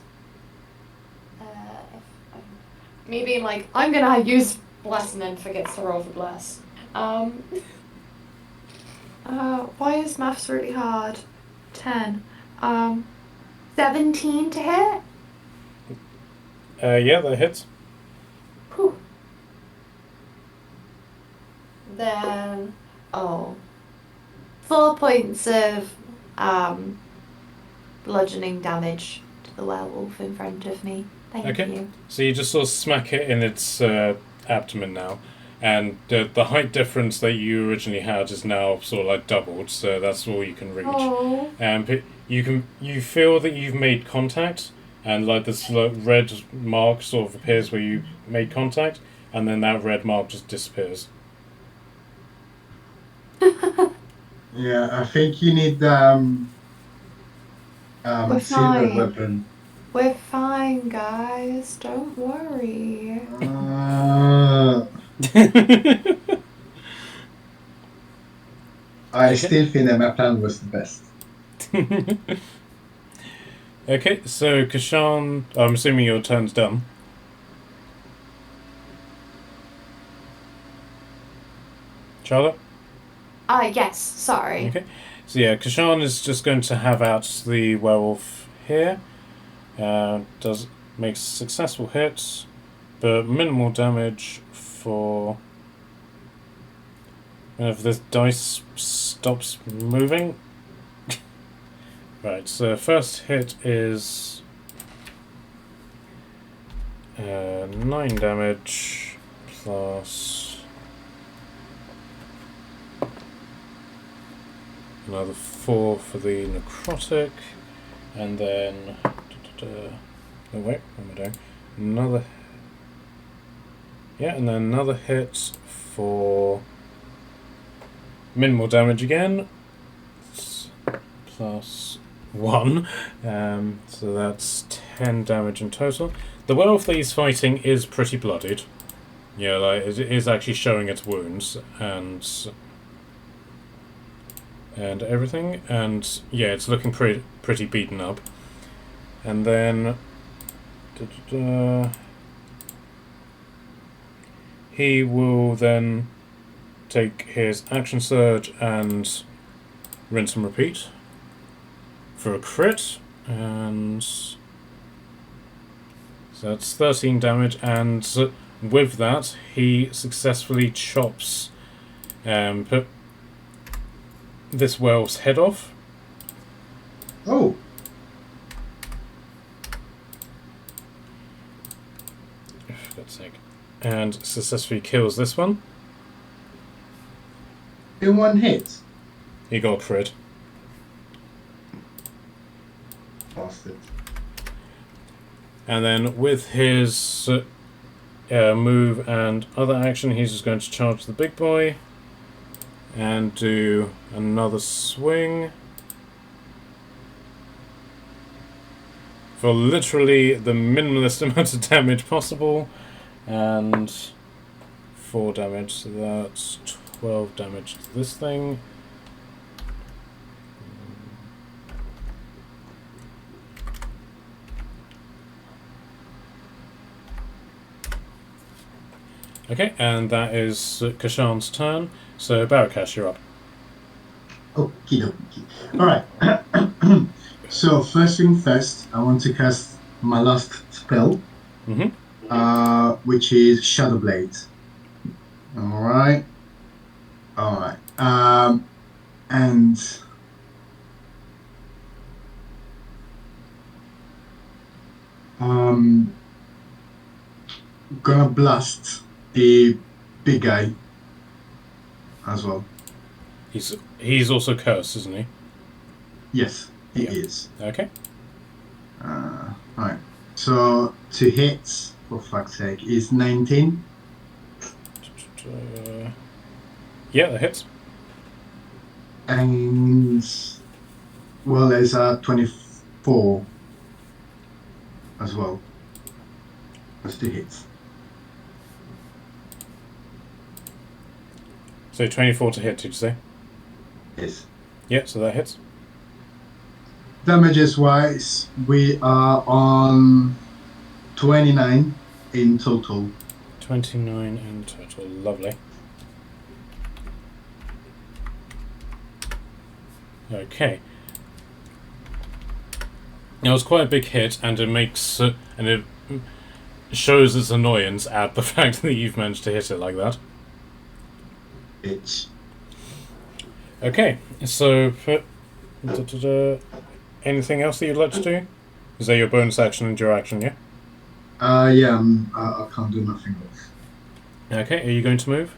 Me being like, I'm gonna use bless and then forgets to roll for bless. Why is maths really hard? 10. 17 to hit? Yeah, that hits. Whew. Then, 4 points of, bludgeoning damage to the werewolf in front of me. Thank Okay. you. So you just sort of smack it in its abdomen now, and the height difference that you originally had is now sort of like doubled. So that's all you can reach. Oh. And you feel that you've made contact, and like this red mark sort of appears where you made contact, and then that red mark just disappears. Yeah, I think you need We're silver fine. weapon. We're fine, guys. Don't worry. I still think that my plan was the best. Okay, so Kashan, I'm assuming your turn's done. Charlotte? Yes, sorry. Okay. So yeah, Kashan is just going to have out the werewolf here. Does makes successful hits, but minimal damage for if this dice stops moving. Right, so first hit is 9 damage plus another 4 for the necrotic, and then oh wait, what am I doing? Another, yeah, and then another hit for minimal damage again, plus 1, so that's 10 damage in total. The werewolf that he's fighting is pretty bloodied. Yeah, like it is actually showing its wounds and everything, and yeah, it's looking pretty beaten up. And then he will then take his action surge and rinse and repeat for a crit, and so that's 13 damage, and with that he successfully chops this whale's head off. Oh, For God's sake. And successfully kills this one. in one hit. He got a crit. Bastard. And then with his move and other action, he's just going to charge the big boy and do another swing for literally the minimalist amount of damage possible, and 4 damage, so that's 12 damage to this thing. Okay, and that is Kashan's turn. So Barakas, you're up. Okie dokie. Alright. So, first thing first, I want to cast my last spell, which is Shadow Blade. Alright. Alright. And gonna blast the big guy as well. He's also cursed, isn't he? Yes, he Yeah. is. Okay. Right. So to hit, for fuck's sake, is 19. Yeah, that hits. And well, there's a 24 as well. That's two hits. So 24 to hit, did you say? Yes. Yeah, so that hits. Damages wise, we are on 29 in total. 29 in total. Lovely. Okay. Now it's quite a big hit, and it makes and it shows its annoyance at the fact that you've managed to hit it like that. Bitch. Okay, so anything else that you'd like to do? Is that your bonus action and your action? Yeah. Yeah. I can't do nothing else. Okay. Are you going to move?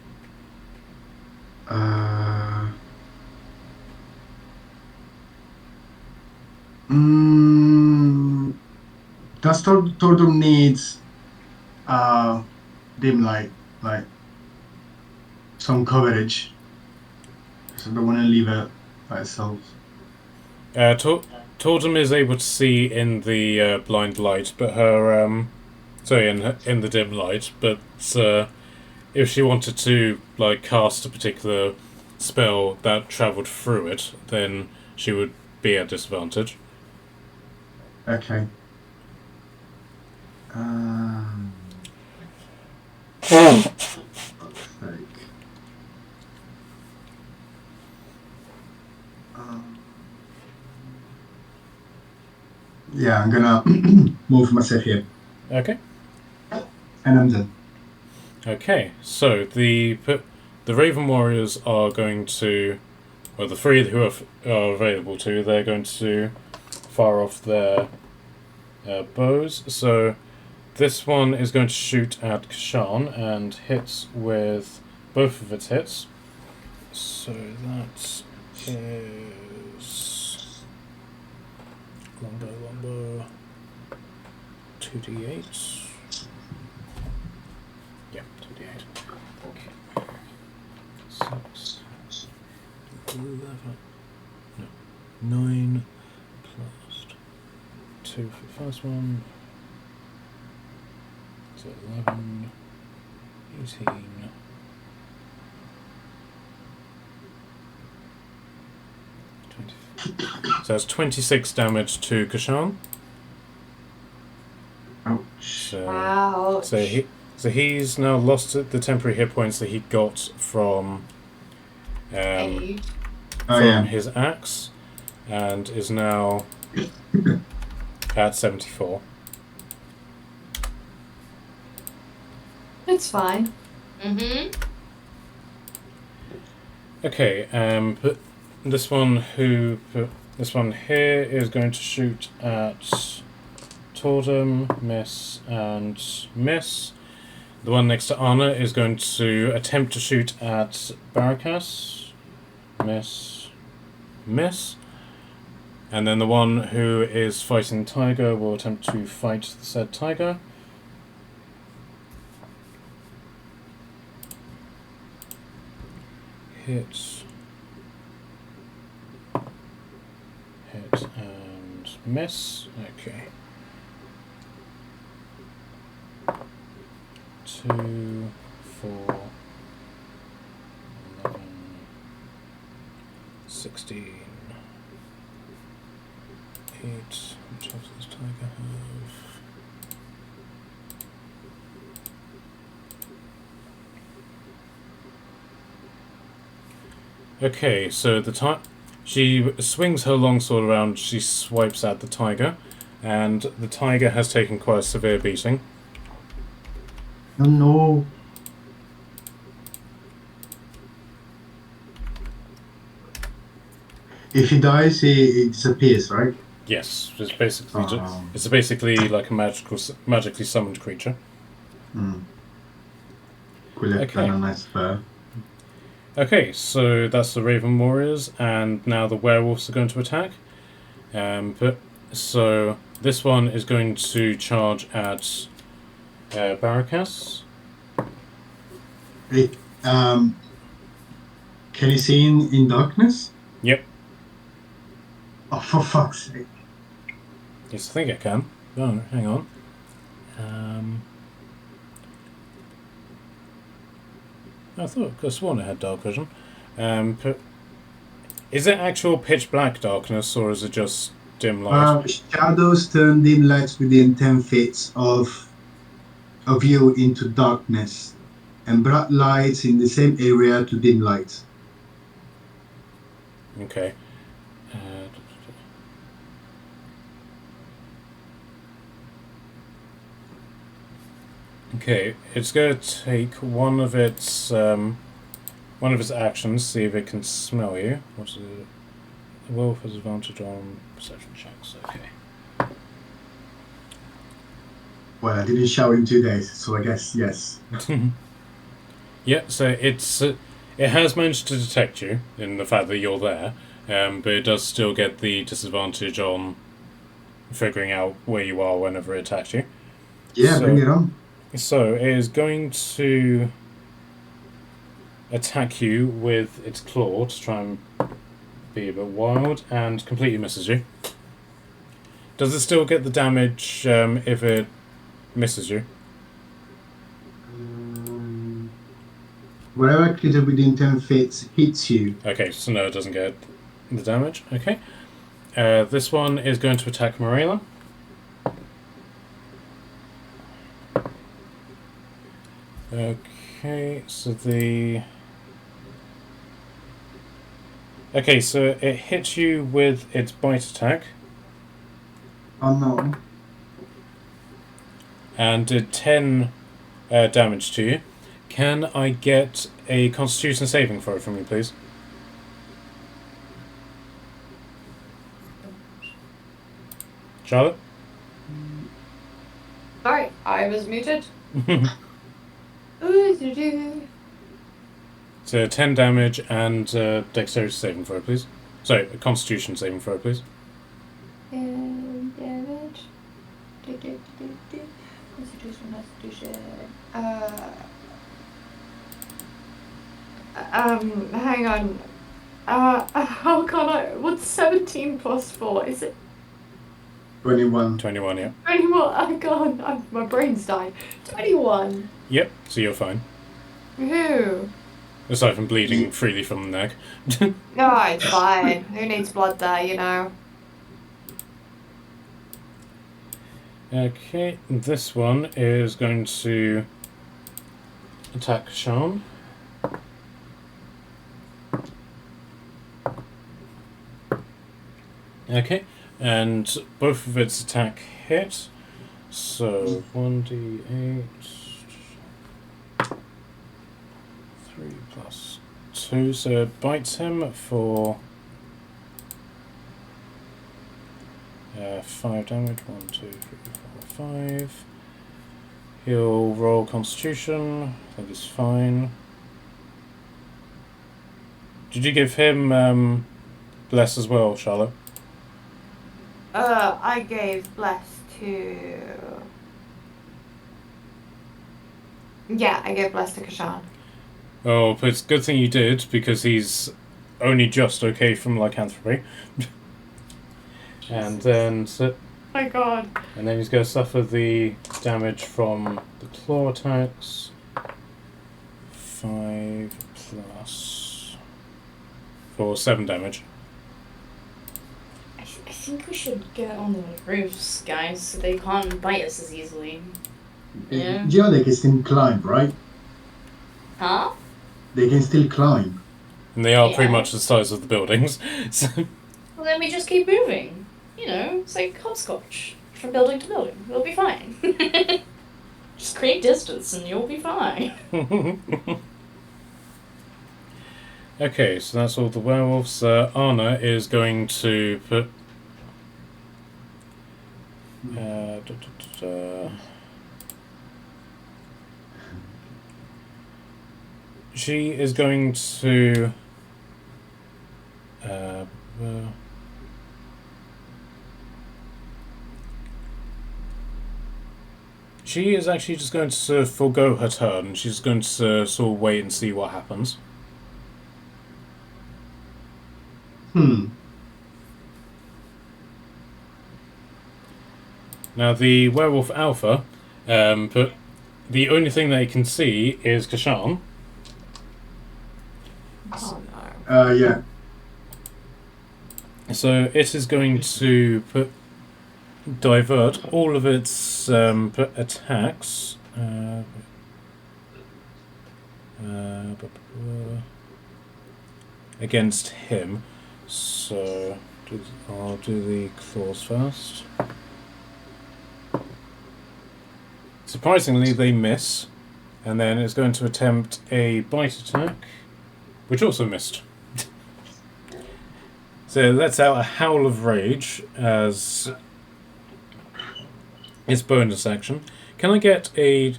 Does Turtle needs dim light, like some coverage? So I don't want to leave it by itself. Tordum is able to see in the blind light, but her sorry, in the dim light. But if she wanted to like cast a particular spell that travelled through it, then she would be at disadvantage. Okay. Fuck's sake. Yeah, I'm gonna move myself here, Okay. and I'm done. Okay. So the Raven Warriors are going to, well, the three who are available to, they're going to fire off their bows. So this one is going to shoot at Kashan and hits with both of its hits. So that is longbow 2d8. Yeah, 2d8. Okay. 6, 11, no, 9 plus 2 for the first one. So 11. 18. So that's 26 damage to Kashan. Ouch. So, Wow. so he's now lost the temporary hit points that he got from Hey. Oh, from yeah. his axe, and is now at 74. It's fine. Mm-hmm. Okay, but this one here is going to shoot at Tordum, miss, and miss. The one next to Anna is going to attempt to shoot at Barakas, miss, miss. And then the one who is fighting Tiger will attempt to fight the said Tiger. Hit, and miss. Okay. 2, 4, 11, 16, 8. Which health does Tiger have? Okay, so she swings her longsword around, she swipes at the tiger, and the tiger has taken quite a severe beating. Oh no. If he dies, he disappears, right? Yes, it's basically Oh. it's basically like a magically summoned creature. Collect Okay. a nice fur. Okay, so that's the Raven Warriors, and now the werewolves are going to attack. So this one is going to charge at Barakas. Hey, can you see in darkness? Yep. Oh, for fuck's sake. Yes, I think I can. Oh, hang on. I sworn I had dark vision. Is it actual pitch black darkness, or is it just dim light? Shadows turn dim lights within 10 feet of you into darkness, and bright lights in the same area to dim lights. Okay. Okay, it's going to take one of its actions, see if it can smell you. What's it? The wolf has advantage on perception checks. Okay. Well, I didn't shower in 2 days, so I guess yes. Yeah, so it has managed to detect you in the fact that you're there, but it does still get the disadvantage on figuring out where you are whenever it attacks you. Yeah, bring it on. So it is going to attack you with its claw to try and be a bit wild, and completely misses you. Does it still get the damage if it misses you? Whatever creature within 10 feet hits you. Okay, so no, it doesn't get the damage. Okay. This one is going to attack Marilla. Okay, so it hits you with its bite attack Oh no. and did 10 damage to you. Can I get a Constitution saving throw from you, please? Charlotte? Sorry, I was muted. So 10 damage and dexterity saving throw, please. Sorry, a Constitution saving throw, please. And damage. Constitution. Hang on. How can I? What's 17 plus 4? Is it 21. 21, yeah. 21? Oh god, my brain's dying. 21. Yep, so you're fine. Who? Aside from bleeding freely from the neck. No, it's fine. Who needs blood there, you know? Okay, this one is going to attack Sean. Okay, and both of its attack hit. So 1d8, 3 plus 2. So it bites him for 5 damage. 1, 2, 3, 4, 5. He'll roll Constitution. That is fine. Did you give him Bless as well, Charlotte? I gave bless to... Yeah, I gave bless to Kashan. Oh, but it's a good thing you did, because he's only just okay from lycanthropy. And then... My god. And then he's going to suffer the damage from the claw attacks. 5 plus... for 7 damage. I think we should get on the roofs, guys, so they can't bite us as easily. Yeah. You know they can still climb, right? Huh? They can still climb. And they are pretty Yeah. much the size of the buildings. So, Well, then we just keep moving. You know, it's like hopscotch from building to building. We'll be fine. Just create distance and you'll be fine. okay, so that's all the werewolves. Anna is going to put... She is going to... she is actually just going to forego her turn. She's going to sort of wait and see what happens. Now the werewolf alpha, but the only thing they can see is Kashan. Oh no. Yeah. So it is going to divert all of its attacks against him. So I'll do the claws first. Surprisingly, they miss, and then it's going to attempt a bite attack, which also missed. So it lets out a howl of rage as its bonus action. Can I get a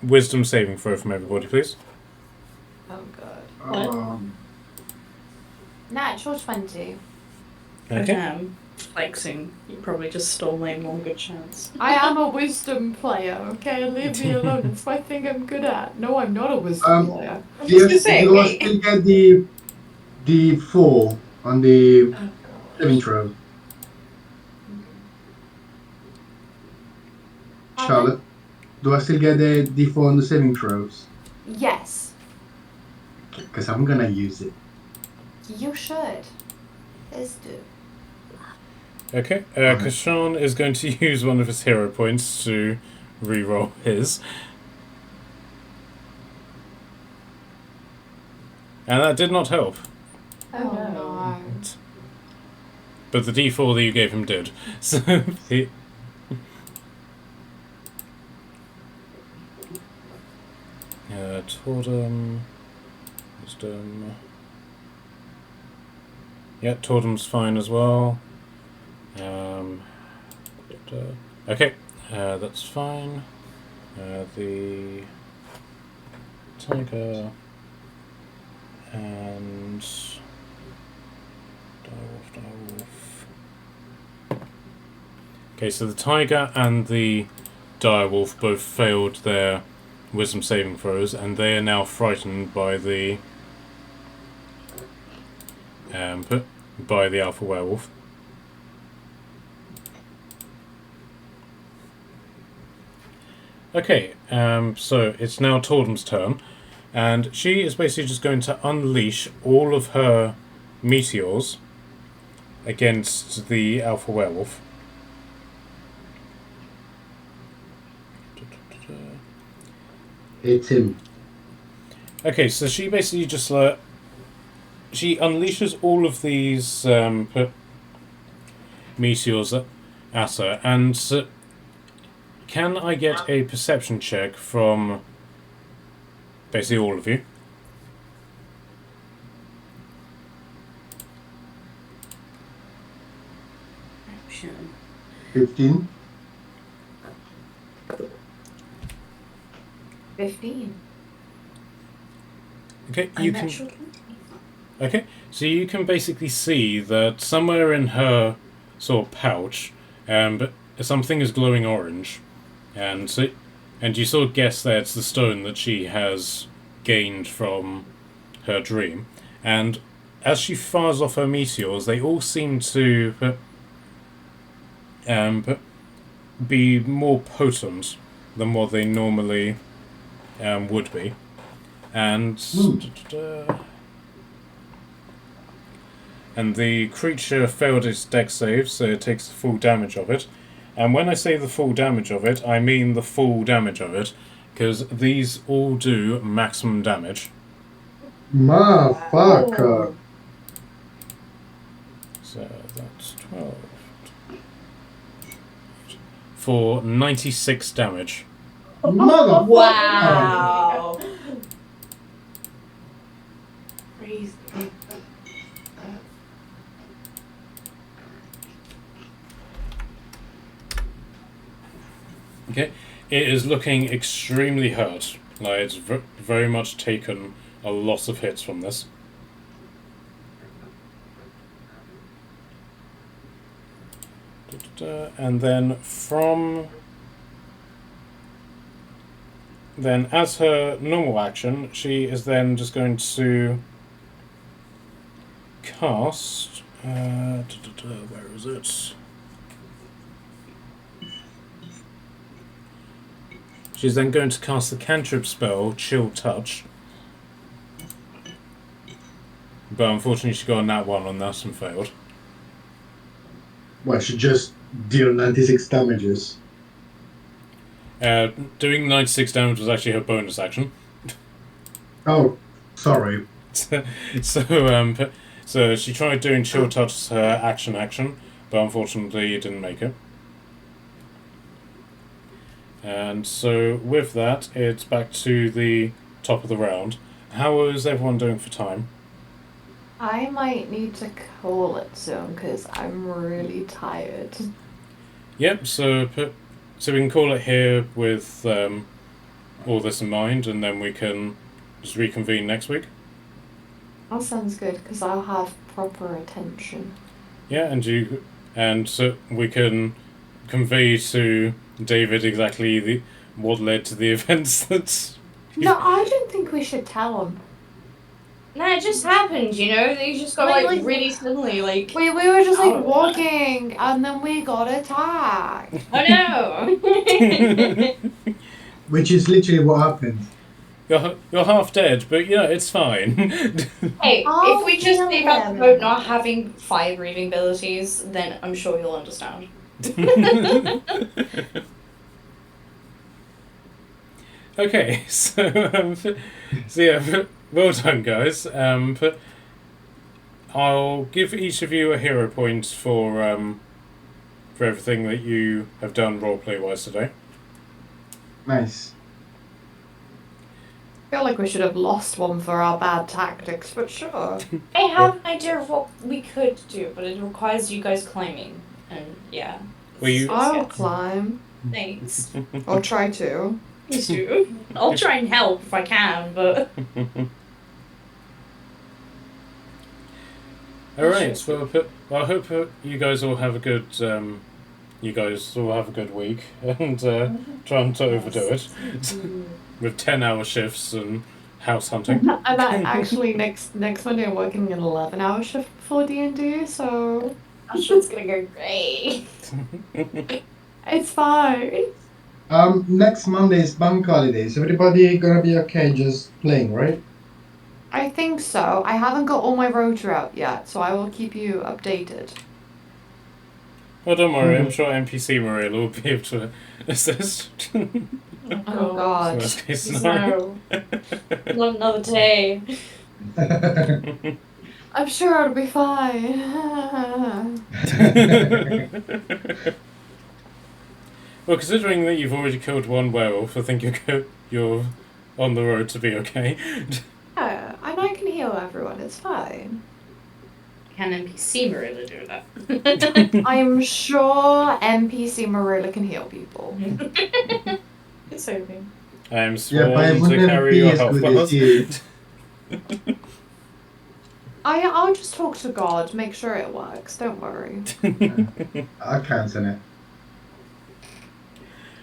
wisdom saving throw from everybody, please? Oh god. Natural 20. Okay. Damn. Flexing. You probably just stole my one good chance. I am a wisdom player, okay? Leave me alone. It's my thing I'm good at. No, I'm not a wisdom player. I was just gonna say, you will wait. still get the 4 on the saving throw. Charlotte, do I still get the D4 on the saving throws? Yes. Because I'm gonna use it. You should. Please do. Okay. Kashan is going to use one of his hero points to re-roll his. And that did not help. Oh no. But the D4 that you gave him did. So he... Tordum... Wisdom... Yeah, Tordum's fine as well. Okay, that's fine. The... Tiger... And... Direwolf. Okay, so the tiger and the direwolf both failed their wisdom saving throws, and they are now frightened by the alpha werewolf. Okay, so it's now Torden's turn, and she is basically just going to unleash all of her meteors against the alpha werewolf. Hit him. Okay, so she basically just she unleashes all of these meteors at her, and can I get a perception check from basically all of you? Sure. 15. 15. Okay, I'm you not can. sure. Okay, so you can basically see that somewhere in her sort of pouch, but something is glowing orange, and you sort of guess that it's the stone that she has gained from her dream, and as she fires off her meteors, they all seem to be more potent than what they normally would be, and. And the creature failed its dex save, so it takes the full damage of it. And when I say the full damage of it, I mean the full damage of it, because these all do maximum damage. Motherfucker. So that's 12. For 96 damage. Motherfucker. Wow. Crazy. Okay, it is looking extremely hurt. Like, it's very much taken a lot of hits from this. And then then as her normal action, she is then just going to cast. Where is it? She's then going to cast the cantrip spell, Chill Touch. But unfortunately she got a nat 1 on that and failed. Well, she just deal 96 damages. Doing 96 damage was actually her bonus action. Oh, sorry. So she tried doing Chill Touch as her action, but unfortunately it didn't make it. And so with that, it's back to the top of the round. How is everyone doing for time? I might need to call it soon because I'm really tired. Yep, so we can call it here with all this in mind, and then we can just reconvene next week. That sounds good because I'll have proper attention. Yeah, and so we can convey to David exactly what led to the events that. No, I don't think we should tell him. No, it just happened, you know? They just got Like- really suddenly, like. We were just like Oh. walking and then we got attacked. Oh no! Which is literally what happened. You're half dead, but it's fine. Hey, I'll if we just heal leave out the him. boat not having 5 reading abilities, then I'm sure he'll understand. Okay, so yeah, well done, guys. I'll give each of you a hero point for everything that you have done roleplay wise today. Nice. I feel like we should have lost one for our bad tactics, but sure. I have an idea of what we could do, but it requires you guys climbing. And yeah. Well, you- I'll climb. Thanks. Or try to. Please do. I'll try and help if I can, but. All right. Well, I hope you guys all have a good. You guys all have a good week, and try not to overdo it with 10-hour shifts and house hunting. And actually, next Monday I'm working an 11-hour shift for D&D, so I'm sure it's gonna go great. it's fine. Next Monday is bank holiday. Is everybody gonna be okay just playing, right? I think so. I haven't got all my rotor out yet, so I will keep you updated. Well, don't worry. I'm Mhm. sure NPC Marilla will be able to assist. Oh god. Worst case scenario. No. Not another day. I'm sure it'll be fine. Well, considering that you've already killed one werewolf, I think you're on the road to be okay. Yeah, and I can heal everyone, it's fine. Can NPC Marilla do that? I'm sure NPC Marilla can heal people. It's hoping. I am Yeah, but it sworn to wouldn't carry be your as health good as you. I'll just talk to God, make sure it works, don't worry. I count on it.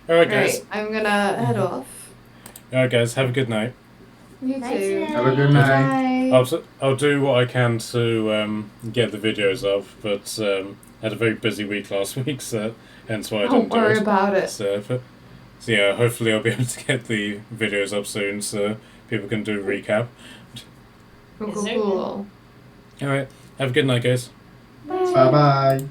Alright, guys. Right, I'm gonna head off. Alright, guys. Have a good night. You too. Have a good night. I'll do what I can to get the videos up, but had a very busy week last week, so hence why I Don't didn't do worry it. about it. So yeah, hopefully I'll be able to get the videos up soon, so people can do a recap. Cool, Is cool, there- cool. Alright, have a good night, guys. Bye bye.